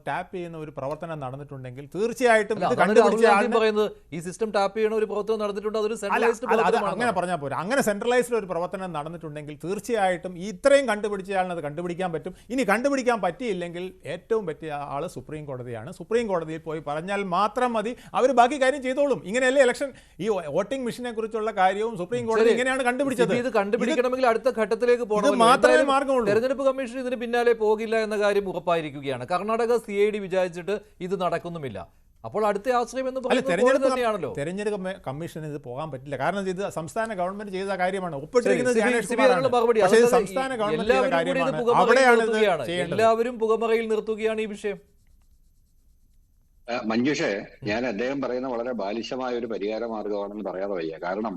ടാപ്പ് ചെയ്യുന്ന ഒരു പ്രവർത്തനം നടന്നിട്ടുണ്ടെങ്കിൽ തീർച്ചയായിട്ടും ഇത് പറയുന്നത് ഈ സിസ്റ്റം ടാപ്പ് ചെയ്യുന്ന ഒരു പ്രവർത്തനം നടന്നിട്ടുണ്ട്. അങ്ങനെ പറഞ്ഞാൽ പോരാ. അങ്ങനെ സെൻട്രലൈസ്ഡ് ഒരു പ്രവർത്തനം നടന്നിട്ടുണ്ടെങ്കിൽ തീർച്ചയായിട്ടും ഇത്രയും കണ്ടുപിടിച്ചയാളിന് അത് കണ്ടുപിടിക്കാൻ പറ്റും. ഇനി കണ്ടുപിടിക്കാൻ പറ്റിയില്ലെങ്കിൽ ഏറ്റവും പറ്റിയ ആൾ സുപ്രീം കോടതിയാണ്. സുപ്രീം കോടതിയിൽ പോയി പറഞ്ഞാൽ മാത്രം മതി, അവർ ബാക്കി കാര്യം ചെയ്തോളും. ഇങ്ങനെയല്ലേ ഇലക്ഷൻ ഈ വോട്ടിംഗ് മെഷീനെ കുറിച്ചുള്ള കാര്യവും സുപ്രീം കോടതി ഇങ്ങനെയാണ് കണ്ടുപിടിച്ചത്. ഇത് കണ്ടുപിടിക്കണമെങ്കിൽ അടുത്ത ഘട്ടത്തിലേക്ക് പോകണം. മാത്രമേ മാർഗമുള്ളൂ. തെരഞ്ഞെടുപ്പ് കമ്മീഷൻ ഇതിന് പിന്നാലെ പോകില്ല എന്ന കാര്യം ഉറപ്പായിരിക്കുകയാണ്. കർണാടക CID വിചാരിച്ചിട്ട് ഇത് നടക്കുന്നുമില്ല. അപ്പോൾ അടുത്ത ആശ്രയം എന്ന് പറയുന്നത് തന്നെയാണല്ലോ. തെരഞ്ഞെടുപ്പ് കമ്മീഷന് ഇത് പോകാൻ പറ്റില്ല. കാരണം ഇത് സംസ്ഥാന ഗവൺമെന്റ് ചെയ്ത കാര്യമാണ്. ഒപ്പിട്ടിരിക്കുന്നത് സംസ്ഥാന ഗവൺമെന്റ് ചെയ്ത കാര്യമാണ്. അവിടെയാണ് എല്ലാവരും പുകമറയിൽ നിർത്തുകയാണ് ഈ വിഷയം. മഞ്ജുഷേ, ഞാൻ അദ്ദേഹം പറയുന്ന വളരെ ബാലിശമായ ഒരു പരിഹാര മാർഗമാണെന്ന് പറയാതെ വയ്യ. കാരണം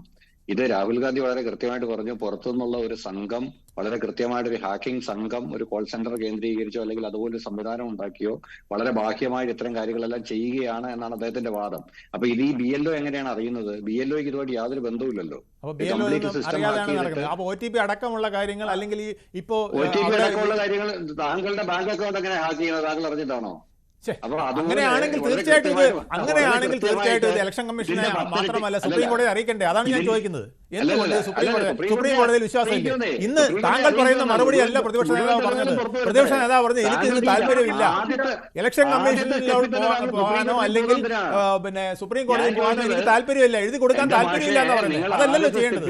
ഇത് രാഹുൽ ഗാന്ധി വളരെ കൃത്യമായിട്ട് പറഞ്ഞു, പുറത്തുനിന്നുള്ള ഒരു സംഘം, വളരെ കൃത്യമായിട്ടൊരു ഹാക്കിംഗ് സംഘം ഒരു കോൾ സെന്റർ കേന്ദ്രീകരിച്ചോ അല്ലെങ്കിൽ അതുപോലെ സംവിധാനം ഉണ്ടാക്കിയോ വളരെ ബാഹ്യമായിട്ട് ഇത്തരം കാര്യങ്ങളെല്ലാം ചെയ്യുകയാണ് എന്നാണ് അദ്ദേഹത്തിന്റെ വാദം. അപ്പൊ ഇത് ഈ BLO എങ്ങനെയാണ് അറിയുന്നത്? BLOയ്ക്ക് ഇതുമായിട്ട് യാതൊരു ബന്ധവുമില്ലല്ലോ. OTP അടക്കമുള്ള കാര്യങ്ങൾ, അല്ലെങ്കിൽ ഇപ്പോ OTP അടക്കമുള്ള കാര്യങ്ങൾ താങ്കളുടെ ബാങ്ക് അക്കൗണ്ട് എങ്ങനെ ഹാക്ക് ചെയ്യുന്നത് താങ്കൾ അറിഞ്ഞിട്ടാണോ? അങ്ങനെയാണെങ്കിൽ തീർച്ചയായിട്ടും ഇലക്ഷൻ കമ്മീഷനെ മാത്രമല്ല സുപ്രീം കോടതിയെ അറിയിക്കണ്ടേ? അതാണ് ഞാൻ ചോദിക്കുന്നത്. എന്തുകൊണ്ട് സുപ്രീം കോടതിയിൽ വിശ്വാസമില്ല? ഇന്ന് താങ്കൾ പറയുന്ന മറുപടി അല്ല പ്രതിപക്ഷ നേതാവ് പറഞ്ഞത്. പ്രതിപക്ഷ നേതാവ് പറഞ്ഞത് എനിക്ക് ഇതിന് താല്പര്യമില്ല, ഇലക്ഷൻ കമ്മീഷനിലോട്ട് പോകാനോ അല്ലെങ്കിൽ സുപ്രീം കോടതിയിൽ പോകാനോ എനിക്ക് താല്പര്യമില്ല, എഴുതി കൊടുക്കാൻ താല്പര്യമില്ല എന്ന് പറഞ്ഞത്. അതല്ലല്ലോ ചെയ്യേണ്ടത്.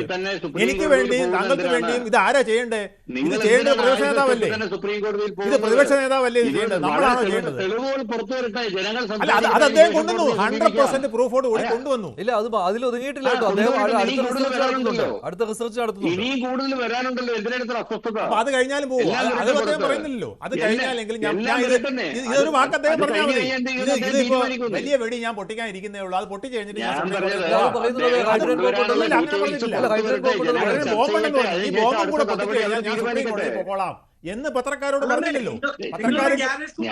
എനിക്ക് വേണ്ടിയും താങ്കൾക്ക് വേണ്ടിയും ഇത് ആരാ ചെയ്യേണ്ടത്? ഇത് ചെയ്യേണ്ടത് പ്രതിപക്ഷ നേതാവല്ലേ? ഇത് പ്രതിപക്ഷ നേതാവല്ലേ ഇത് ചെയ്യേണ്ടത്? നമ്മളാണോ ചെയ്യേണ്ടത്? അത് അദ്ദേഹം കൊണ്ടുവന്നു, 100% പ്രൂഫോട് കൂടി കൊണ്ടുവന്നു. ഇല്ല, അത് അതിൽ ഒതുങ്ങിയിട്ടില്ല. അടുത്ത റിസർച്ച് നടത്തുന്നു. ഇനിയും കൂടുതൽ വരാനുണ്ടല്ലോ. എന്തിനാണ് അസ്വസ്ഥത? അത് കഴിഞ്ഞാലും പോകും. അത് അദ്ദേഹം പറയുന്നില്ലല്ലോ. അത് കഴിഞ്ഞാലെങ്കിലും ഇതൊരു വാക്ക് അദ്ദേഹം പറഞ്ഞാൽ മതി. ഇതിപ്പോ വലിയ വെടി ഞാൻ പൊട്ടിക്കാൻ ഇരിക്കുന്നേ ഉള്ളൂ, അത് പൊട്ടിച്ചു കഴിഞ്ഞിട്ട് ഈ ബോംബും കൂടെ പൊട്ടിച്ചു കഴിഞ്ഞാൽ ഞാൻ സുപ്രീം കോടതിയിൽ പോകോളാം എന്ന് പത്രക്കാരോട് പറഞ്ഞില്ലല്ലോ. പത്രക്കാർ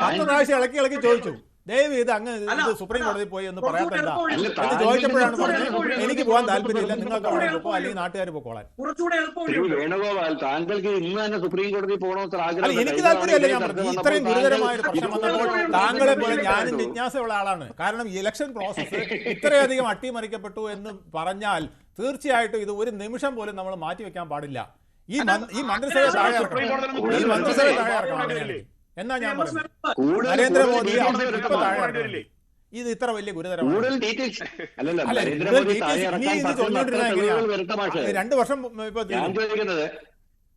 10 പ്രാവശ്യം ഇളക്കി ചോദിച്ചു, ദയവ് ഇത് അങ്ങ് സുപ്രീം കോടതിയിൽ പോയി എന്ന് പറയാത്തല്ല എന്ന് ചോദിച്ചപ്പോഴാണ് പറഞ്ഞത് എനിക്ക് പോകാൻ താല്പര്യമില്ല, നിങ്ങൾക്ക് അവിടെ പോകോ അല്ലെങ്കിൽ നാട്ടുകാർ പോക്കോളാൻ. വേണുഗോപാൽ, താങ്കൾക്ക് ഇന്ന് തന്നെ സുപ്രീം കോടതിയിൽ പോകണമെന്ന് എനിക്ക് താല്പര്യമല്ല. ഞാൻ പറഞ്ഞു ഇത്രയും ഗുരുതരമായ ഒരു പ്രശ്നം വന്നപ്പോൾ താങ്കളെ പോലെ ഞാനും ജിജ്ഞാസയുള്ള ആളാണ്. കാരണം ഇലക്ഷൻ പ്രോസസ്സ് ഇത്രയധികം അട്ടിമറിക്കപ്പെട്ടു എന്ന് പറഞ്ഞാൽ തീർച്ചയായിട്ടും ഇത് ഒരു നിമിഷം പോലും നമ്മൾ മാറ്റിവെക്കാൻ പാടില്ല. ഈ മന്ത്രിസഭ താഴെ ഇറക്കണം. എന്നാ ഞാൻ പറയുന്നത്. നരേന്ദ്രമോദി ഇത് ഇത്ര വലിയ ഗുരുതരമാണ്. 2 വർഷം ഇപ്പൊ ഞാൻ ചോദിക്കുന്നത്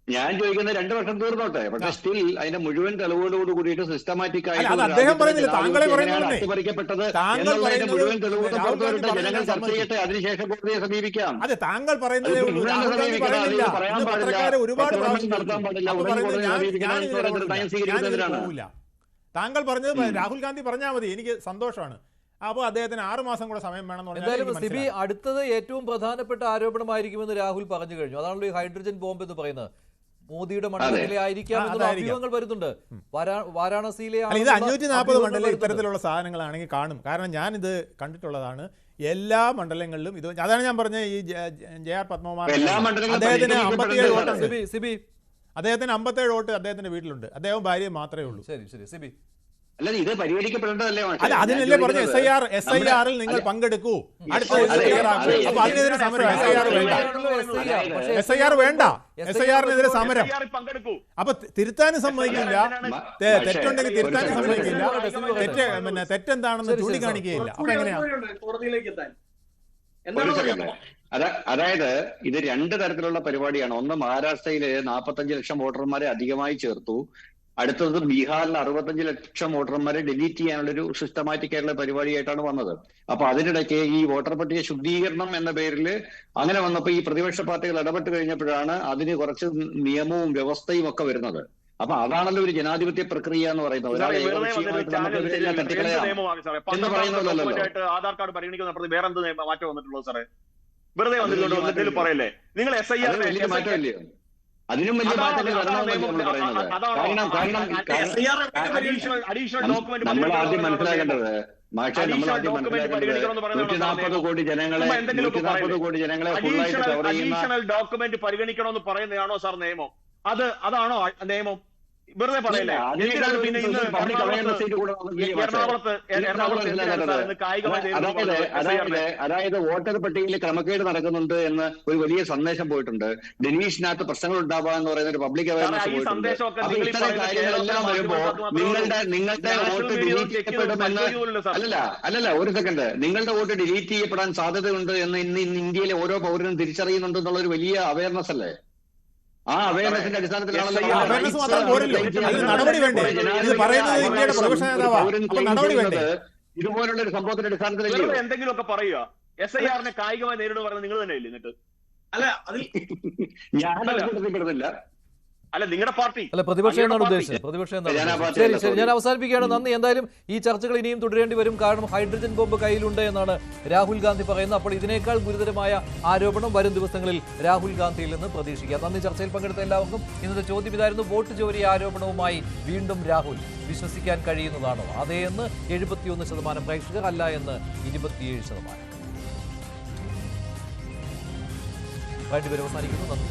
2 വർഷം തീർന്നോട്ടെ, പക്ഷെ സ്റ്റിൽ അതിന്റെ മുഴുവൻ തെളിവുകളോട് കൂടിയിട്ട് സിസ്റ്റമാറ്റിക് ആയിട്ട് അട്ടിമറിക്കപ്പെട്ടത് മുഴുവൻ തെളിവുകൾ ജനങ്ങൾ ചർച്ച ചെയ്യട്ടെ, അതിനുശേഷം കോടതിയെ സമീപിക്കാം. അതെ, താങ്കൾ പറയുന്നത് ഒരുപാട് താങ്കൾ പറഞ്ഞത് രാഹുൽ ഗാന്ധി പറഞ്ഞാൽ മതി, എനിക്ക് സന്തോഷമാണ്. അപ്പോൾ അദ്ദേഹത്തിന് 6 മാസം കൂടെ സമയം വേണമെന്ന്. എന്തായാലും സിബി, അടുത്തത് ഏറ്റവും പ്രധാനപ്പെട്ട ആരോപണമായിരിക്കുമെന്ന് രാഹുൽ പറഞ്ഞു കഴിഞ്ഞു. അതാണല്ലോ ഈ ഹൈഡ്രജൻ ബോംബ് എന്ന് പറയുന്നത്. മോദിയുടെ മണ്ഡലത്തിലെ ആയിരിക്കാം എന്നുള്ള അഭ്യൂഹങ്ങൾ വരുന്നുണ്ട്. വാരാണസിയിലെ ഇത് 540 മണ്ഡലം ഇത്തരത്തിലുള്ള സാധനങ്ങളാണെങ്കിൽ കാണും. കാരണം ഞാനിത് കണ്ടിട്ടുള്ളതാണ്. എല്ലാ മണ്ഡലങ്ങളിലും ഇത്. അതാണ് ഞാൻ പറഞ്ഞ ഈ JR പത്മകുമാർ അദ്ദേഹത്തിന് 57 വോട്ടുണ്ട്. അദ്ദേഹത്തിന് 57 വോട്ട് അദ്ദേഹത്തിന്റെ വീട്ടിലുണ്ട്. അദ്ദേഹം ഭാര്യ മാത്രമേ ഉള്ളൂ. ശരി ശരി സിബി, അല്ല ഇത് പരിഹരിക്കപ്പെടേണ്ടതല്ലേ? അല്ല, അതിനല്ലേ പറഞ്ഞ SIR-ൽ നിങ്ങൾ പങ്കെടുക്കൂ, അടുത്ത അപ്പൊ അതിനെതിരെ സമരം. SIR വേണ്ട, SIR-നെതിരെ സമരം. അപ്പൊ തിരുത്താനും സമ്മതിക്കില്ല, തെറ്റുണ്ടെങ്കിൽ തിരുത്താനും സമ്മതിക്കില്ല, തെറ്റെന്താണെന്ന് ചൂണ്ടിക്കാണിക്കുകയില്ല. അപ്പൊ എങ്ങനെയാ? അതായത് ഇത് 2 തരത്തിലുള്ള പരിപാടിയാണ്. ഒന്ന്, മഹാരാഷ്ട്രയില് 45 ലക്ഷം വോട്ടർമാരെ അധികമായി ചേർത്തു. അടുത്തത് ബീഹാറിൽ 65 ലക്ഷം വോട്ടർമാരെ ഡിലീറ്റ് ചെയ്യാനുള്ളൊരു സിസ്റ്റമാറ്റിക് ആയിട്ടുള്ള പരിപാടിയായിട്ടാണ് വന്നത്. അപ്പൊ അതിനിടയ്ക്ക് ഈ വോട്ടർ പട്ടിക ശുദ്ധീകരണം എന്ന പേരിൽ അങ്ങനെ വന്നപ്പോൾ ഈ പ്രതിപക്ഷ പാർട്ടികൾ ഇടപെട്ട് കഴിഞ്ഞപ്പോഴാണ് അതിന് കുറച്ച് നിയമവും വ്യവസ്ഥയും ഒക്കെ വരുന്നത്. അപ്പൊ അതാണല്ലോ ഒരു ജനാധിപത്യ പ്രക്രിയ എന്ന് പറയുന്നത്. ഒരാളെ ഏകപക്ഷീയമായിട്ട് നമുക്ക് ഇതിനെ തട്ടിക്കളയാം എന്ന് പറയുന്നതല്ലോ. ആധാർ കാർഡ് പരിഗണിക്കുന്ന വേറെ എന്ത് മാറ്റം വന്നിട്ടുള്ളത് സാറേ? വെറുതെ വന്നിട്ടുണ്ടോ പറയല്ലേ? നിങ്ങൾ SIR വലിയ മാറ്റമില്ലയോ? അതിനും വലിയ മാറ്റങ്ങൾ വരണമെന്നാണ് നമ്മൾ പറയുന്നത്. അഡീഷണൽ ഡോക്യുമെന്റ് നമ്മൾ ആദ്യം മനസ്സിലാക്കേണ്ടത് 140 കോടി ജനങ്ങളെ ഫുള്ളായിട്ട് കവർ ചെയ്യുന്ന അഡീഷണൽ ഡോക്യുമെന്റ് പരിഗണിക്കണമെന്ന് പറയുന്നതാണോ സാർ നിയമം? അതാണോ നിയമം? വെറുതെ പറയല്ലേ? പിന്നെ ഇന്ന് അതായത് വോട്ടർ പട്ടികയിൽ ക്രമക്കേട് നടക്കുന്നുണ്ട് എന്ന് ഒരു വലിയ സന്ദേശം പോയിട്ടുണ്ട്. ഡെലീഷനകത്ത് പ്രശ്നങ്ങൾ ഉണ്ടാവുക എന്ന് പറയുന്ന ഒരു പബ്ലിക് അവയർനെസ് പോയിട്ടുണ്ട്. അപ്പൊ ഇത്തരം കാര്യങ്ങളെല്ലാം വരുമ്പോ നിങ്ങളുടെ വോട്ട് ഡിലീറ്റ് ചെയ്യപ്പെടുമെന്ന് അല്ലല്ല ഒരു സെക്കൻഡ്, നിങ്ങളുടെ വോട്ട് ഡിലീറ്റ് ചെയ്യപ്പെടാൻ സാധ്യതയുണ്ട് എന്ന് ഇന്ന് ഇന്ത്യയിലെ ഓരോ പൗരനും തിരിച്ചറിയുന്നുണ്ട് എന്നുള്ള ഒരു വലിയ അവയർനെസ് അല്ലേ? ആ അവയർനെസിന്റെ അടിസ്ഥാനത്തിലാണല്ലോ ഇതുപോലുള്ള ഒരു സംഭവത്തിന്റെ അടിസ്ഥാനത്തിലല്ലോ എന്തെങ്കിലുമൊക്കെ പറയുക. SIR കായികമായി നേരിടുന്ന പറയുന്നത് നിങ്ങൾ തന്നെ ഇല്ല. എന്നിട്ട് അല്ല അതിൽ ഞാൻ പെടുന്നില്ല. അല്ല നിങ്ങളുടെ പാർട്ടി അല്ല പ്രതിപക്ഷം എന്നാണ് ഉദ്ദേശിച്ചത്. പ്രതിപക്ഷം എന്നാണ്. ശരി ശരി, ഞാൻ അവസാനിപ്പിക്കുകയാണ്. നന്ദി. എന്തായാലും ഈ ചർച്ചകൾ ഇനിയും തുടരേണ്ടി വരും. കാരണം ഹൈഡ്രജൻ ബോംബ് കയ്യിലുണ്ട് എന്നാണ് രാഹുൽ ഗാന്ധി പറയുന്നത്. അപ്പോൾ ഇതിനേക്കാൾ ഗുരുതരമായ ആരോപണം വരും ദിവസങ്ങളിൽ രാഹുൽ ഗാന്ധിയിൽ നിന്ന് പ്രതീക്ഷിക്കാം. നന്ദി. ചർച്ചയിൽ പങ്കെടുത്ത എല്ലാവർക്കും. ഇന്നത്തെ ചോദ്യം ഇതായിരുന്നു: വോട്ട് ചോരി ആരോപണവുമായി വീണ്ടും രാഹുൽ. വിശ്വസിക്കാൻ കഴിയുന്നതാണോ? അതേ എന്ന് 71% പ്രേക്ഷകർ, അല്ല എന്ന് 27%. അവസാനിക്കുന്നു. നന്ദി.